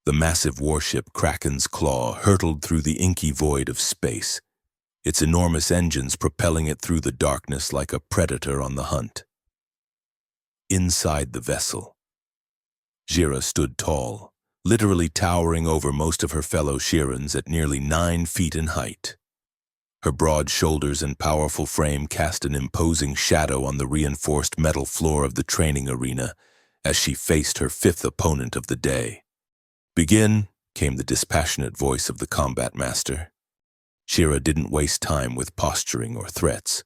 The massive warship Kraken's Claw hurtled through the inky void of space, its enormous engines propelling it through the darkness like a predator on the hunt. Inside the vessel, Jira stood tall, literally towering over most of her fellow Shirans at nearly 9 feet in height. Her broad shoulders and powerful frame cast an imposing shadow on the reinforced metal floor of the training arena as she faced her 5th opponent of the day. "Begin," came the dispassionate voice of the combat master. Shira didn't waste time with posturing or threats.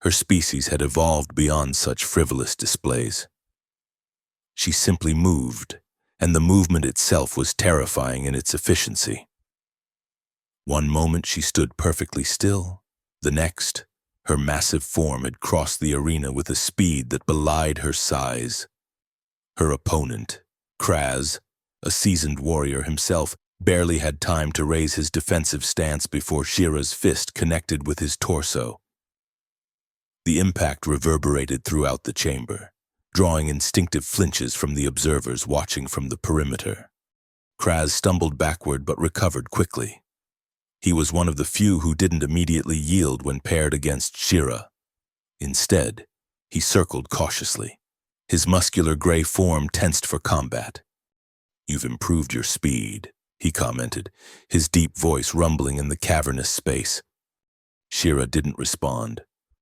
Her species had evolved beyond such frivolous displays. She simply moved, and the movement itself was terrifying in its efficiency. One moment she stood perfectly still, the next, her massive form had crossed the arena with a speed that belied her size. Her opponent, Kraz, a seasoned warrior himself, barely had time to raise his defensive stance before Shira's fist connected with his torso. The impact reverberated throughout the chamber, drawing instinctive flinches from the observers watching from the perimeter. Kraz stumbled backward but recovered quickly. He was one of the few who didn't immediately yield when paired against Shira. Instead, he circled cautiously, his muscular gray form tensed for combat. "You've improved your speed," he commented, his deep voice rumbling in the cavernous space. Shira didn't respond.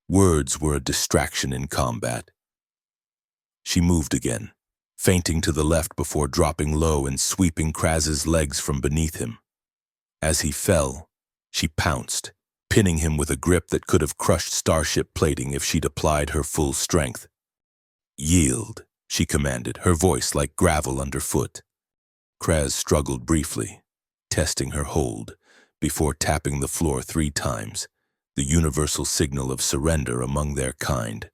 Words were a distraction in combat. She moved again, feinting to the left before dropping low and sweeping Kraz's legs from beneath him. As he fell, she pounced, pinning him with a grip that could have crushed starship plating if she'd applied her full strength. "Yield," she commanded, her voice like gravel underfoot. Kraz struggled briefly, testing her hold, before tapping the floor 3 times, the universal signal of surrender among their kind.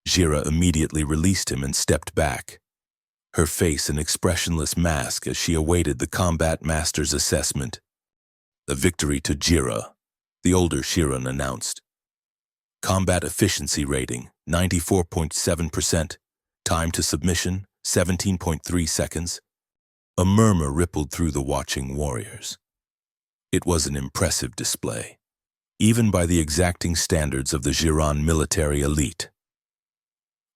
Jira immediately released him and stepped back, her face an expressionless mask as she awaited the combat master's assessment. "A victory to Jira," the older Shiran announced. "Combat efficiency rating, 94.7%. Time to submission, 17.3 seconds. A murmur rippled through the watching warriors. It was an impressive display, even by the exacting standards of the Jiran military elite.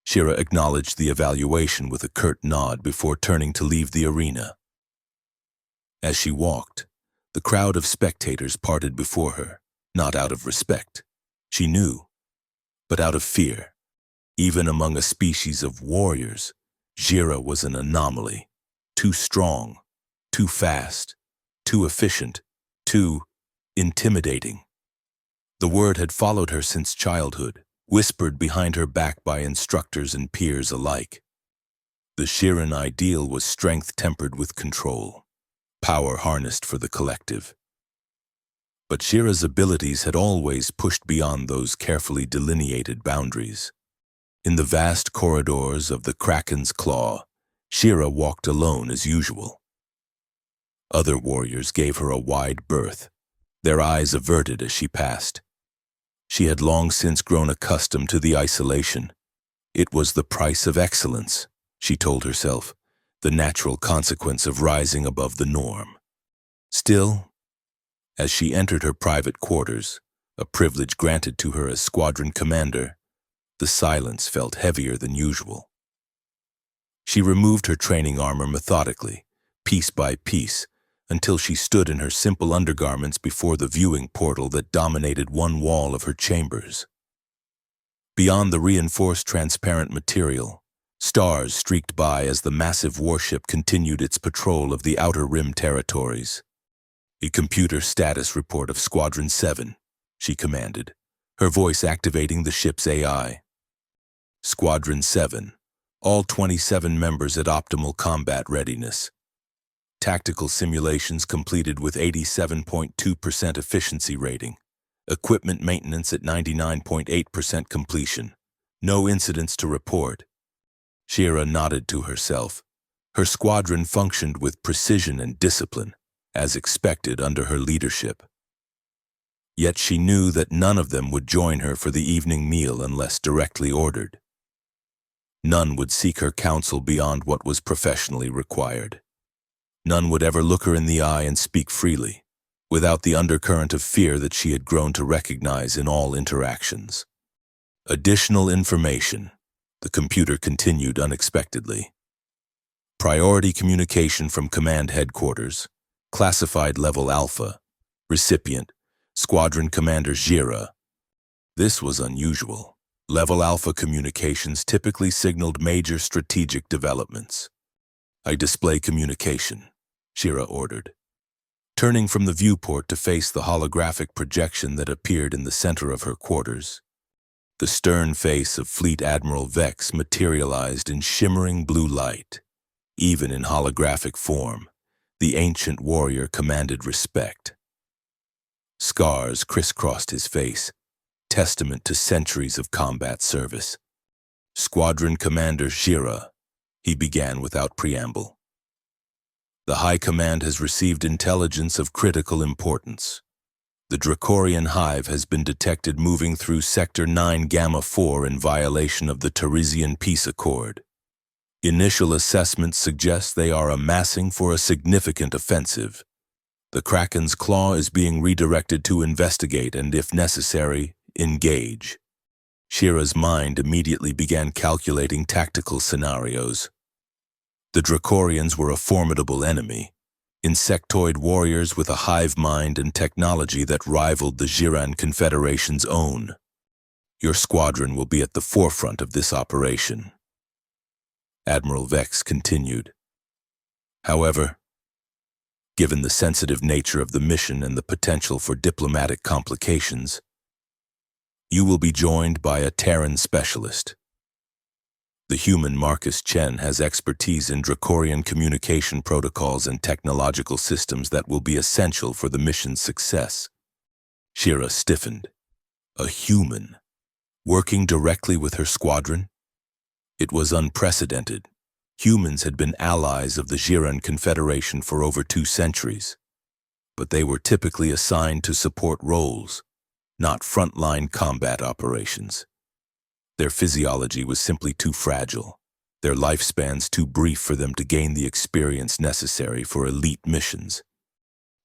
Shira acknowledged the evaluation with a curt nod before turning to leave the arena. As she walked, the crowd of spectators parted before her, not out of respect, she knew, but out of fear. Even among a species of warriors, Jira was an anomaly. Too strong, too fast, too efficient, too intimidating. The word had followed her since childhood, whispered behind her back by instructors and peers alike. The Shiran ideal was strength tempered with control, power harnessed for the collective. But Shira's abilities had always pushed beyond those carefully delineated boundaries. In the vast corridors of the Kraken's Claw, Shira walked alone as usual. Other warriors gave her a wide berth, their eyes averted as she passed. She had long since grown accustomed to the isolation. It was the price of excellence, she told herself, the natural consequence of rising above the norm. Still, as she entered her private quarters, a privilege granted to her as squadron commander, the silence felt heavier than usual. She removed her training armor methodically, piece by piece, until she stood in her simple undergarments before the viewing portal that dominated one wall of her chambers. Beyond the reinforced transparent material, stars streaked by as the massive warship continued its patrol of the Outer Rim territories. "A computer status report of Squadron 7, she commanded, her voice activating the ship's AI. "Squadron 7, all 27 members at optimal combat readiness. Tactical simulations completed with 87.2% efficiency rating. Equipment maintenance at 99.8% completion. No incidents to report." Shira nodded to herself. Her squadron functioned with precision and discipline, as expected under her leadership. Yet she knew that none of them would join her for the evening meal unless directly ordered. None would seek her counsel beyond what was professionally required. None would ever look her in the eye and speak freely, without the undercurrent of fear that she had grown to recognize in all interactions. Additional information, the computer continued unexpectedly. Priority communication from Command Headquarters, Classified Level Alpha, Recipient, Squadron Commander Jira. This was unusual. Level Alpha communications typically signaled major strategic developments. I display communication, Jira ordered. Turning from the viewport to face the holographic projection that appeared in the center of her quarters, the stern face of Fleet Admiral Vex materialized in shimmering blue light. Even in holographic form, the ancient warrior commanded respect. Scars crisscrossed his face, testament to centuries of combat service. Squadron Commander Jira, he began without preamble. The High Command has received intelligence of critical importance. The Dracorian Hive has been detected moving through Sector 9 Gamma 4 in violation of the Teresian Peace Accord. Initial assessments suggest they are amassing for a significant offensive. The Kraken's Claw is being redirected to investigate and, if necessary, engage. Shira's mind immediately began calculating tactical scenarios. The Dracorians were a formidable enemy, insectoid warriors with a hive mind and technology that rivaled the Jiran Confederation's own. Your squadron will be at the forefront of this operation. Admiral Vex continued. However, given the sensitive nature of the mission and the potential for diplomatic complications, you will be joined by a Terran specialist. The human Marcus Chen has expertise in Dracorian communication protocols and technological systems that will be essential for the mission's success. Shira stiffened. A human, working directly with her squadron? It was unprecedented. Humans had been allies of the Jiran Confederation for over 2 centuries, but they were typically assigned to support roles, not frontline combat operations. Their physiology was simply too fragile, their lifespans too brief for them to gain the experience necessary for elite missions.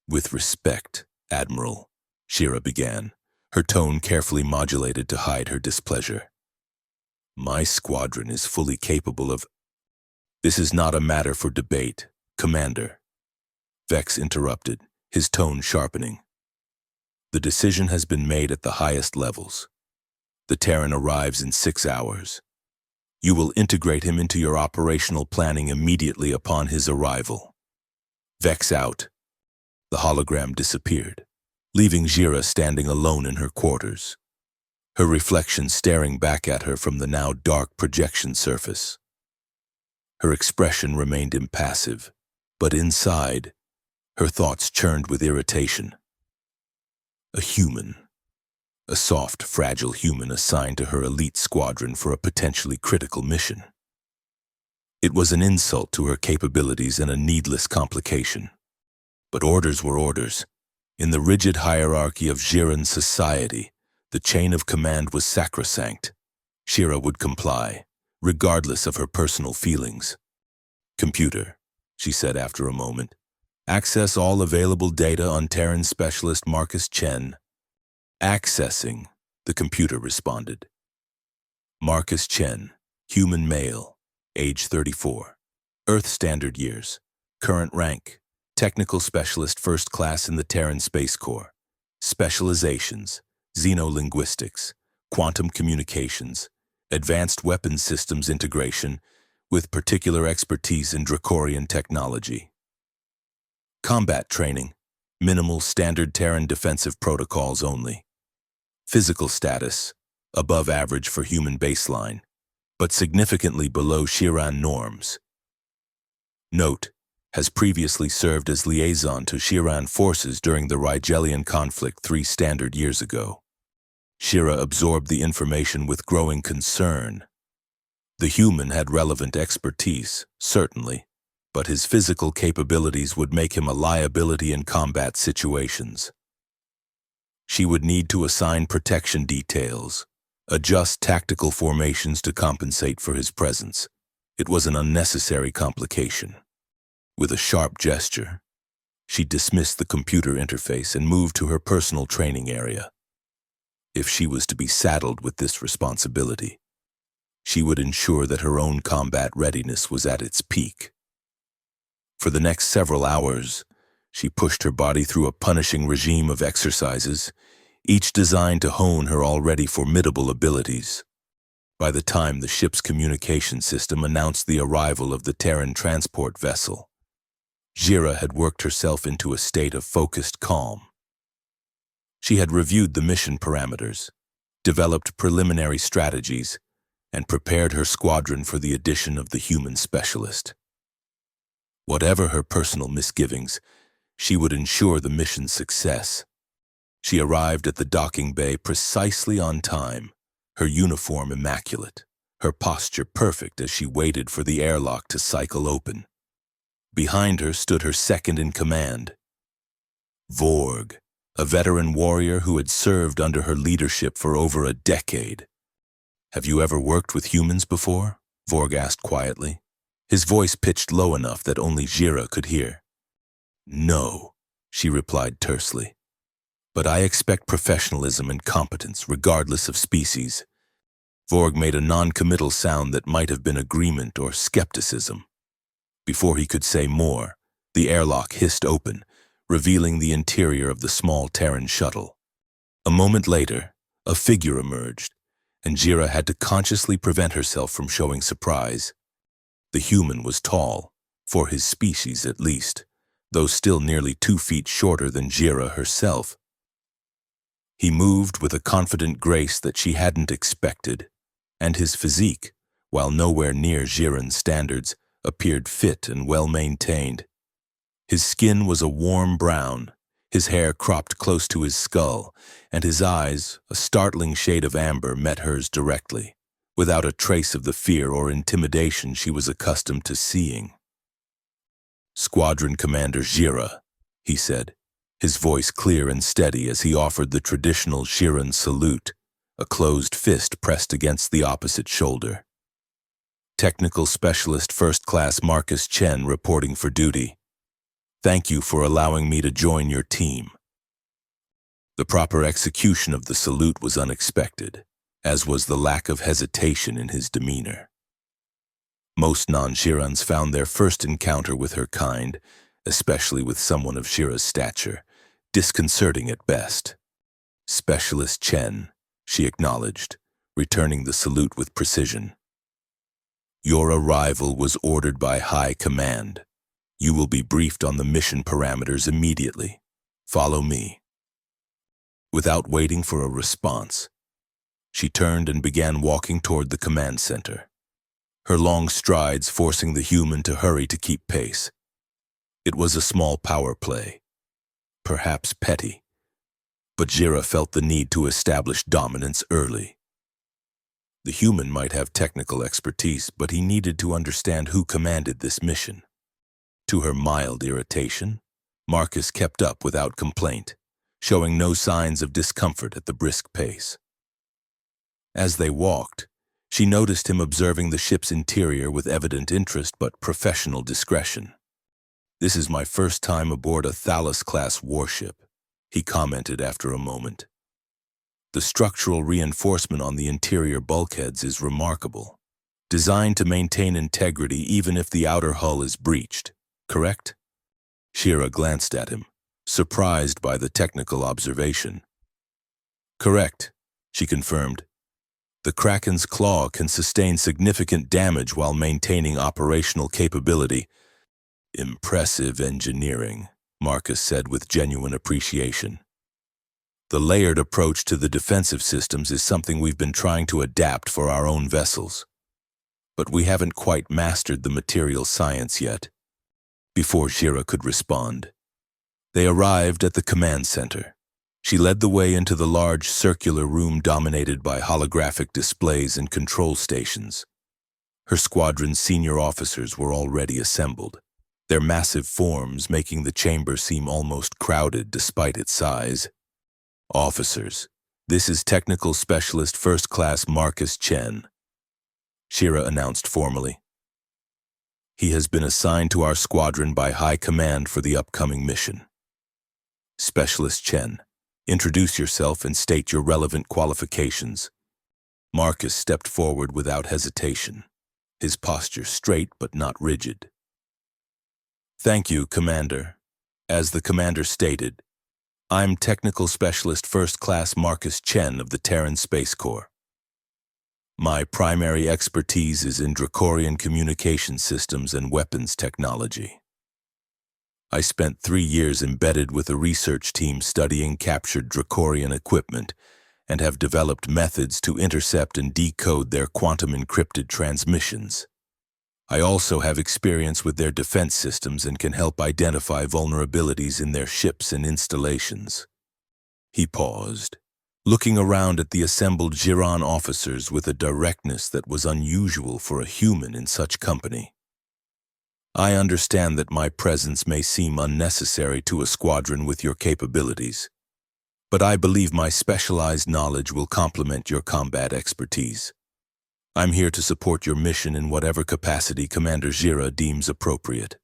With respect, Admiral, Shira began, her tone carefully modulated to hide her displeasure. My squadron is fully capable of... This is not a matter for debate, Commander. Vex interrupted, his tone sharpening. The decision has been made at the highest levels. The Terran arrives in 6 hours. You will integrate him into your operational planning immediately upon his arrival. Vex out. The hologram disappeared, leaving Jira standing alone in her quarters, her reflection staring back at her from the now dark projection surface. Her expression remained impassive, but inside, her thoughts churned with irritation. A human. A soft, fragile human assigned to her elite squadron for a potentially critical mission. It was an insult to her capabilities and a needless complication. But orders were orders. In the rigid hierarchy of Jiran society, the chain of command was sacrosanct. Shira would comply, regardless of her personal feelings. Computer, she said after a moment, access all available data on Terran Specialist Marcus Chen. Accessing, the computer responded. Marcus Chen, human male, age 34, Earth Standard Years, current rank, Technical Specialist First Class in the Terran Space Corps, specializations, xenolinguistics, quantum communications, advanced weapons systems integration, with particular expertise in Dracorian technology. Combat training, minimal standard Terran defensive protocols only. Physical status, above average for human baseline, but significantly below Shiran norms. Note, has previously served as liaison to Shiran forces during the Rigelian conflict 3 standard years ago. Shira absorbed the information with growing concern. The human had relevant expertise, certainly, but his physical capabilities would make him a liability in combat situations. She would need to assign protection details, adjust tactical formations to compensate for his presence. It was an unnecessary complication. With a sharp gesture, she dismissed the computer interface and moved to her personal training area. If she was to be saddled with this responsibility, she would ensure that her own combat readiness was at its peak. For the next several hours, she pushed her body through a punishing regime of exercises, each designed to hone her already formidable abilities. By the time the ship's communication system announced the arrival of the Terran transport vessel, Jira had worked herself into a state of focused calm. She had reviewed the mission parameters, developed preliminary strategies, and prepared her squadron for the addition of the human specialist. Whatever her personal misgivings, she would ensure the mission's success. She arrived at the docking bay precisely on time, her uniform immaculate, her posture perfect as she waited for the airlock to cycle open. Behind her stood her second-in-command, Vorg, a veteran warrior who had served under her leadership for over a decade. "Have you ever worked with humans before?" Vorg asked quietly, his voice pitched low enough that only Jira could hear. "No," she replied tersely. "But I expect professionalism and competence, regardless of species." Vorg made a non-committal sound that might have been agreement or skepticism. Before he could say more, the airlock hissed open, revealing the interior of the small Terran shuttle. A moment later, a figure emerged, and Jira had to consciously prevent herself from showing surprise. The human was tall, for his species at least, though still nearly 2 feet shorter than Jira herself. He moved with a confident grace that she hadn't expected, and his physique, while nowhere near Jiran's standards, appeared fit and well-maintained. His skin was a warm brown, his hair cropped close to his skull, and his eyes, a startling shade of amber, met hers directly, without a trace of the fear or intimidation she was accustomed to seeing. "Squadron Commander Jira," he said, his voice clear and steady as he offered the traditional Shiran salute, a closed fist pressed against the opposite shoulder. "Technical Specialist First Class Marcus Chen reporting for duty. Thank you for allowing me to join your team." The proper execution of the salute was unexpected, as was the lack of hesitation in his demeanor. Most non-Shirans found their first encounter with her kind, especially with someone of Shira's stature, disconcerting at best. "Specialist Chen," she acknowledged, returning the salute with precision. "Your arrival was ordered by High Command. You will be briefed on the mission parameters immediately. Follow me." Without waiting for a response, she turned and began walking toward the command center, her long strides forcing the human to hurry to keep pace. It was a small power play, perhaps petty, but Jira felt the need to establish dominance early. The human might have technical expertise, but he needed to understand who commanded this mission. To her mild irritation, Marcus kept up without complaint, showing no signs of discomfort at the brisk pace. As they walked, she noticed him observing the ship's interior with evident interest but professional discretion. "This is my first time aboard a Thalos-class warship," he commented after a moment. "The structural reinforcement on the interior bulkheads is remarkable, designed to maintain integrity even if the outer hull is breached, correct?" Shira glanced at him, surprised by the technical observation. "Correct," she confirmed. "The Kraken's claw can sustain significant damage while maintaining operational capability." "Impressive engineering," Marcus said with genuine appreciation. "The layered approach to the defensive systems is something we've been trying to adapt for our own vessels. But we haven't quite mastered the material science yet." Before Shira could respond, they arrived at the command center. She led the way into the large circular room dominated by holographic displays and control stations. Her squadron's senior officers were already assembled, their massive forms making the chamber seem almost crowded despite its size. "Officers, this is Technical Specialist First Class Marcus Chen," Shira announced formally. He has been assigned to our squadron by High Command for the upcoming mission. Specialist Chen, introduce yourself and state your relevant qualifications. Marcus stepped forward without hesitation, his posture straight but not rigid. Thank you, Commander. As the Commander stated, I'm Technical Specialist First Class Marcus Chen of the Terran Space Corps. My primary expertise is in Dracorian communication systems and weapons technology. I spent 3 years embedded with a research team studying captured Dracorian equipment and have developed methods to intercept and decode their quantum-encrypted transmissions. I also have experience with their defense systems and can help identify vulnerabilities in their ships and installations. He paused, looking around at the assembled Giron officers with a directness that was unusual for a human in such company. I understand that my presence may seem unnecessary to a squadron with your capabilities, but I believe my specialized knowledge will complement your combat expertise. I'm here to support your mission in whatever capacity Commander Gira deems appropriate.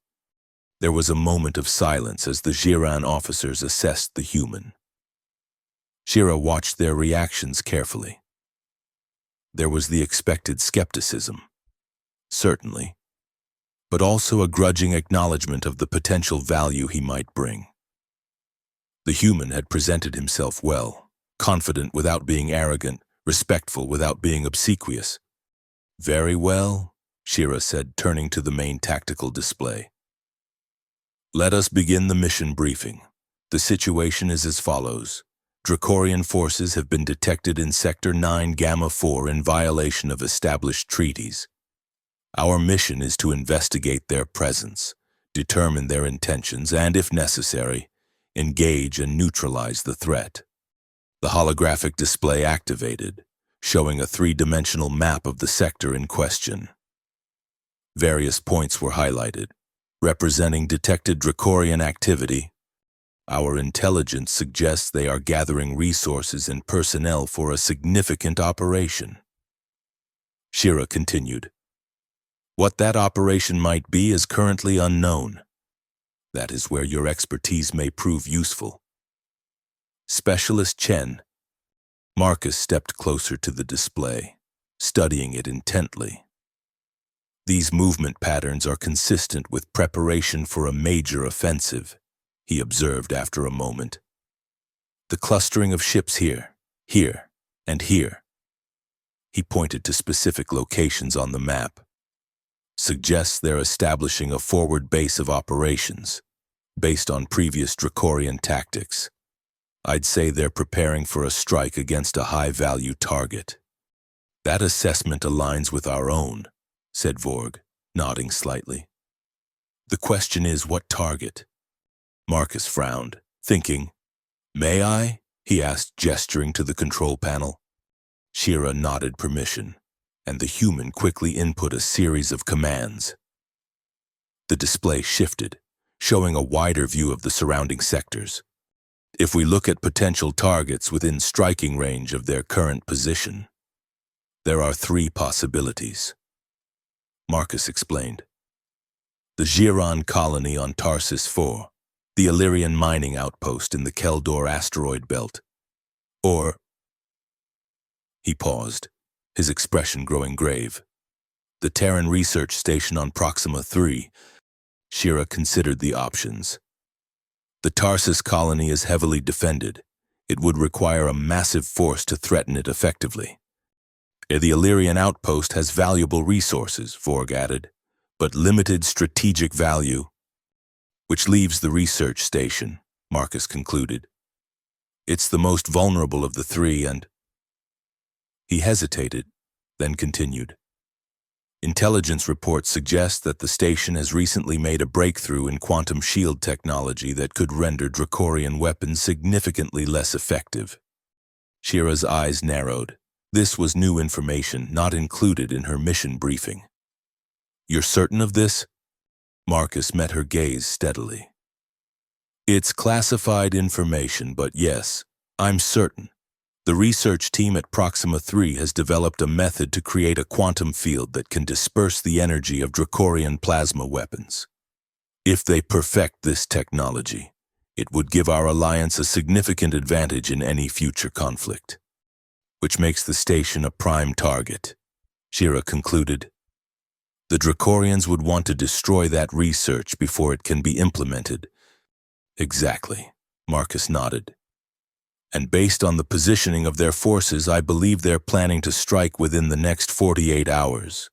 There was a moment of silence as the Giran officers assessed the human. Gira watched their reactions carefully. There was the expected skepticism, certainly, but also a grudging acknowledgement of the potential value he might bring. The human had presented himself well, confident without being arrogant, respectful without being obsequious. Very well, Gira said, turning to the main tactical display. Let us begin the mission briefing. The situation is as follows. Dracorian forces have been detected in Sector 9 Gamma 4 in violation of established treaties. Our mission is to investigate their presence, determine their intentions, and, if necessary, engage and neutralize the threat. The holographic display activated, showing a 3-dimensional map of the sector in question. Various points were highlighted, representing detected Dracorian activity. Our intelligence suggests they are gathering resources and personnel for a significant operation. Gira continued. What that operation might be is currently unknown. That is where your expertise may prove useful. Specialist Chen. Marcus stepped closer to the display, studying it intently. These movement patterns are consistent with preparation for a major offensive, he observed after a moment. The clustering of ships here, and here. He pointed to specific locations on the map. Suggests they're establishing a forward base of operations, based on previous Dracorian tactics. I'd say they're preparing for a strike against a high-value target. That assessment aligns with our own, said Vorg, nodding slightly. The question is, what target? Marcus frowned, thinking. May I? He asked, gesturing to the control panel. Gira nodded permission, and the human quickly input a series of commands. The display shifted, showing a wider view of the surrounding sectors. If we look at potential targets within striking range of their current position, there are 3 possibilities. Marcus explained. The Giron colony on Tarsus 4, the Illyrian mining outpost in the Keldor asteroid belt, or... He paused, his expression growing grave. The Terran research station on Proxima 3. Gira considered the options. The Tarsus colony is heavily defended. It would require a massive force to threaten it effectively. The Illyrian outpost has valuable resources, Vorg added, but limited strategic value, which leaves the research station, Marcus concluded. It's the most vulnerable of the 3 and... He hesitated, then continued. Intelligence reports suggest that the station has recently made a breakthrough in quantum shield technology that could render Dracorian weapons significantly less effective. Gira's eyes narrowed. This was new information not included in her mission briefing. You're certain of this? Marcus met her gaze steadily. It's classified information, but yes, I'm certain. The research team at Proxima 3 has developed a method to create a quantum field that can disperse the energy of Dracorian plasma weapons. If they perfect this technology, it would give our alliance a significant advantage in any future conflict, which makes the station a prime target, Shira concluded. The Dracorians would want to destroy that research before it can be implemented. Exactly, Marcus nodded. And based on the positioning of their forces, I believe they're planning to strike within the next 48 hours.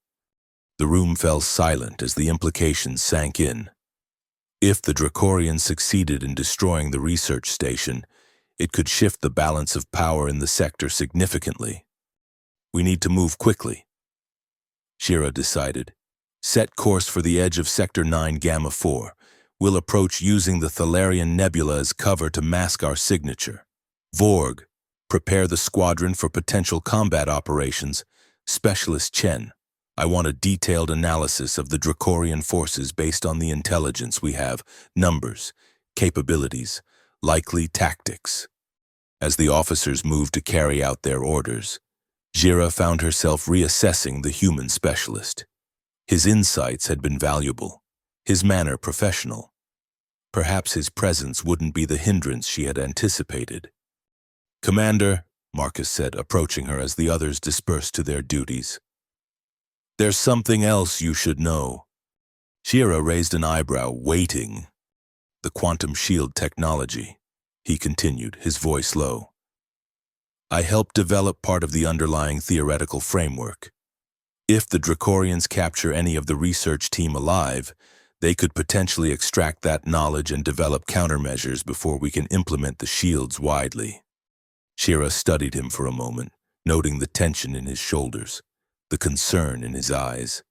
The room fell silent as the implications sank in. If the Dracorians succeeded in destroying the research station, it could shift the balance of power in the sector significantly. We need to move quickly, Shira decided. Set course for the edge of Sector 9 Gamma 4. We'll approach using the Thalarian Nebula as cover to mask our signature. Vorg, prepare the squadron for potential combat operations. Specialist Chen, I want a detailed analysis of the Dracorian forces based on the intelligence we have, numbers, capabilities, likely tactics. As the officers moved to carry out their orders, Shira found herself reassessing the human specialist. His insights had been valuable, his manner professional. Perhaps his presence wouldn't be the hindrance she had anticipated. Commander, Marcus said, approaching her as the others dispersed to their duties. There's something else you should know. Shira raised an eyebrow, waiting. The quantum shield technology, he continued, his voice low. I helped develop part of the underlying theoretical framework. If the Dracorians capture any of the research team alive, they could potentially extract that knowledge and develop countermeasures before we can implement the shields widely. Shira studied him for a moment, noting the tension in his shoulders, the concern in his eyes.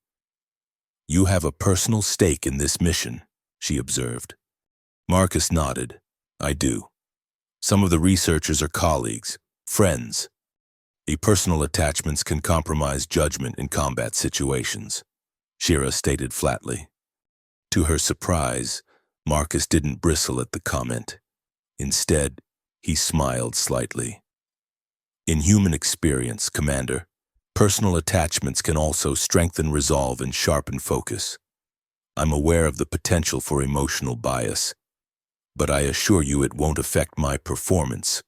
You have a personal stake in this mission, she observed. Marcus nodded. I do. Some of the researchers are colleagues, friends. The personal attachments can compromise judgment in combat situations, Shira stated flatly. To her surprise, Marcus didn't bristle at the comment. Instead, he smiled slightly. In human experience, Commander, personal attachments can also strengthen resolve and sharpen focus. I'm aware of the potential for emotional bias, but I assure you it won't affect my performance.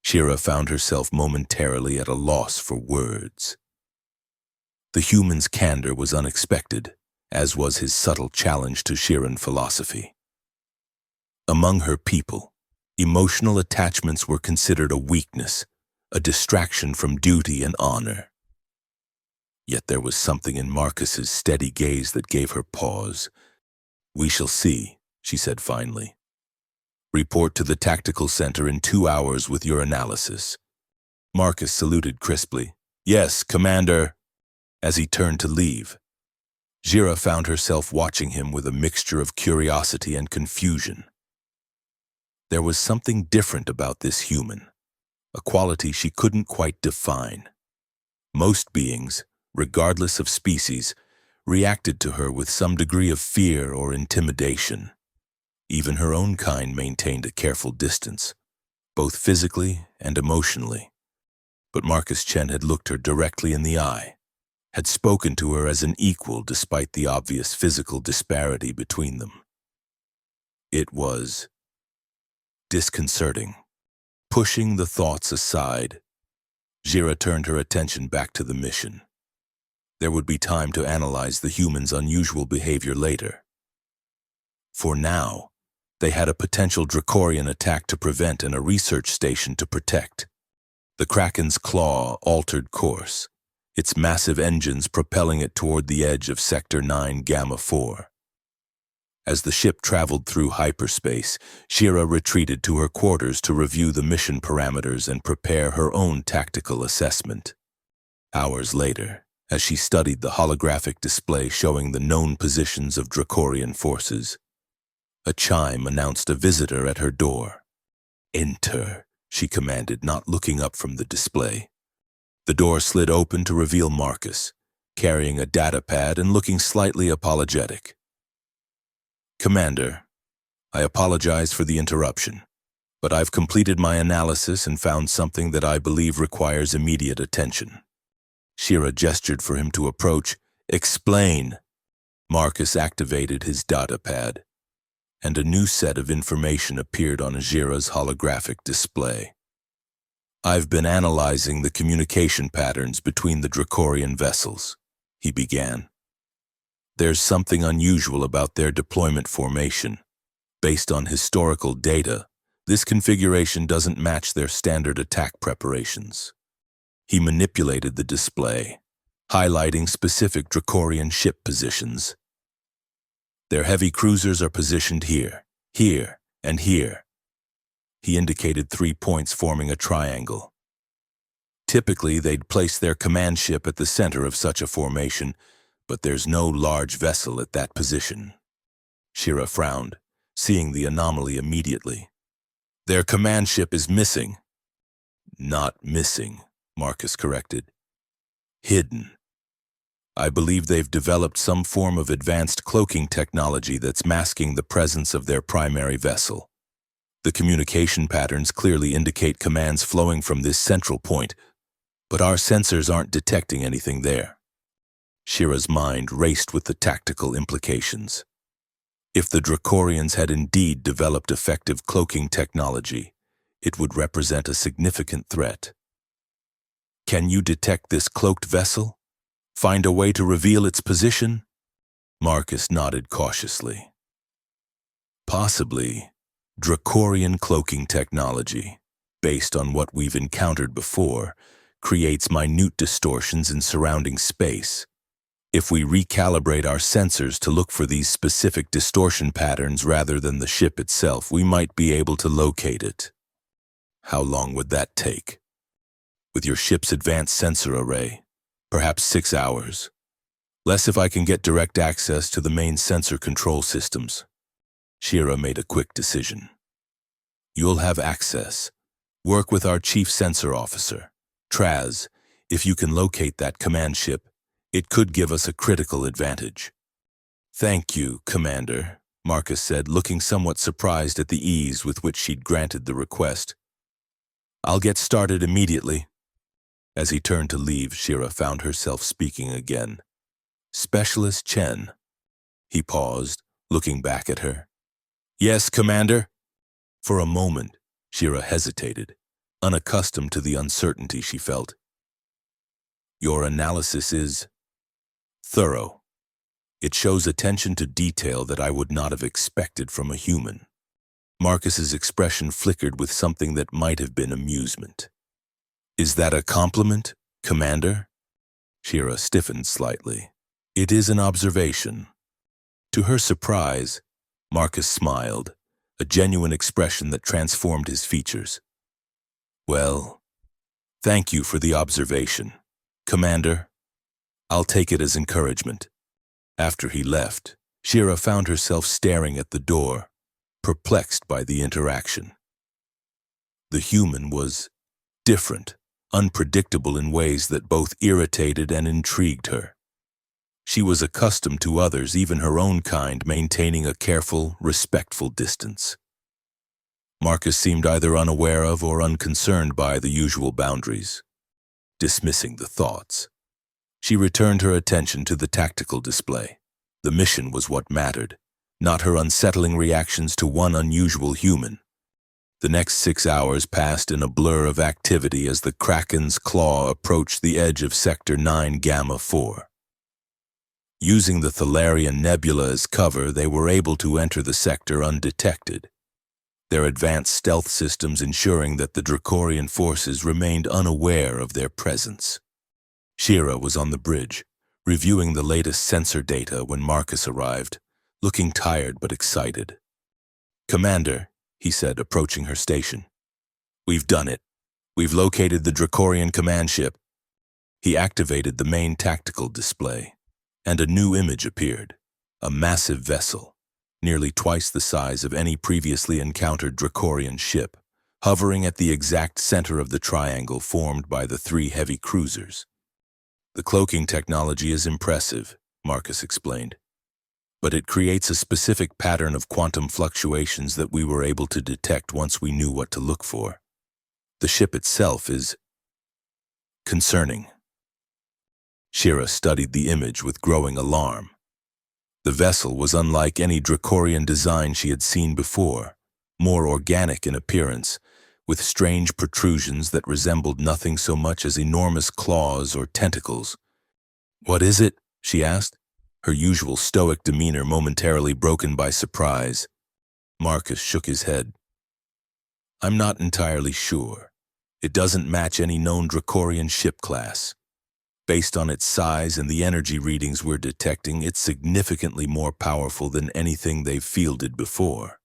Shira found herself momentarily at a loss for words. The human's candor was unexpected, as was his subtle challenge to Shiran philosophy. Among her people, emotional attachments were considered a weakness, a distraction from duty and honor. Yet there was something in Marcus's steady gaze that gave her pause. We shall see, she said finally. Report to the tactical center in 2 hours with your analysis. Marcus saluted crisply. Yes, Commander. As he turned to leave, Shira found herself watching him with a mixture of curiosity and confusion. There was something different about this human, a quality she couldn't quite define. Most beings, regardless of species, reacted to her with some degree of fear or intimidation. Even her own kind maintained a careful distance, both physically and emotionally. But Marcus Chen had looked her directly in the eye, had spoken to her as an equal despite the obvious physical disparity between them. It was disconcerting. Pushing the thoughts aside, Shira turned her attention back to the mission. There would be time to analyze the human's unusual behavior later. For now, they had a potential Dracorian attack to prevent and a research station to protect. The Kraken's claw altered course, its massive engines propelling it toward the edge of Sector 9 Gamma 4. As the ship traveled through hyperspace, Shira retreated to her quarters to review the mission parameters and prepare her own tactical assessment. Hours later, as she studied the holographic display showing the known positions of Dracorian forces, a chime announced a visitor at her door. Enter, she commanded, not looking up from the display. The door slid open to reveal Marcus, carrying a data pad and looking slightly apologetic. Commander, I apologize for the interruption, but I've completed my analysis and found something that I believe requires immediate attention. Shira gestured for him to approach. Explain. Marcus activated his data pad, and a new set of information appeared on Shira's holographic display. I've been analyzing the communication patterns between the Dracorian vessels, he began. There's something unusual about their deployment formation. Based on historical data, this configuration doesn't match their standard attack preparations. He manipulated the display, highlighting specific Dracorian ship positions. Their heavy cruisers are positioned here, here, and here. He indicated 3 points forming a triangle. Typically, they'd place their command ship at the center of such a formation, but there's no large vessel at that position. Shira frowned, seeing the anomaly immediately. Their command ship is missing. Not missing, Marcus corrected. Hidden. I believe they've developed some form of advanced cloaking technology that's masking the presence of their primary vessel. The communication patterns clearly indicate commands flowing from this central point, but our sensors aren't detecting anything there. Shira's mind raced with the tactical implications. If the Dracorians had indeed developed effective cloaking technology, it would represent a significant threat. Can you detect this cloaked vessel? Find a way to reveal its position? Marcus nodded cautiously. Possibly, Dracorian cloaking technology, based on what we've encountered before, creates minute distortions in surrounding space. If we recalibrate our sensors to look for these specific distortion patterns rather than the ship itself, we might be able to locate it. How long would that take? With your ship's advanced sensor array, perhaps 6 hours. Less if I can get direct access to the main sensor control systems. Shira made a quick decision. You'll have access. Work with our chief sensor officer, Traz. If you can locate that command ship, it could give us a critical advantage. Thank you, Commander, Marcus said, looking somewhat surprised at the ease with which she'd granted the request. I'll get started immediately. As he turned to leave, Shira found herself speaking again. Specialist Chen. He paused, looking back at her. Yes, Commander. For a moment, Shira hesitated, unaccustomed to the uncertainty she felt. Your analysis is thorough. It shows attention to detail that I would not have expected from a human. Marcus's expression flickered with something that might have been amusement. Is that a compliment, Commander? Shira stiffened slightly. It is an observation. To her surprise, Marcus smiled, a genuine expression that transformed his features. Well, thank you for the observation, Commander. I'll take it as encouragement. After he left, Shira found herself staring at the door, perplexed by the interaction. The human was different, unpredictable in ways that both irritated and intrigued her. She was accustomed to others, even her own kind, maintaining a careful, respectful distance. Marcus seemed either unaware of or unconcerned by the usual boundaries. Dismissing the thoughts, she returned her attention to the tactical display. The mission was what mattered, not her unsettling reactions to one unusual human. The next 6 hours passed in a blur of activity as the Kraken's claw approached the edge of Sector 9 Gamma 4. Using the Thalarian Nebula as cover, they were able to enter the sector undetected, their advanced stealth systems ensuring that the Dracorian forces remained unaware of their presence. Shira was on the bridge, reviewing the latest sensor data when Marcus arrived, looking tired but excited. Commander, he said, approaching her station. We've done it. We've located the Dracorian command ship. He activated the main tactical display, and a new image appeared, a massive vessel, nearly twice the size of any previously encountered Dracorian ship, hovering at the exact center of the triangle formed by the 3 heavy cruisers. The cloaking technology is impressive, Marcus explained. but it creates a specific pattern of quantum fluctuations that we were able to detect once we knew what to look for. The ship itself is concerning. Shira studied the image with growing alarm. The vessel was unlike any Dracorian design she had seen before, more organic in appearance, with strange protrusions that resembled nothing so much as enormous claws or tentacles. "What is it?" she asked, her usual stoic demeanor momentarily broken by surprise. Marcus shook his head. "I'm not entirely sure. It doesn't match any known Dracorian ship class. Based on its size and the energy readings we're detecting, it's significantly more powerful than anything they've fielded before.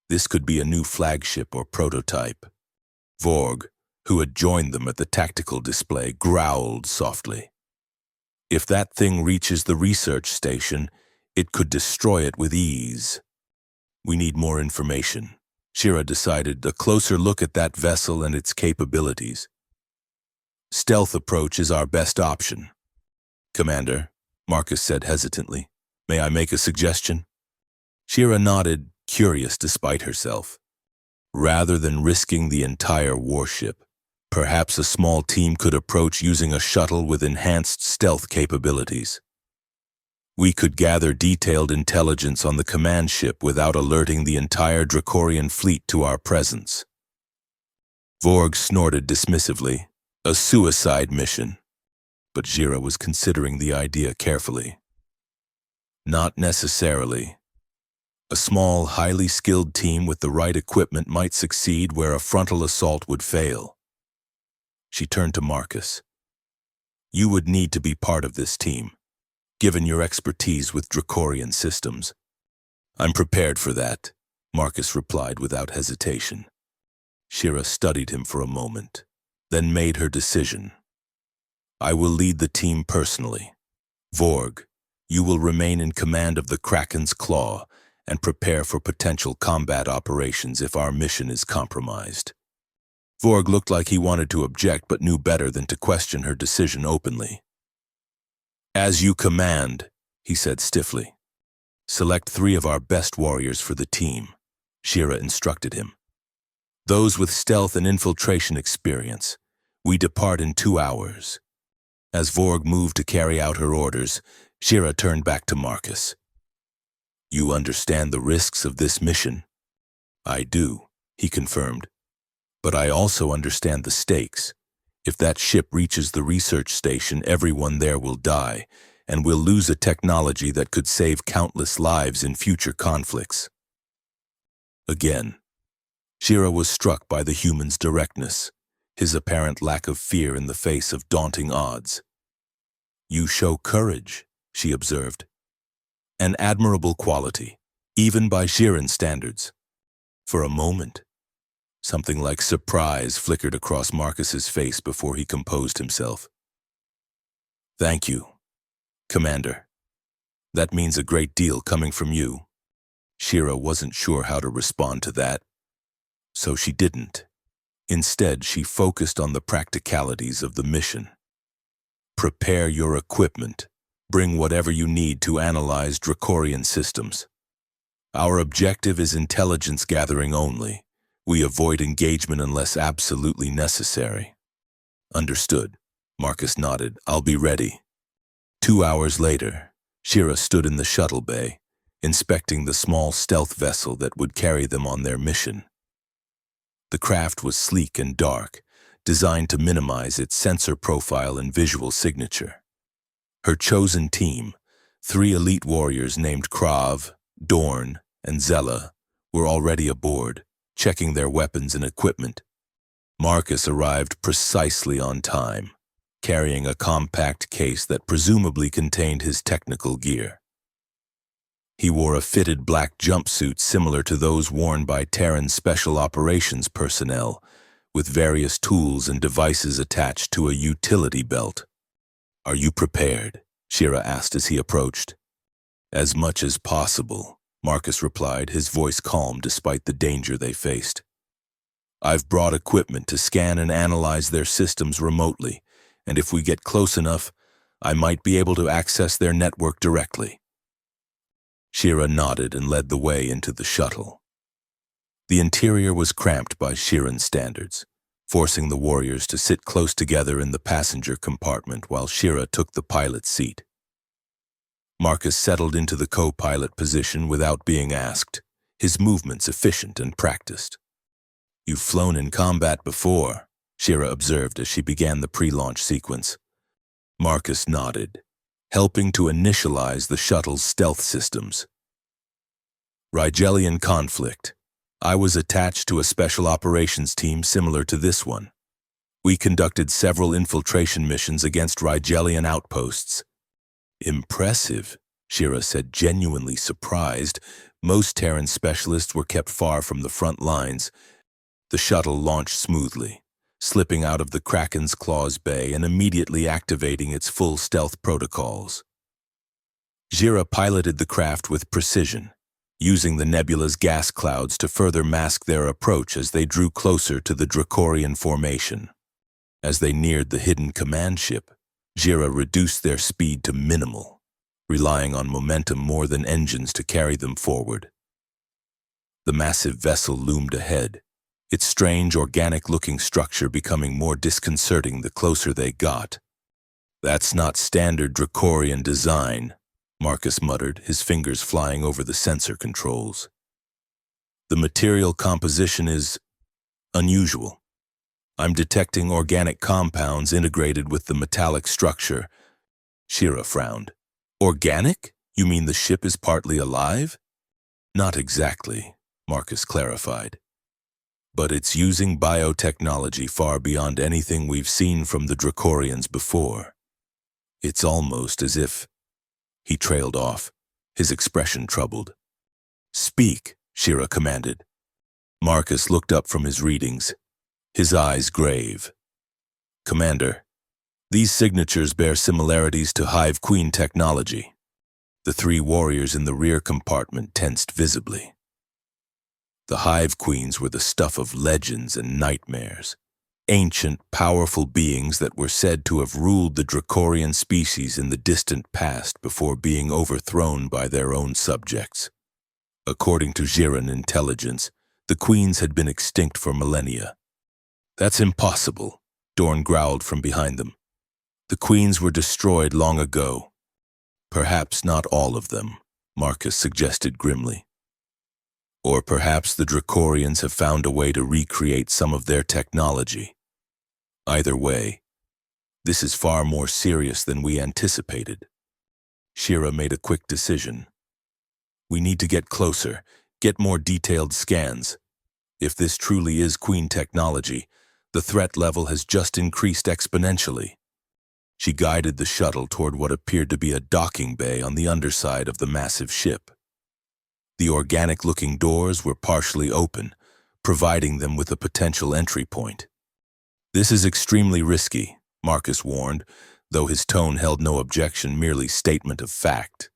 This could be a new flagship or prototype." Vorg, who had joined them at the tactical display, growled softly. "If that thing reaches the research station, it could destroy it with ease. We need more information." Shira decided, a closer look at that vessel and its capabilities. "Stealth approach is our best option." "Commander," Marcus said hesitantly, "may I make a suggestion?" Shira nodded, curious despite herself. Rather than risking the entire warship, perhaps a small team could approach using a shuttle with enhanced stealth capabilities. We could gather detailed intelligence on the command ship without alerting the entire Dracorian fleet to our presence. Vorg snorted dismissively. "A suicide mission." But Shira was considering the idea carefully. "Not necessarily. A small, highly skilled team with the right equipment might succeed where a frontal assault would fail." She turned to Marcus. "You would need to be part of this team, given your expertise with Dracorian systems." "I'm prepared for that," Marcus replied without hesitation. Shira studied him for a moment, then made her decision. "I will lead the team personally. Vorg, you will remain in command of the Kraken's Claw and prepare for potential combat operations if our mission is compromised." Vorg looked like he wanted to object but knew better than to question her decision openly. "As you command," he said stiffly. "Select 3 of our best warriors for the team," Shira instructed him. "Those with stealth and infiltration experience. We depart in 2 hours. As Vorg moved to carry out her orders, Shira turned back to Marcus. "You understand the risks of this mission?" "I do," he confirmed. "But I also understand the stakes. If that ship reaches the research station, everyone there will die, and we'll lose a technology that could save countless lives in future conflicts." Again, Shira was struck by the human's directness, his apparent lack of fear in the face of daunting odds. "You show courage," she observed. "An admirable quality, even by Shiran standards." For a moment, something like surprise flickered across Marcus's face before he composed himself. "Thank you, Commander. That means a great deal coming from you." Shira wasn't sure how to respond to that, so she didn't. Instead, she focused on the practicalities of the mission. "Prepare your equipment. Bring whatever you need to analyze Dracorian systems. Our objective is intelligence gathering only. We avoid engagement unless absolutely necessary." "Understood," Marcus nodded. "I'll be ready." 2 hours later, Shira stood in the shuttle bay, inspecting the small stealth vessel that would carry them on their mission. The craft was sleek and dark, designed to minimize its sensor profile and visual signature. Her chosen team, 3 elite warriors named Krav, Dorn, and Zella, were already aboard, checking their weapons and equipment. Marcus arrived precisely on time, carrying a compact case that presumably contained his technical gear. He wore a fitted black jumpsuit similar to those worn by Terran Special Operations personnel, with various tools and devices attached to a utility belt. "Are you prepared?" Shira asked as he approached. "As much as possible," Marcus replied, his voice calm despite the danger they faced. "I've brought equipment to scan and analyze their systems remotely, and if we get close enough, I might be able to access their network directly." Shira nodded and led the way into the shuttle. The interior was cramped by Shiran standards, forcing the warriors to sit close together in the passenger compartment while Shira took the pilot's seat. Marcus settled into the co-pilot position without being asked, his movements efficient and practiced. "You've flown in combat before," Shira observed as she began the pre-launch sequence. Marcus nodded, helping to initialize the shuttle's stealth systems. "Rigelian conflict. I was attached to a special operations team similar to this one. We conducted several infiltration missions against Rigelian outposts." "Impressive," Shira said, genuinely surprised. Most Terran specialists were kept far from the front lines. The shuttle launched smoothly, slipping out of the Kraken's claws bay and immediately activating its full stealth protocols. Shira piloted the craft with precision, using the nebula's gas clouds to further mask their approach as they drew closer to the Dracorian formation. As they neared the hidden command ship, Shira reduced their speed to minimal, relying on momentum more than engines to carry them forward. The massive vessel loomed ahead, its strange organic-looking structure becoming more disconcerting the closer they got. "That's not standard Dracorian design," Marcus muttered, his fingers flying over the sensor controls. "The material composition is unusual. I'm detecting organic compounds integrated with the metallic structure." Shira frowned. "Organic? You mean the ship is partly alive?" "Not exactly," Marcus clarified. "But it's using biotechnology far beyond anything we've seen from the Dracorians before. It's almost as if—" He trailed off, his expression troubled. "Speak," Shira commanded. Marcus looked up from his readings, his eyes grave. "Commander, these signatures bear similarities to Hive Queen technology." The three warriors in the rear compartment tensed visibly. The Hive Queens were the stuff of legends and nightmares, ancient, powerful beings that were said to have ruled the Dracorian species in the distant past before being overthrown by their own subjects. According to Shiran intelligence, the queens had been extinct for millennia. "That's impossible," Dorn growled from behind them. "The queens were destroyed long ago." "Perhaps not all of them," Marcus suggested grimly. "Or perhaps the Dracorians have found a way to recreate some of their technology. Either way, this is far more serious than we anticipated." Shira made a quick decision. "We need to get closer, get more detailed scans. If this truly is Queen technology, the threat level has just increased exponentially." She guided the shuttle toward what appeared to be a docking bay on the underside of the massive ship. The organic-looking doors were partially open, providing them with a potential entry point. "This is extremely risky," Marcus warned, though his tone held no objection, merely statement of fact.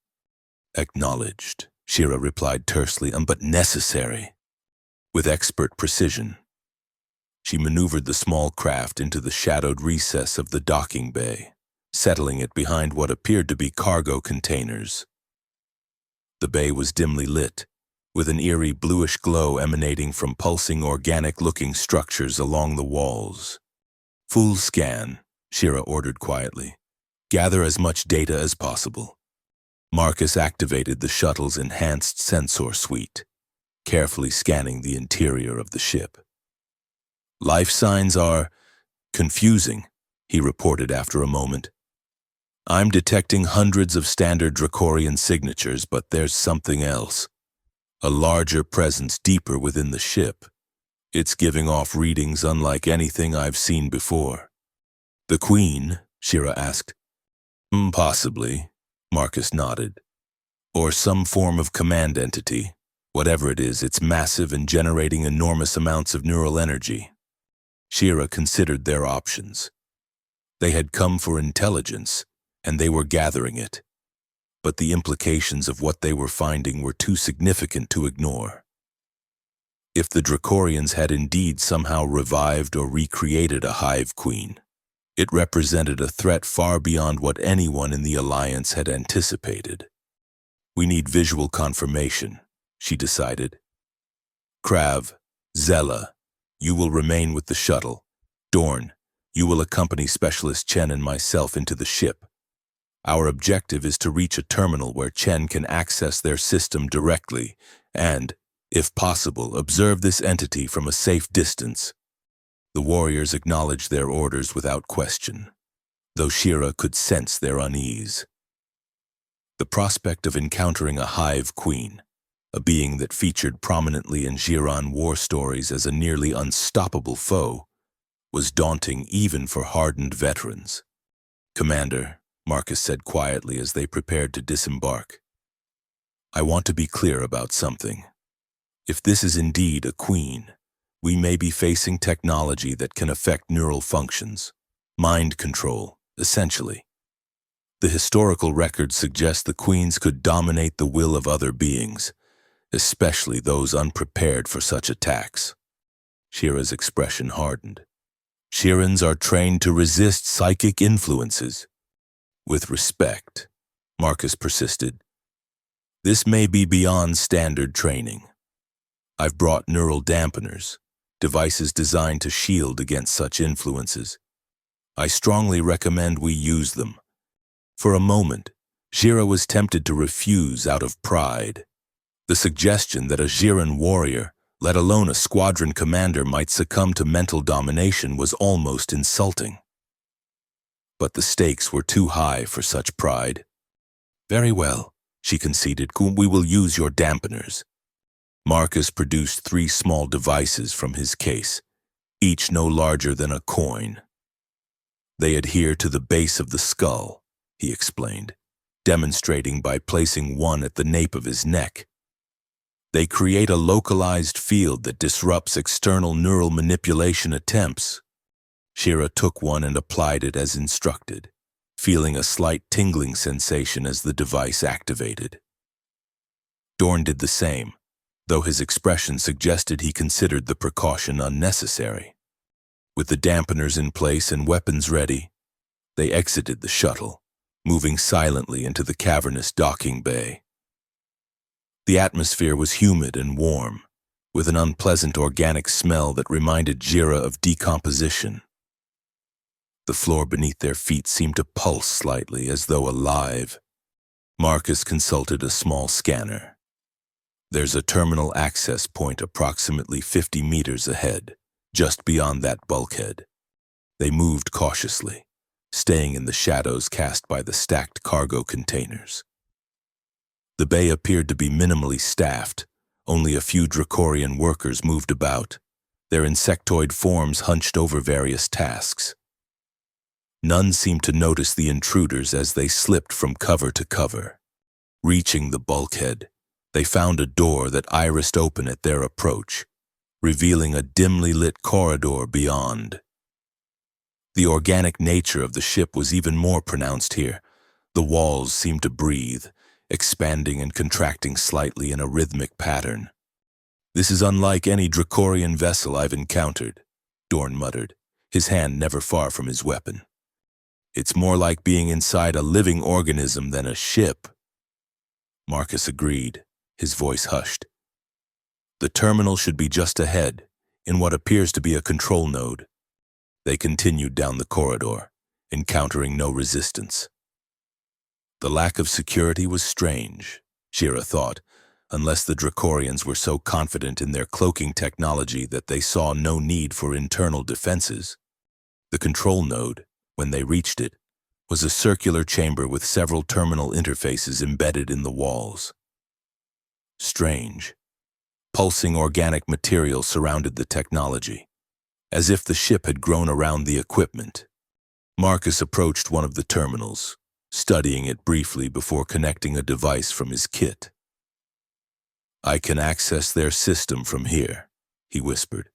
"Acknowledged," Shira replied tersely, "but necessary." With expert precision, she maneuvered the small craft into the shadowed recess of the docking bay, settling it behind what appeared to be cargo containers. The bay was dimly lit, with an eerie bluish glow emanating from pulsing organic-looking structures along the walls. "Full scan," Shira ordered quietly. "Gather as much data as possible." Marcus activated the shuttle's enhanced sensor suite, carefully scanning the interior of the ship. "Life signs are confusing," he reported after a moment. "I'm detecting hundreds of standard Dracorian signatures, but there's something else. A larger presence deeper within the ship. It's giving off readings unlike anything I've seen before." "The Queen?" Shira asked. "Possibly," Marcus nodded. "Or some form of command entity. Whatever it is, it's massive and generating enormous amounts of neural energy." Shira considered their options. They had come for intelligence, and they were gathering it. But the implications of what they were finding were too significant to ignore. If the Dracorians had indeed somehow revived or recreated a Hive Queen, it represented a threat far beyond what anyone in the Alliance had anticipated. We need visual confirmation, she decided. Krav, Zella, you will remain with the shuttle. Dorn, you will accompany Specialist Chen and myself into the ship. Our objective is to reach a terminal where Chen can access their system directly and, if possible, observe this entity from a safe distance. The warriors acknowledged their orders without question, though Shira could sense their unease. The prospect of encountering a hive queen, a being that featured prominently in Jiran war stories as a nearly unstoppable foe, was daunting even for hardened veterans. "Commander," Marcus said quietly as they prepared to disembark, "I want to be clear about something. If this is indeed a queen, we may be facing technology that can affect neural functions, mind control, essentially. The historical record suggests the queens could dominate the will of other beings, especially those unprepared for such attacks." Shira's expression hardened. "Shirans are trained to resist psychic influences." "With respect," Marcus persisted, "this may be beyond standard training. I've brought neural dampeners, devices designed to shield against such influences. I strongly recommend we use them." For a moment, Shira was tempted to refuse out of pride. The suggestion that a Jiran warrior, let alone a squadron commander, might succumb to mental domination was almost insulting. But the stakes were too high for such pride. "Very well," she conceded, "we will use your dampeners." Marcus produced 3 small devices from his case, each no larger than a coin. "They adhere to the base of the skull," he explained, demonstrating by placing one at the nape of his neck. "They create a localized field that disrupts external neural manipulation attempts." Shira took one and applied it as instructed, feeling a slight tingling sensation as the device activated. Dorn did the same, though his expression suggested he considered the precaution unnecessary. With the dampeners in place and weapons ready, they exited the shuttle, moving silently into the cavernous docking bay. The atmosphere was humid and warm, with an unpleasant organic smell that reminded Jira of decomposition. The floor beneath their feet seemed to pulse slightly, as though alive. Marcus consulted a small scanner. "There's a terminal access point approximately 50 meters ahead, just beyond that bulkhead." They moved cautiously, staying in the shadows cast by the stacked cargo containers. The bay appeared to be minimally staffed. Only a few Dracorian workers moved about, their insectoid forms hunched over various tasks. None seemed to notice the intruders as they slipped from cover to cover. Reaching the bulkhead, they found a door that irised open at their approach, revealing a dimly lit corridor beyond. The organic nature of the ship was even more pronounced here. The walls seemed to breathe, expanding and contracting slightly in a rhythmic pattern. "This is unlike any Dracorian vessel I've encountered," Dorn muttered, his hand never far from his weapon. "It's more like being inside a living organism than a ship." Marcus agreed, his voice hushed. "The terminal should be just ahead, in what appears to be a control node." They continued down the corridor, encountering no resistance. The lack of security was strange, Shira thought, unless the Dracorians were so confident in their cloaking technology that they saw no need for internal defenses. The control node, when they reached it, was a circular chamber with several terminal interfaces embedded in the walls. Strange. Pulsing organic material surrounded the technology, as if the ship had grown around the equipment. Marcus approached one of the terminals, studying it briefly before connecting a device from his kit. "I can access their system from here," he whispered.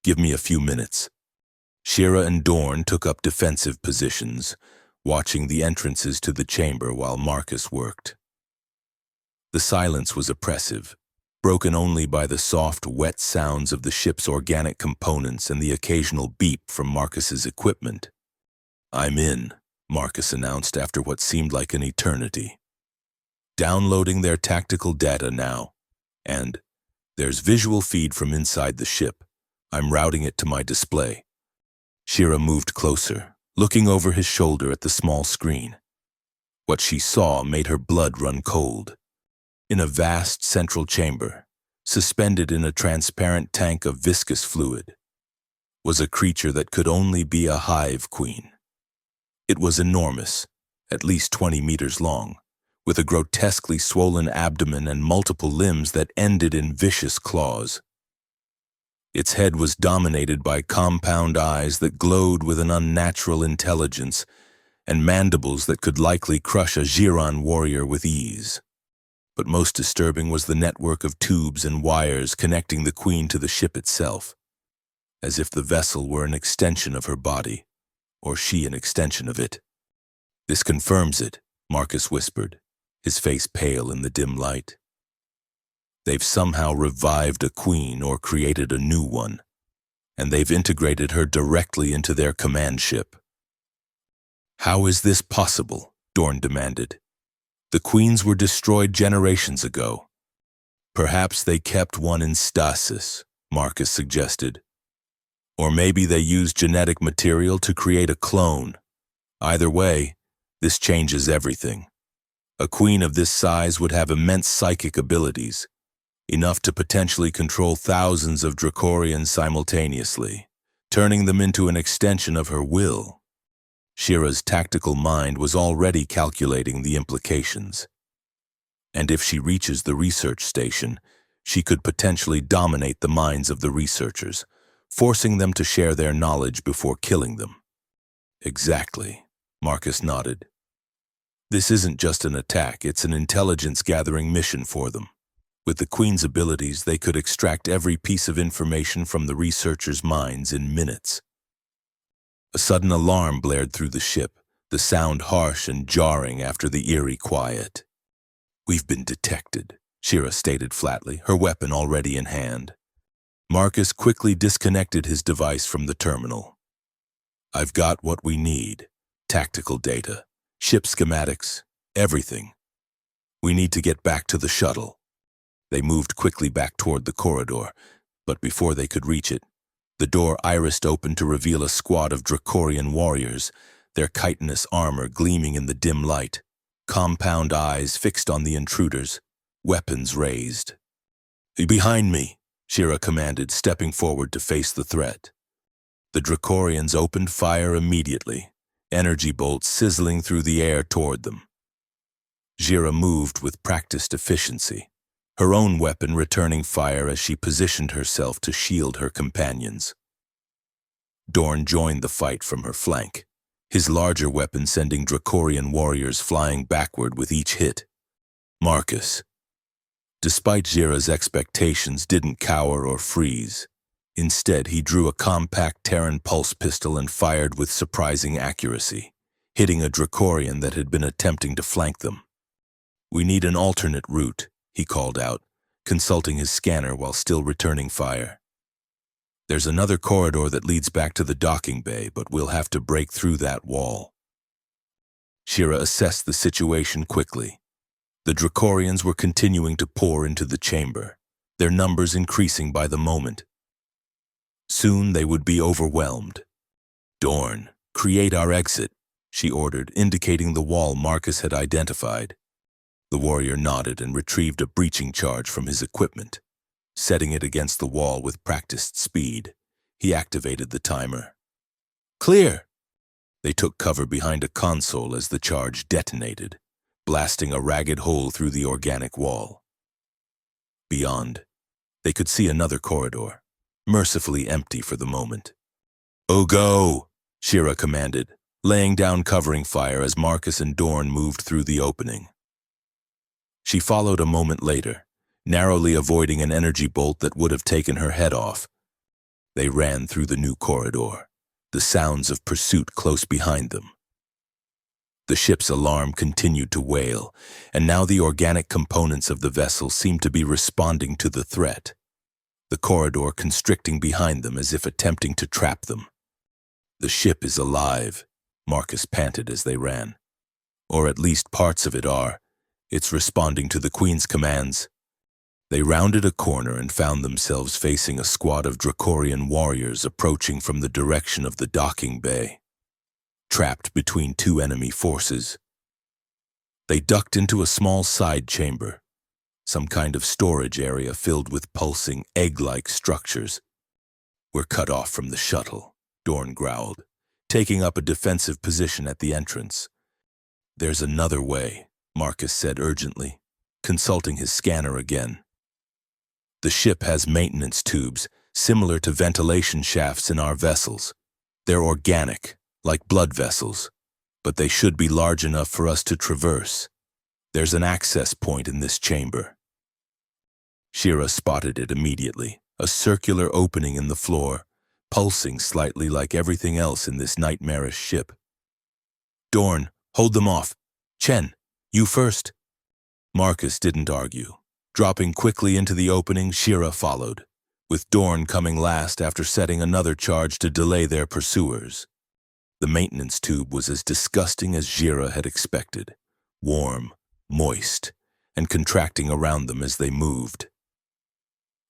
"Give me a few minutes." Shira and Dorn took up defensive positions, watching the entrances to the chamber while Marcus worked. The silence was oppressive, broken only by the soft, wet sounds of the ship's organic components and the occasional beep from Marcus's equipment. "I'm in," Marcus announced after what seemed like an eternity. downloading their tactical data now. And there's visual feed from inside the ship. I'm routing it to my display. Shira moved closer, looking over his shoulder at the small screen. What she saw made her blood run cold. In a vast central chamber, suspended in a transparent tank of viscous fluid, was a creature that could only be a hive queen. It was enormous, at least 20 meters long, with a grotesquely swollen abdomen and multiple limbs that ended in vicious claws. Its head was dominated by compound eyes that glowed with an unnatural intelligence and mandibles that could likely crush a Giron warrior with ease. But most disturbing was the network of tubes and wires connecting the queen to the ship itself, as if the vessel were an extension of her body, or she an extension of it. "This confirms it," Marcus whispered, his face pale in the dim light. "They've somehow revived a queen or created a new one, and they've integrated her directly into their command ship." "How is this possible?" Dorn demanded. "The queens were destroyed generations ago." "Perhaps they kept one in stasis," Marcus suggested. "Or maybe they used genetic material to create a clone. Either way, this changes everything. A queen of this size would have immense psychic abilities, enough to potentially control thousands of Dracorians simultaneously, turning them into an extension of her will." Shira's tactical mind was already calculating the implications. And if she reaches the research station, she could potentially dominate the minds of the researchers, forcing them to share their knowledge before killing them. "Exactly," Marcus nodded. "This isn't just an attack, it's an intelligence-gathering mission for them. With the Queen's abilities, they could extract every piece of information from the researchers' minds in minutes." A sudden alarm blared through the ship, the sound harsh and jarring after the eerie quiet. "We've been detected," Shira stated flatly, her weapon already in hand. Marcus quickly disconnected his device from the terminal. "I've got what we need. Tactical data, ship schematics, everything. We need to get back to the shuttle." They moved quickly back toward the corridor, but before they could reach it, the door irised open to reveal a squad of Dracorian warriors, their chitinous armor gleaming in the dim light, compound eyes fixed on the intruders, weapons raised. "Behind me," Shira commanded, stepping forward to face the threat. The Dracorians opened fire immediately, energy bolts sizzling through the air toward them. Shira moved with practiced efficiency, her own weapon returning fire as she positioned herself to shield her companions. Dorn joined the fight from her flank, his larger weapon sending Dracorian warriors flying backward with each hit. Marcus, despite Shira's expectations, didn't cower or freeze. Instead, he drew a compact Terran pulse pistol and fired with surprising accuracy, hitting a Dracorian that had been attempting to flank them. "We need an alternate route," he called out, consulting his scanner while still returning fire. "There's another corridor that leads back to the docking bay, but we'll have to break through that wall." Shira assessed the situation quickly. The Dracorians were continuing to pour into the chamber, their numbers increasing by the moment. Soon they would be overwhelmed. "Dorn, create our exit," she ordered, indicating the wall Marcus had identified. The warrior nodded and retrieved a breaching charge from his equipment. Setting it against the wall with practiced speed, he activated the timer. "Clear!" They took cover behind a console as the charge detonated, blasting a ragged hole through the organic wall. Beyond, they could see another corridor, mercifully empty for the moment. "Oh, go!" Shira commanded, laying down covering fire as Marcus and Dorn moved through the opening. She followed a moment later, narrowly avoiding an energy bolt that would have taken her head off. They ran through the new corridor, the sounds of pursuit close behind them. The ship's alarm continued to wail, and now the organic components of the vessel seemed to be responding to the threat, the corridor constricting behind them as if attempting to trap them. "The ship is alive," Marcus panted as they ran. "Or at least parts of it are. It's responding to the Queen's commands. They rounded a corner and found themselves facing a squad of Dracorian warriors approaching from the direction of the docking bay. Trapped between two enemy forces, they ducked into a small side chamber, some kind of storage area filled with pulsing, egg-like structures. "We're cut off from the shuttle," Dorn growled, taking up a defensive position at the entrance. "There's another way," Marcus said urgently, consulting his scanner again. "The ship has maintenance tubes, similar to ventilation shafts in our vessels. They're organic, like blood vessels, but they should be large enough for us to traverse. There's an access point in this chamber." Shira spotted it immediately, a circular opening in the floor, pulsing slightly like everything else in this nightmarish ship. "Dorn, hold them off. Chen, you first." Marcus didn't argue. Dropping quickly into the opening, Shira followed, with Dorn coming last after setting another charge to delay their pursuers. The maintenance tube was as disgusting as Shira had expected, warm, moist, and contracting around them as they moved.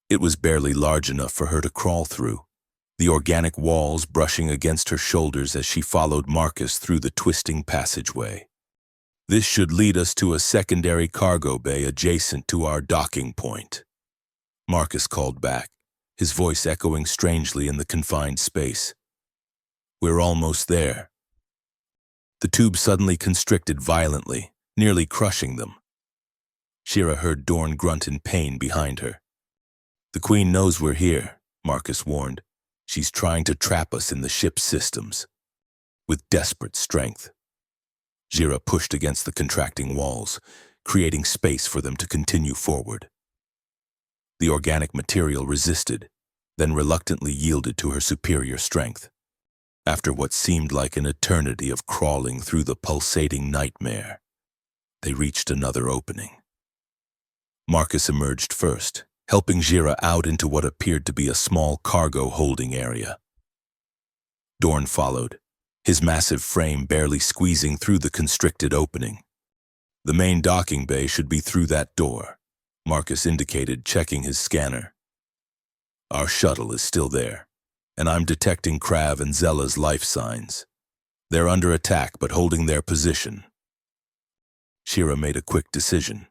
It was barely large enough for her to crawl through, the organic walls brushing against her shoulders as she followed Marcus through the twisting passageway. "This should lead us to a secondary cargo bay adjacent to our docking point," Marcus called back, his voice echoing strangely in the confined space. "We're almost there." The tube suddenly constricted violently, nearly crushing them. Shira heard Dorn grunt in pain behind her. "The Queen knows we're here," Marcus warned. "She's trying to trap us in the ship's systems." With desperate strength, Shira pushed against the contracting walls, creating space for them to continue forward. The organic material resisted, then reluctantly yielded to her superior strength. After what seemed like an eternity of crawling through the pulsating nightmare, they reached another opening. Marcus emerged first, helping Shira out into what appeared to be a small cargo holding area. Dorn followed, his massive frame barely squeezing through the constricted opening. "The main docking bay should be through that door," Marcus indicated, checking his scanner. "Our shuttle is still there, and I'm detecting Krav and Zella's life signs. They're under attack but holding their position." Shira made a quick decision.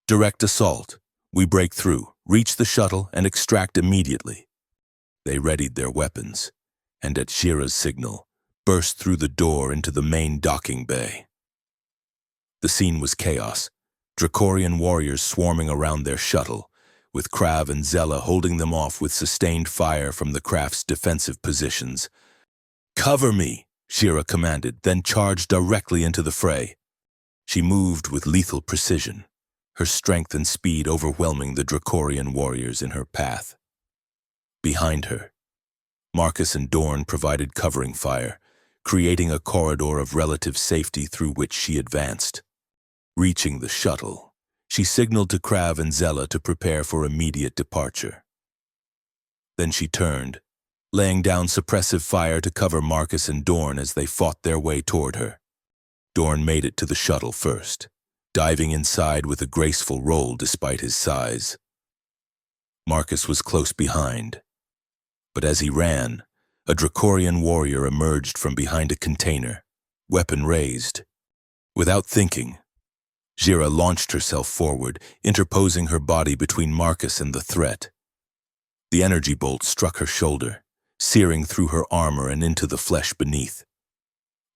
"Direct assault. We break through, reach the shuttle, and extract immediately." They readied their weapons, and at Shira's signal, burst through the door into the main docking bay. The scene was chaos, Dracorian warriors swarming around their shuttle, with Krav and Zella holding them off with sustained fire from the craft's defensive positions. "Cover me," Shira commanded, then charged directly into the fray. She moved with lethal precision, her strength and speed overwhelming the Dracorian warriors in her path. Behind her, Marcus and Dorn provided covering fire, creating a corridor of relative safety through which she advanced. Reaching the shuttle, she signaled to Krav and Zella to prepare for immediate departure. Then she turned, laying down suppressive fire to cover Marcus and Dorn as they fought their way toward her. Dorn made it to the shuttle first, diving inside with a graceful roll despite his size. Marcus was close behind, but as he ran, a Dracorian warrior emerged from behind a container, weapon raised. Without thinking, Shira launched herself forward, interposing her body between Marcus and the threat. The energy bolt struck her shoulder, searing through her armor and into the flesh beneath.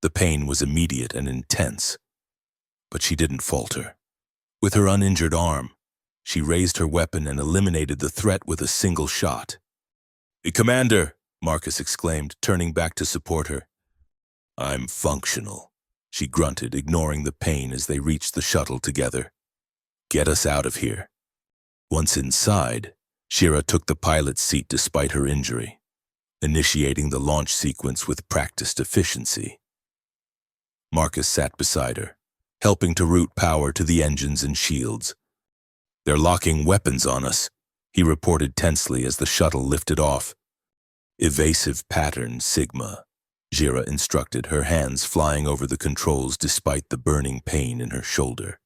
The pain was immediate and intense, but she didn't falter. With her uninjured arm, she raised her weapon and eliminated the threat with a single shot. "Commander!" Marcus exclaimed, turning back to support her. "I'm functional," she grunted, ignoring the pain as they reached the shuttle together. "Get us out of here." Once inside, Shira took the pilot's seat despite her injury, initiating the launch sequence with practiced efficiency. Marcus sat beside her, helping to route power to the engines and shields. "They're locking weapons on us," he reported tensely as the shuttle lifted off. "Evasive pattern, Sigma," Shira instructed, her hands flying over the controls despite the burning pain in her shoulder.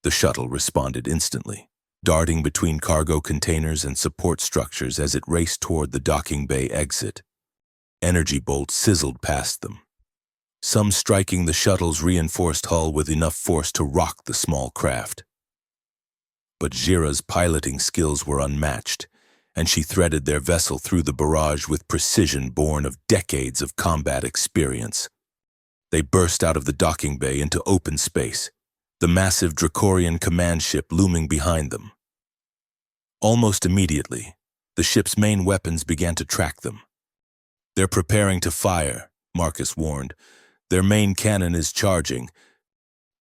The shuttle responded instantly, darting between cargo containers and support structures as it raced toward the docking bay exit. Energy bolts sizzled past them, some striking the shuttle's reinforced hull with enough force to rock the small craft. But Jira's piloting skills were unmatched, and she threaded their vessel through the barrage with precision born of decades of combat experience. They burst out of the docking bay into open space, the massive Dracorian command ship looming behind them. Almost immediately, the ship's main weapons began to track them. "They're preparing to fire," Marcus warned. "Their main cannon is charging."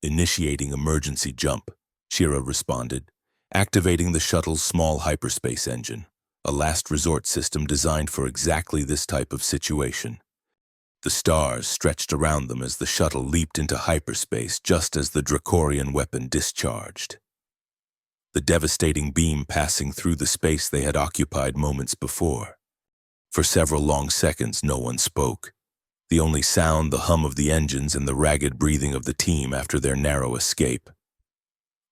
"Initiating emergency jump," Shira responded, activating the shuttle's small hyperspace engine, a last resort system designed for exactly this type of situation. The stars stretched around them as the shuttle leaped into hyperspace just as the Dracorian weapon discharged. The devastating beam passing through the space they had occupied moments before. For several long seconds, no one spoke. The only sound, the hum of the engines and the ragged breathing of the team after their narrow escape.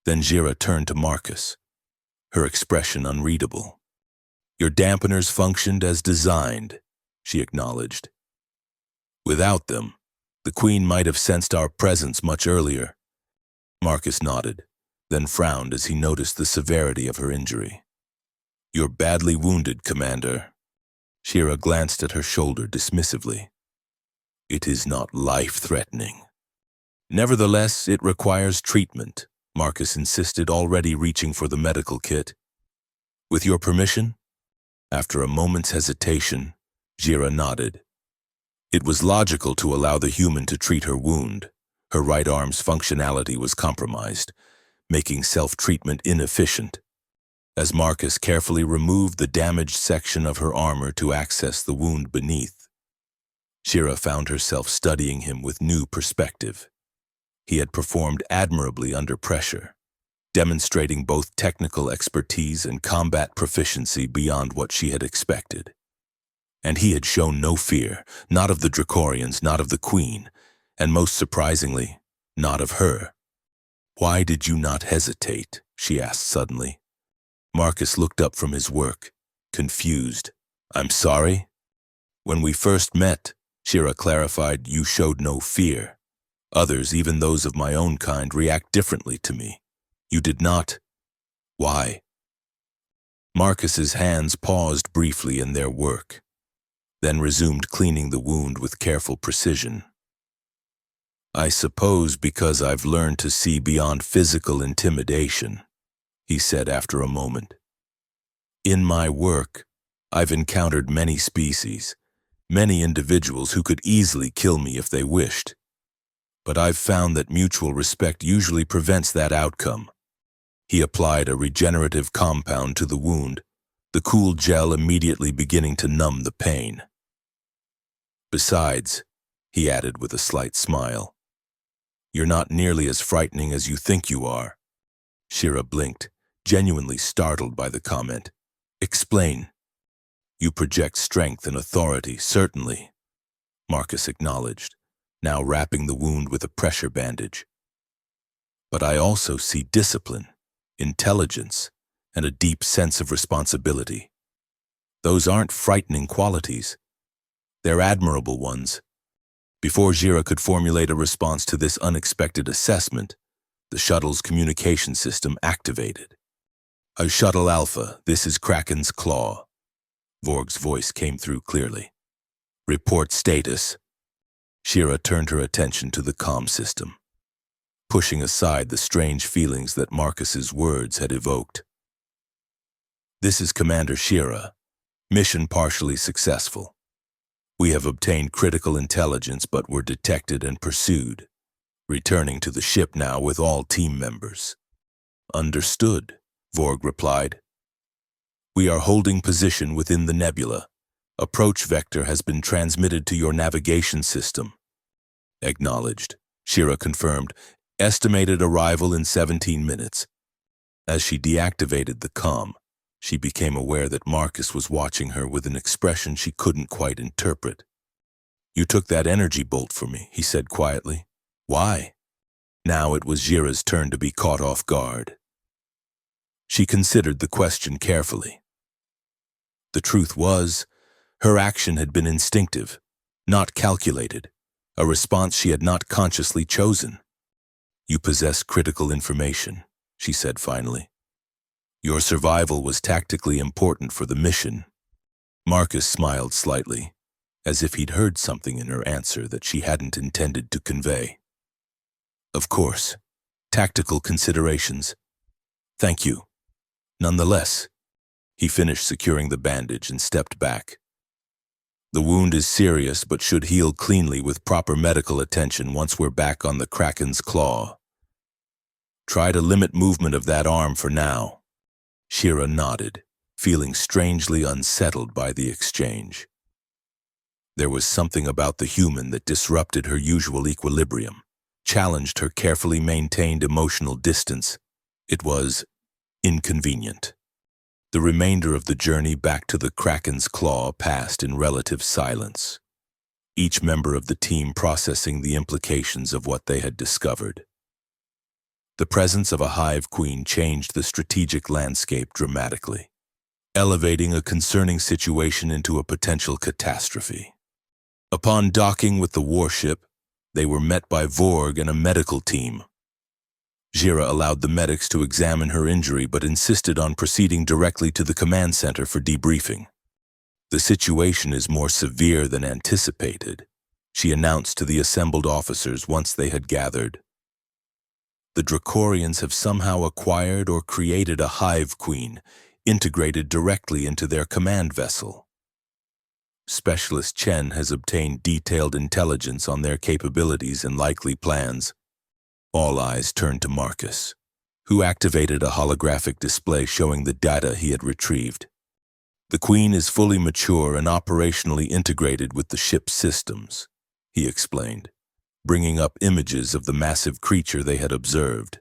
Then Jira turned to Marcus, her expression unreadable. "Your dampeners functioned as designed," she acknowledged. "Without them, the Queen might have sensed our presence much earlier." Marcus nodded, then frowned as he noticed the severity of her injury. "You're badly wounded, Commander." Shira glanced at her shoulder dismissively. "It is not life-threatening." "Nevertheless, it requires treatment," Marcus insisted, already reaching for the medical kit. "With your permission?" After a moment's hesitation, Jira nodded. It was logical to allow the human to treat her wound. Her right arm's functionality was compromised, making self-treatment inefficient. As Marcus carefully removed the damaged section of her armor to access the wound beneath, Shira found herself studying him with new perspective. He had performed admirably under pressure, demonstrating both technical expertise and combat proficiency beyond what she had expected. And he had shown no fear, not of the Dracorians, not of the Queen, and most surprisingly, not of her. "Why did you not hesitate?" she asked suddenly. Marcus looked up from his work, confused. "I'm sorry?" "When we first met," Shira clarified, "you showed no fear. Others, even those of my own kind, react differently to me. You did not. Why?" Marcus's hands paused briefly in their work, then resumed cleaning the wound with careful precision. "I suppose because I've learned to see beyond physical intimidation," he said after a moment. "In my work, I've encountered many species, many individuals who could easily kill me if they wished. But I've found that mutual respect usually prevents that outcome." He applied a regenerative compound to the wound, the cool gel immediately beginning to numb the pain. "Besides," he added with a slight smile, "you're not nearly as frightening as you think you are." Shira blinked, genuinely startled by the comment. "Explain." "You project strength and authority, certainly," Marcus acknowledged, now wrapping the wound with a pressure bandage. "But I also see discipline, intelligence, and a deep sense of responsibility. Those aren't frightening qualities. They're admirable ones." Before Jira could formulate a response to this unexpected assessment, the shuttle's communication system activated. "Shuttle Alpha, this is Kraken's Claw." Vorg's voice came through clearly. "Report status." Shira turned her attention to the comm system, pushing aside the strange feelings that Marcus's words had evoked. "This is Commander Shira. Mission partially successful. We have obtained critical intelligence but were detected and pursued. Returning to the ship now with all team members." "Understood," Vorg replied. "We are holding position within the nebula. Approach vector has been transmitted to your navigation system." "Acknowledged," Shira confirmed. "Estimated arrival in 17 minutes. As she deactivated the comm, she became aware that Marcus was watching her with an expression she couldn't quite interpret. "You took that energy bolt for me," he said quietly. "Why?" Now it was Jira's turn to be caught off guard. She considered the question carefully. The truth was, her action had been instinctive, not calculated, a response she had not consciously chosen. "You possess critical information," she said finally. "Your survival was tactically important for the mission." Marcus smiled slightly, as if he'd heard something in her answer that she hadn't intended to convey. "Of course, tactical considerations. Thank you. Nonetheless," he finished securing the bandage and stepped back. "The wound is serious but should heal cleanly with proper medical attention once we're back on the Kraken's claw. Try to limit movement of that arm for now." Shira nodded, feeling strangely unsettled by the exchange. There was something about the human that disrupted her usual equilibrium, challenged her carefully maintained emotional distance. It was inconvenient. The remainder of the journey back to the Kraken's claw passed in relative silence, each member of the team processing the implications of what they had discovered. The presence of a hive queen changed the strategic landscape dramatically, elevating a concerning situation into a potential catastrophe. Upon docking with the warship, they were met by Vorg and a medical team. Jira allowed the medics to examine her injury but insisted on proceeding directly to the command center for debriefing. "The situation is more severe than anticipated," she announced to the assembled officers once they had gathered. "The Dracorians have somehow acquired or created a hive queen, integrated directly into their command vessel. Specialist Chen has obtained detailed intelligence on their capabilities and likely plans." All eyes turned to Marcus, who activated a holographic display showing the data he had retrieved. "The Queen is fully mature and operationally integrated with the ship's systems," he explained, bringing up images of the massive creature they had observed.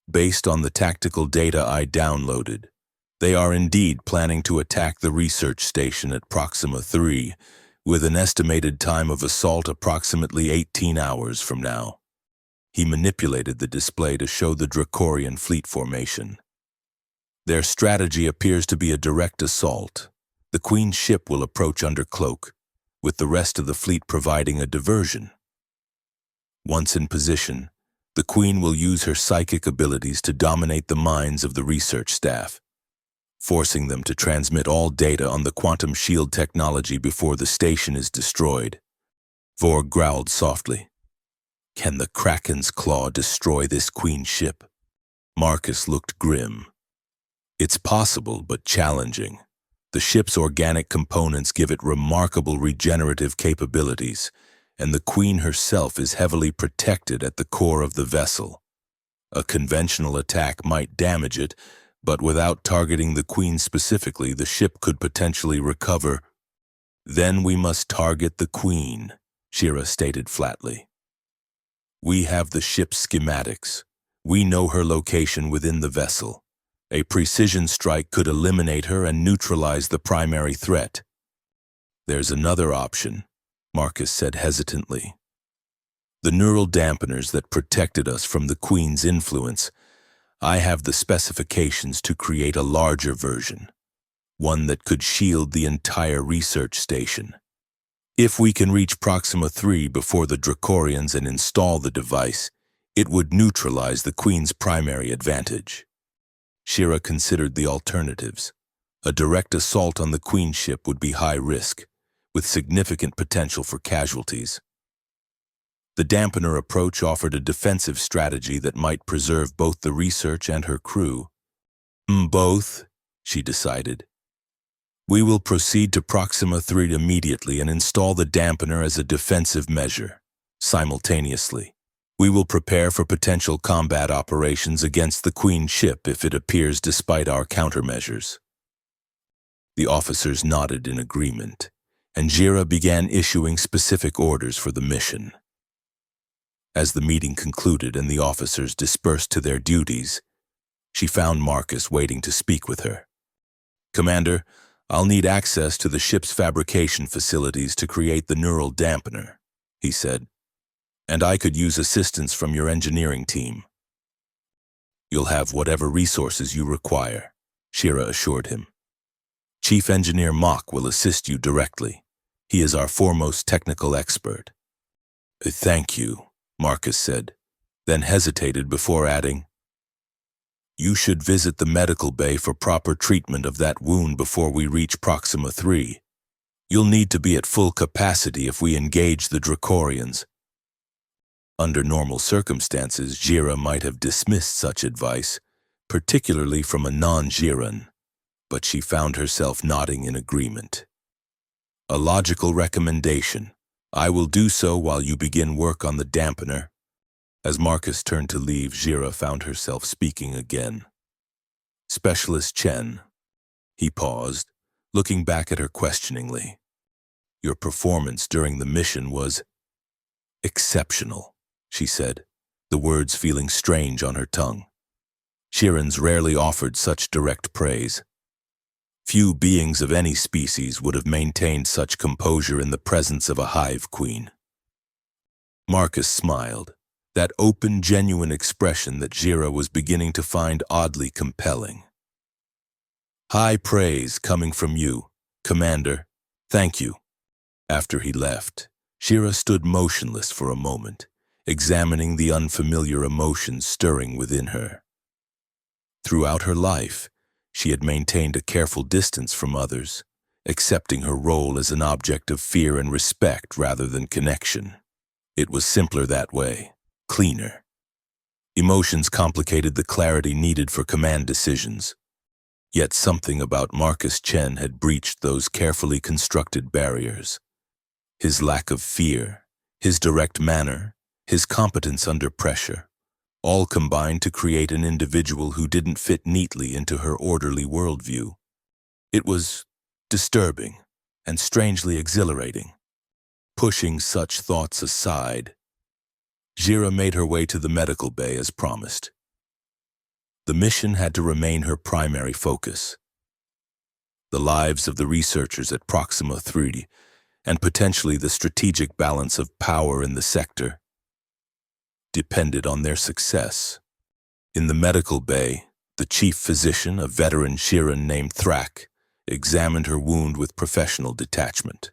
"Based on the tactical data I downloaded, they are indeed planning to attack the research station at Proxima 3 with an estimated time of assault approximately 18 hours from now." He manipulated the display to show the Dracorian fleet formation. "Their strategy appears to be a direct assault. The Queen's ship will approach under cloak, with the rest of the fleet providing a diversion. Once in position, the Queen will use her psychic abilities to dominate the minds of the research staff, forcing them to transmit all data on the quantum shield technology before the station is destroyed." Vorg growled softly. "Can the Kraken's claw destroy this Queen ship?" Marcus looked grim. "It's possible, but challenging. The ship's organic components give it remarkable regenerative capabilities, and the Queen herself is heavily protected at the core of the vessel. A conventional attack might damage it, but without targeting the Queen specifically, the ship could potentially recover." "Then we must target the Queen," Shira stated flatly. "We have the ship's schematics. We know her location within the vessel. A precision strike could eliminate her and neutralize the primary threat." "There's another option," Marcus said hesitantly. "The neural dampeners that protected us from the Queen's influence. I have the specifications to create a larger version, one that could shield the entire research station. If we can reach Proxima 3 before the Dracorians and install the device, it would neutralize the Queen's primary advantage." Shira considered the alternatives. A direct assault on the Queen ship would be high risk, with significant potential for casualties. The dampener approach offered a defensive strategy that might preserve both the research and her crew. Both," she decided. "We will proceed to Proxima 3 immediately and install the dampener as a defensive measure. Simultaneously, we will prepare for potential combat operations against the Queen ship if it appears despite our countermeasures." The officers nodded in agreement, and Jira began issuing specific orders for the mission. As the meeting concluded and the officers dispersed to their duties, she found Marcus waiting to speak with her. "Commander, I'll need access to the ship's fabrication facilities to create the neural dampener," he said. And I could use assistance from your engineering team. You'll have whatever resources you require, Shira assured him. Chief Engineer Mock will assist you directly. He is our foremost technical expert. Thank you, Marcus said, then hesitated before adding, You should visit the medical bay for proper treatment of that wound before we reach Proxima 3. You'll need to be at full capacity if we engage the Dracorians. Under normal circumstances, Jira might have dismissed such advice, particularly from a non-Jiran, but she found herself nodding in agreement. A logical recommendation. I will do so while you begin work on the dampener. As Marcus turned to leave, Jira found herself speaking again. Specialist Chen. He paused, looking back at her questioningly. Your performance during the mission was exceptional, she said, the words feeling strange on her tongue. Shirans rarely offered such direct praise. Few beings of any species would have maintained such composure in the presence of a hive queen. Marcus smiled, that open, genuine expression that Jira was beginning to find oddly compelling. High praise coming from you, Commander. Thank you. After he left, Jira stood motionless for a moment, examining the unfamiliar emotions stirring within her. Throughout her life, she had maintained a careful distance from others, accepting her role as an object of fear and respect rather than connection. It was simpler that way, cleaner. Emotions complicated the clarity needed for command decisions. Yet something about Marcus Chen had breached those carefully constructed barriers. His lack of fear, his direct manner, his competence under pressure, all combined to create an individual who didn't fit neatly into her orderly worldview. It was disturbing and strangely exhilarating. Pushing such thoughts aside, Jira made her way to the medical bay as promised. The mission had to remain her primary focus. The lives of the researchers at Proxima 3 and potentially the strategic balance of power in the sector depended on their success. In the medical bay, the chief physician, a veteran Shiran named Thrak, examined her wound with professional detachment.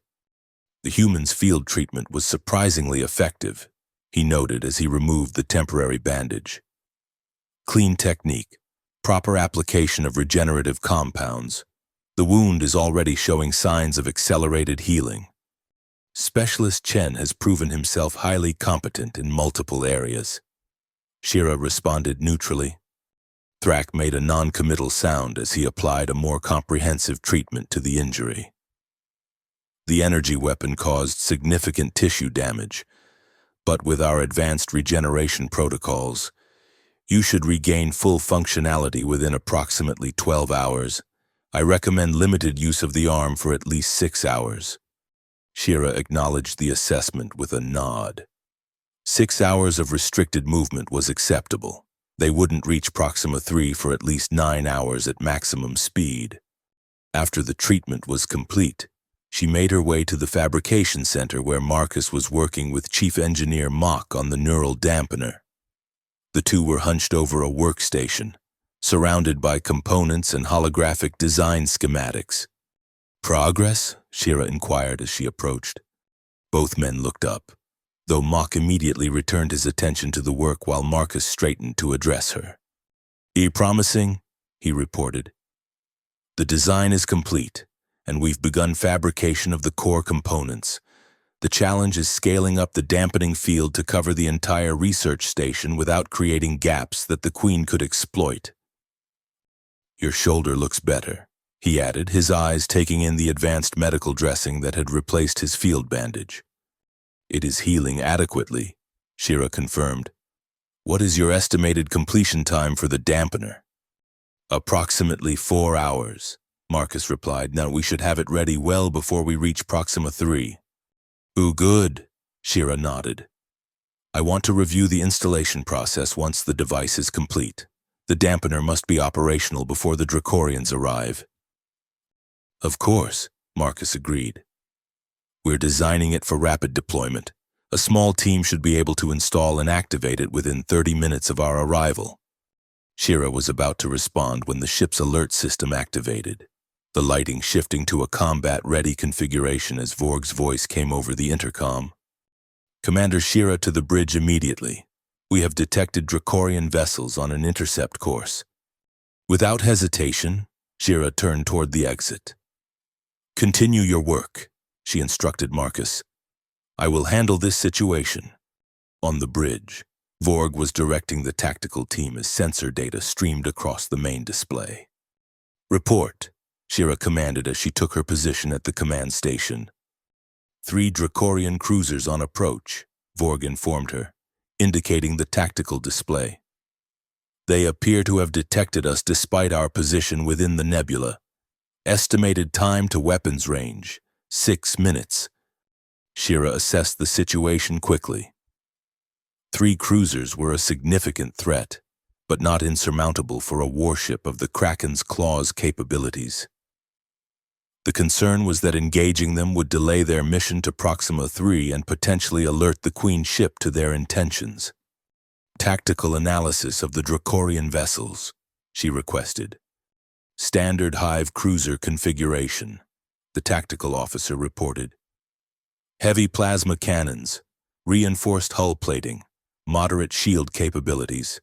The human's field treatment was surprisingly effective, he noted as he removed the temporary bandage. Clean technique, proper application of regenerative compounds. The wound is already showing signs of accelerated healing. Specialist Chen has proven himself highly competent in multiple areas. Shira responded neutrally. Thrak made a non-committal sound as he applied a more comprehensive treatment to the injury. The energy weapon caused significant tissue damage, but with our advanced regeneration protocols, you should regain full functionality within approximately 12 hours. I recommend limited use of the arm for at least 6 hours. Shira acknowledged the assessment with a nod. 6 hours of restricted movement was acceptable. They wouldn't reach Proxima 3 for at least 9 hours at maximum speed. After the treatment was complete, she made her way to the fabrication center where Marcus was working with Chief Engineer Mock on the neural dampener. The two were hunched over a workstation, surrounded by components and holographic design schematics. Progress? Shira inquired as she approached. Both men looked up, though Mock immediately returned his attention to the work while Marcus straightened to address her. Promising, he reported. The design is complete, and we've begun fabrication of the core components. The challenge is scaling up the dampening field to cover the entire research station without creating gaps that the Queen could exploit. Your shoulder looks better, he added, his eyes taking in the advanced medical dressing that had replaced his field bandage. It is healing adequately, Shira confirmed. What is your estimated completion time for the dampener? Approximately 4 hours, Marcus replied. Now we should have it ready well before we reach Proxima 3. Ooh, good, Shira nodded. I want to review the installation process once the device is complete. The dampener must be operational before the Dracorians arrive. Of course, Marcus agreed. We're designing it for rapid deployment. A small team should be able to install and activate it within 30 minutes of our arrival. Shira was about to respond when the ship's alert system activated, the lighting shifting to a combat-ready configuration as Vorg's voice came over the intercom. Commander Shira to the bridge immediately. We have detected Dracorian vessels on an intercept course. Without hesitation, Shira turned toward the exit. Continue your work, she instructed Marcus. I will handle this situation. On the bridge, Vorg was directing the tactical team as sensor data streamed across the main display. Report, Shira commanded as she took her position at the command station. 3 Dracorian cruisers on approach, Vorg informed her, indicating the tactical display. They appear to have detected us despite our position within the nebula. Estimated time to weapons range, 6 minutes. Shira assessed the situation quickly. 3 cruisers were a significant threat, but not insurmountable for a warship of the Kraken's Claw's capabilities. The concern was that engaging them would delay their mission to Proxima 3 and potentially alert the Queen ship to their intentions. Tactical analysis of the Dracorian vessels, she requested. Standard Hive cruiser configuration, the tactical officer reported. Heavy plasma cannons, reinforced hull plating, moderate shield capabilities.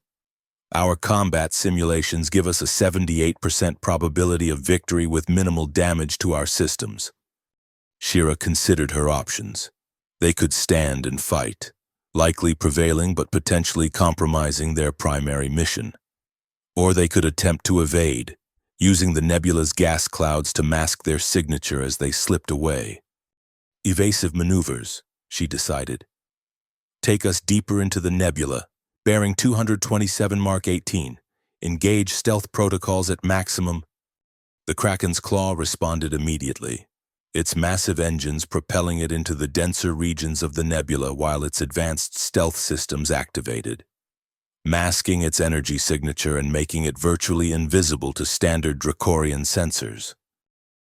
Our combat simulations give us a 78% probability of victory with minimal damage to our systems. Shira considered her options. They could stand and fight, likely prevailing but potentially compromising their primary mission. Or they could attempt to evade, using the nebula's gas clouds to mask their signature as they slipped away. Evasive maneuvers, she decided. Take us deeper into the nebula, bearing 227 Mark 18. Engage stealth protocols at maximum. The Kraken's Claw responded immediately, its massive engines propelling it into the denser regions of the nebula while its advanced stealth systems activated, masking its energy signature and making it virtually invisible to standard Dracorian sensors.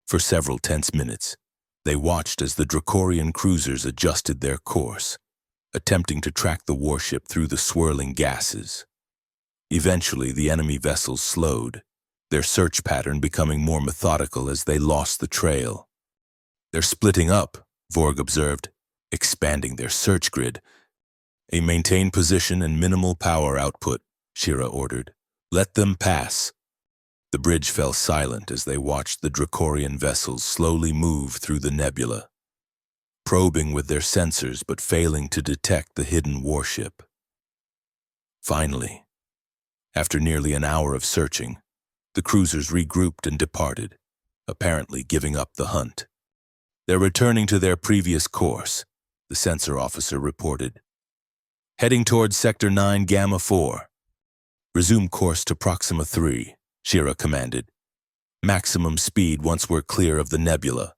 For several tense minutes, they watched as the Dracorian cruisers adjusted their course, attempting to track the warship through the swirling gases. Eventually, the enemy vessels slowed, their search pattern becoming more methodical as they lost the trail. They're splitting up, Vorg observed, expanding their search grid. A maintained position and minimal power output, Shira ordered. Let them pass. The bridge fell silent as they watched the Dracorian vessels slowly move through the nebula, probing with their sensors but failing to detect the hidden warship. Finally, after nearly an hour of searching, the cruisers regrouped and departed, apparently giving up the hunt. They're returning to their previous course, the sensor officer reported. Heading towards Sector 9 Gamma 4. Resume course to Proxima 3, Shira commanded. Maximum speed once we're clear of the nebula.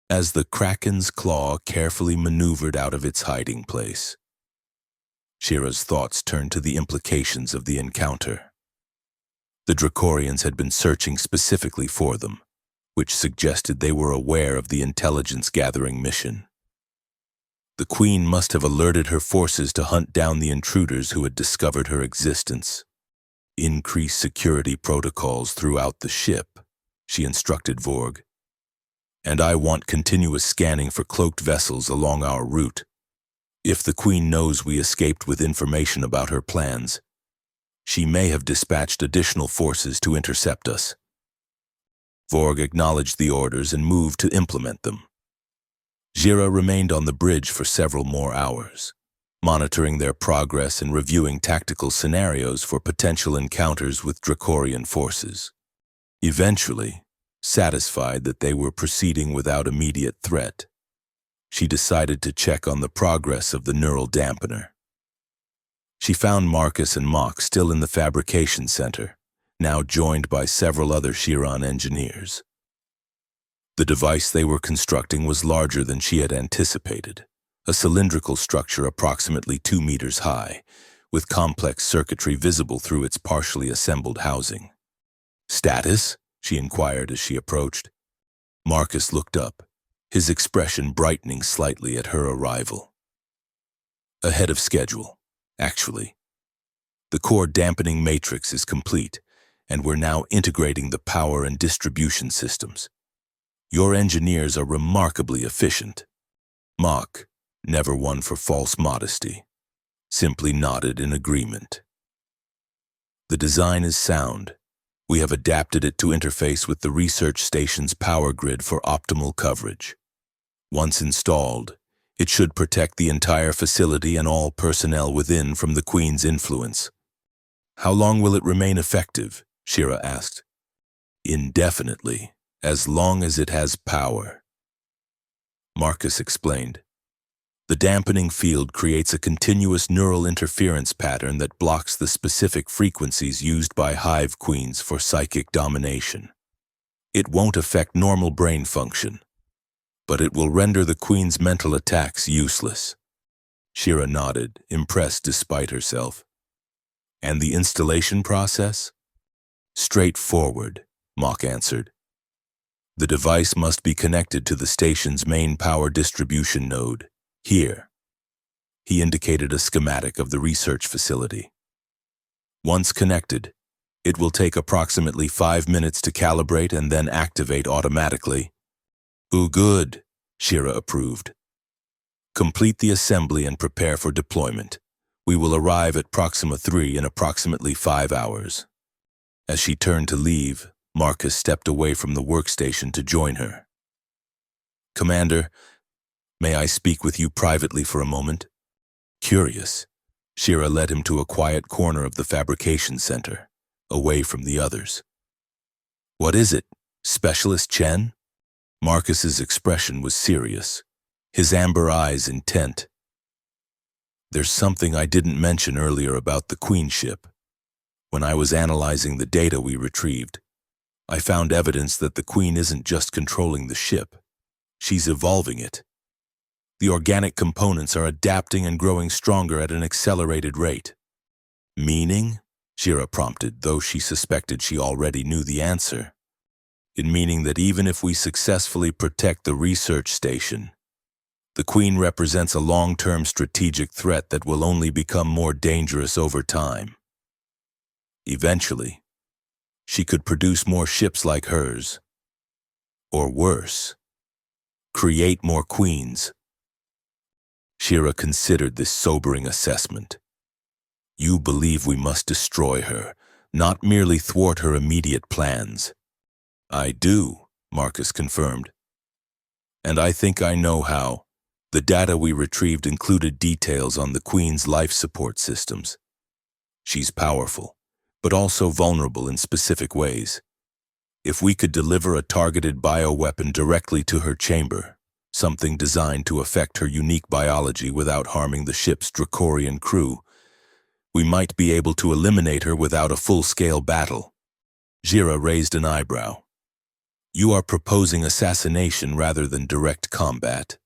As the Kraken's Claw carefully maneuvered out of its hiding place, Shira's thoughts turned to the implications of the encounter. The Dracorians had been searching specifically for them, which suggested they were aware of the intelligence-gathering mission. The Queen must have alerted her forces to hunt down the intruders who had discovered her existence. Increase security protocols throughout the ship, she instructed Vorg. And I want continuous scanning for cloaked vessels along our route. If the Queen knows we escaped with information about her plans, she may have dispatched additional forces to intercept us. Vorg acknowledged the orders and moved to implement them. Shira remained on the bridge for several more hours, monitoring their progress and reviewing tactical scenarios for potential encounters with Dracorian forces. Eventually, satisfied that they were proceeding without immediate threat, she decided to check on the progress of the neural dampener. She found Marcus and Mock still in the fabrication center, now joined by several other Chiron engineers. The device they were constructing was larger than she had anticipated, a cylindrical structure approximately 2 meters high, with complex circuitry visible through its partially assembled housing. "Status?" she inquired as she approached. Marcus looked up, his expression brightening slightly at her arrival. Ahead of schedule, actually. The core dampening matrix is complete, and we're now integrating the power and distribution systems. Your engineers are remarkably efficient. Mach, never one for false modesty, simply nodded in agreement. The design is sound. We have adapted it to interface with the research station's power grid for optimal coverage. Once installed, it should protect the entire facility and all personnel within from the Queen's influence. How long will it remain effective? Shira asked. Indefinitely, as long as it has power. Marcus explained. The dampening field creates a continuous neural interference pattern that blocks the specific frequencies used by hive queens for psychic domination. It won't affect normal brain function, but it will render the queen's mental attacks useless. Shira nodded, impressed despite herself. And the installation process? Straightforward, Mach answered. The device must be connected to the station's main power distribution node. Here. He indicated a schematic of the research facility. Once connected, it will take approximately 5 minutes to calibrate and then activate automatically. Ooh, good, Shira approved. Complete the assembly and prepare for deployment. We will arrive at Proxima 3 in approximately 5 hours. As she turned to leave, Marcus stepped away from the workstation to join her. Commander, may I speak with you privately for a moment? Curious, Shira led him to a quiet corner of the fabrication center, away from the others. What is it, Specialist Chen? Marcus's expression was serious, his amber eyes intent. There's something I didn't mention earlier about the Queenship. When I was analyzing the data we retrieved, I found evidence that the Queen isn't just controlling the ship, she's evolving it. The organic components are adapting and growing stronger at an accelerated rate. Meaning? Shira prompted, though she suspected she already knew the answer. In meaning that even if we successfully protect the research station, the Queen represents a long-term strategic threat that will only become more dangerous over time. Eventually, she could produce more ships like hers. Or worse, create more queens. Shira considered this sobering assessment. You believe we must destroy her, not merely thwart her immediate plans. I do, Marcus confirmed. And I think I know how. The data we retrieved included details on the Queen's life support systems. She's powerful, but also vulnerable in specific ways. If we could deliver a targeted bioweapon directly to her chamber, something designed to affect her unique biology without harming the ship's Dracorian crew, we might be able to eliminate her without a full-scale battle. Shira raised an eyebrow. You are proposing assassination rather than direct combat.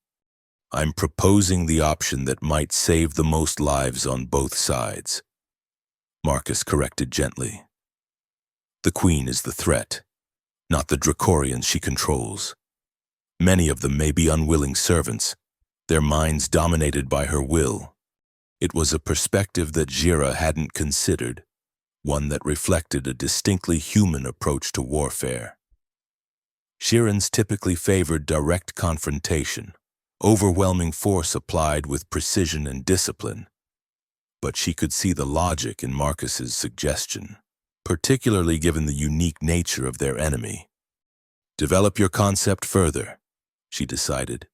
I'm proposing the option that might save the most lives on both sides. Marcus corrected gently. The Queen is the threat, not the Dracorians she controls. Many of them may be unwilling servants, their minds dominated by her will. It was a perspective that Shira hadn't considered, one that reflected a distinctly human approach to warfare. Shirans typically favored direct confrontation, overwhelming force applied with precision and discipline. But she could see the logic in Marcus's suggestion, particularly given the unique nature of their enemy. Develop your concept further, she decided.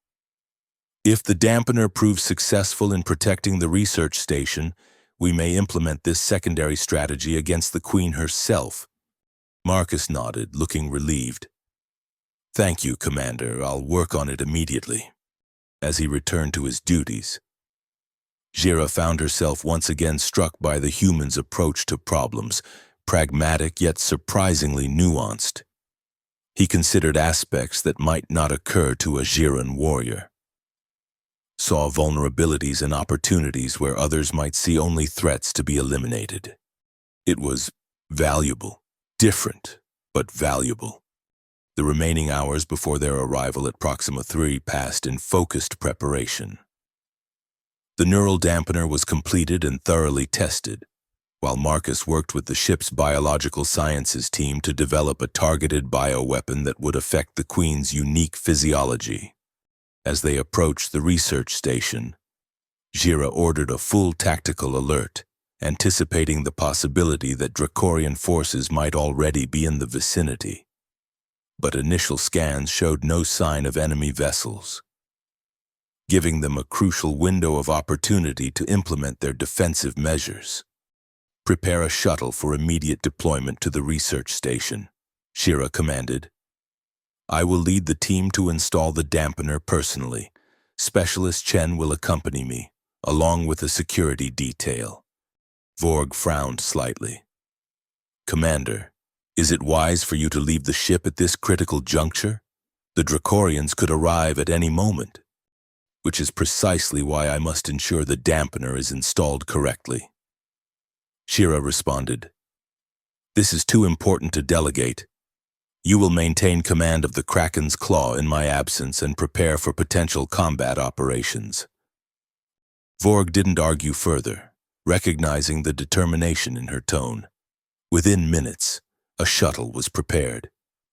If the dampener proves successful in protecting the research station, we may implement this secondary strategy against the Queen herself. Marcus nodded, looking relieved. Thank you, Commander. I'll work on it immediately. As he returned to his duties, Shira found herself once again struck by the human's approach to problems, pragmatic yet surprisingly nuanced. He considered aspects that might not occur to a Shiran warrior. Saw vulnerabilities and opportunities where others might see only threats to be eliminated. It was valuable, different, but valuable. The remaining hours before their arrival at Proxima 3 passed in focused preparation. The neural dampener was completed and thoroughly tested, while Marcus worked with the ship's biological sciences team to develop a targeted bioweapon that would affect the Queen's unique physiology. As they approached the research station, Gira ordered a full tactical alert, anticipating the possibility that Dracorian forces might already be in the vicinity. But initial scans showed no sign of enemy vessels, giving them a crucial window of opportunity to implement their defensive measures. "Prepare a shuttle for immediate deployment to the research station," Shira commanded. "I will lead the team to install the dampener personally. Specialist Chen will accompany me, along with a security detail." Vorg frowned slightly. "Commander, is it wise for you to leave the ship at this critical juncture? The Dracorians could arrive at any moment, which is precisely why I must ensure the dampener is installed correctly." Shira responded, "This is too important to delegate. You will maintain command of the Kraken's Claw in my absence and prepare for potential combat operations." Vorg didn't argue further, recognizing the determination in her tone. Within minutes, a shuttle was prepared,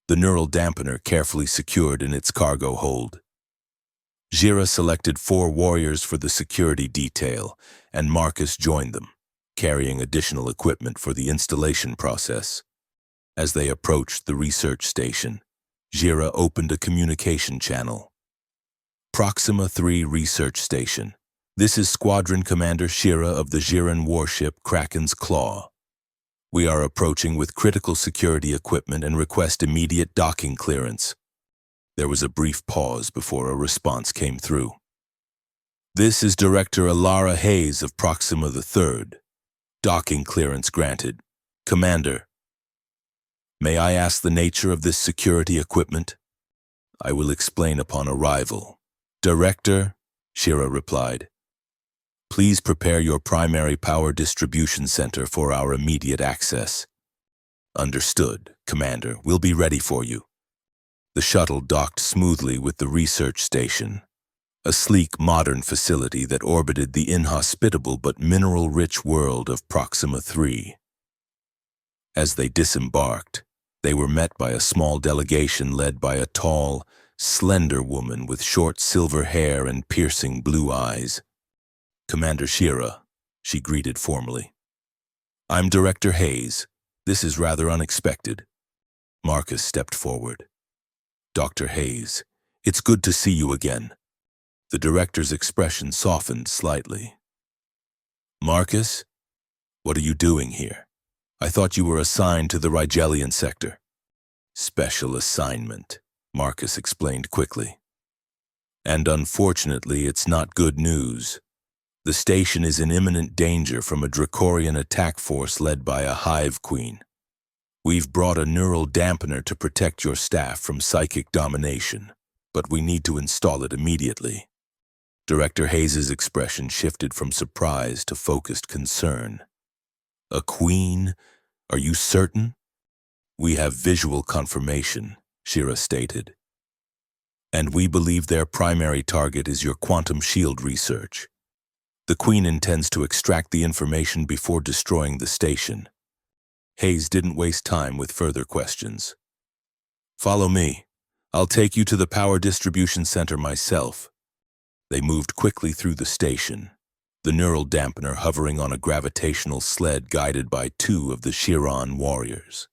the neural dampener carefully secured in its cargo hold. Gira selected 4 warriors for the security detail, and Marcus joined them, carrying additional equipment for the installation process. As they approached the research station, Gira opened a communication channel. "Proxima 3 Research Station. This is Squadron Commander Shira of the Jiran warship Kraken's Claw. We are approaching with critical security equipment and request immediate docking clearance." There was a brief pause before a response came through. "This is Director Alara Hayes of Proxima the 3rd. Docking clearance granted. Commander." "May I ask the nature of this security equipment?" "I will explain upon arrival." "Director," Shira replied, "please prepare your primary power distribution center for our immediate access." "Understood, Commander. We'll be ready for you." The shuttle docked smoothly with the research station, a sleek, modern facility that orbited the inhospitable but mineral-rich world of Proxima 3. As they disembarked, they were met by a small delegation led by a tall, slender woman with short silver hair and piercing blue eyes. "Commander Shira," she greeted formally. "I'm Director Hayes. This is rather unexpected." Marcus stepped forward. "Dr. Hayes, it's good to see you again." The director's expression softened slightly. "Marcus, what are you doing here? I thought you were assigned to the Rigelian sector." "Special assignment," Marcus explained quickly. "And unfortunately, it's not good news. The station is in imminent danger from a Dracorian attack force led by a hive queen. We've brought a neural dampener to protect your staff from psychic domination, but we need to install it immediately." Director Hayes' expression shifted from surprise to focused concern. "A queen? Are you certain?" "We have visual confirmation," Shira stated. "And we believe their primary target is your quantum shield research. The Queen intends to extract the information before destroying the station." Hayes didn't waste time with further questions. "Follow me. I'll take you to the power distribution center myself." They moved quickly through the station, the neural dampener hovering on a gravitational sled guided by 2 of the Chiron warriors.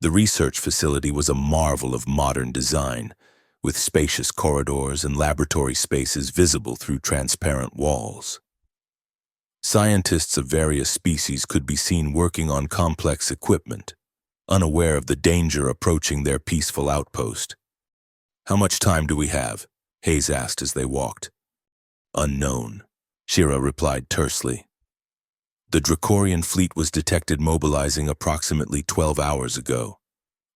The research facility was a marvel of modern design, with spacious corridors and laboratory spaces visible through transparent walls. Scientists of various species could be seen working on complex equipment, unaware of the danger approaching their peaceful outpost. "How much time do we have?" Hayes asked as they walked. "Unknown," Shira replied tersely. "The Dracorian fleet was detected mobilizing approximately 12 hours ago.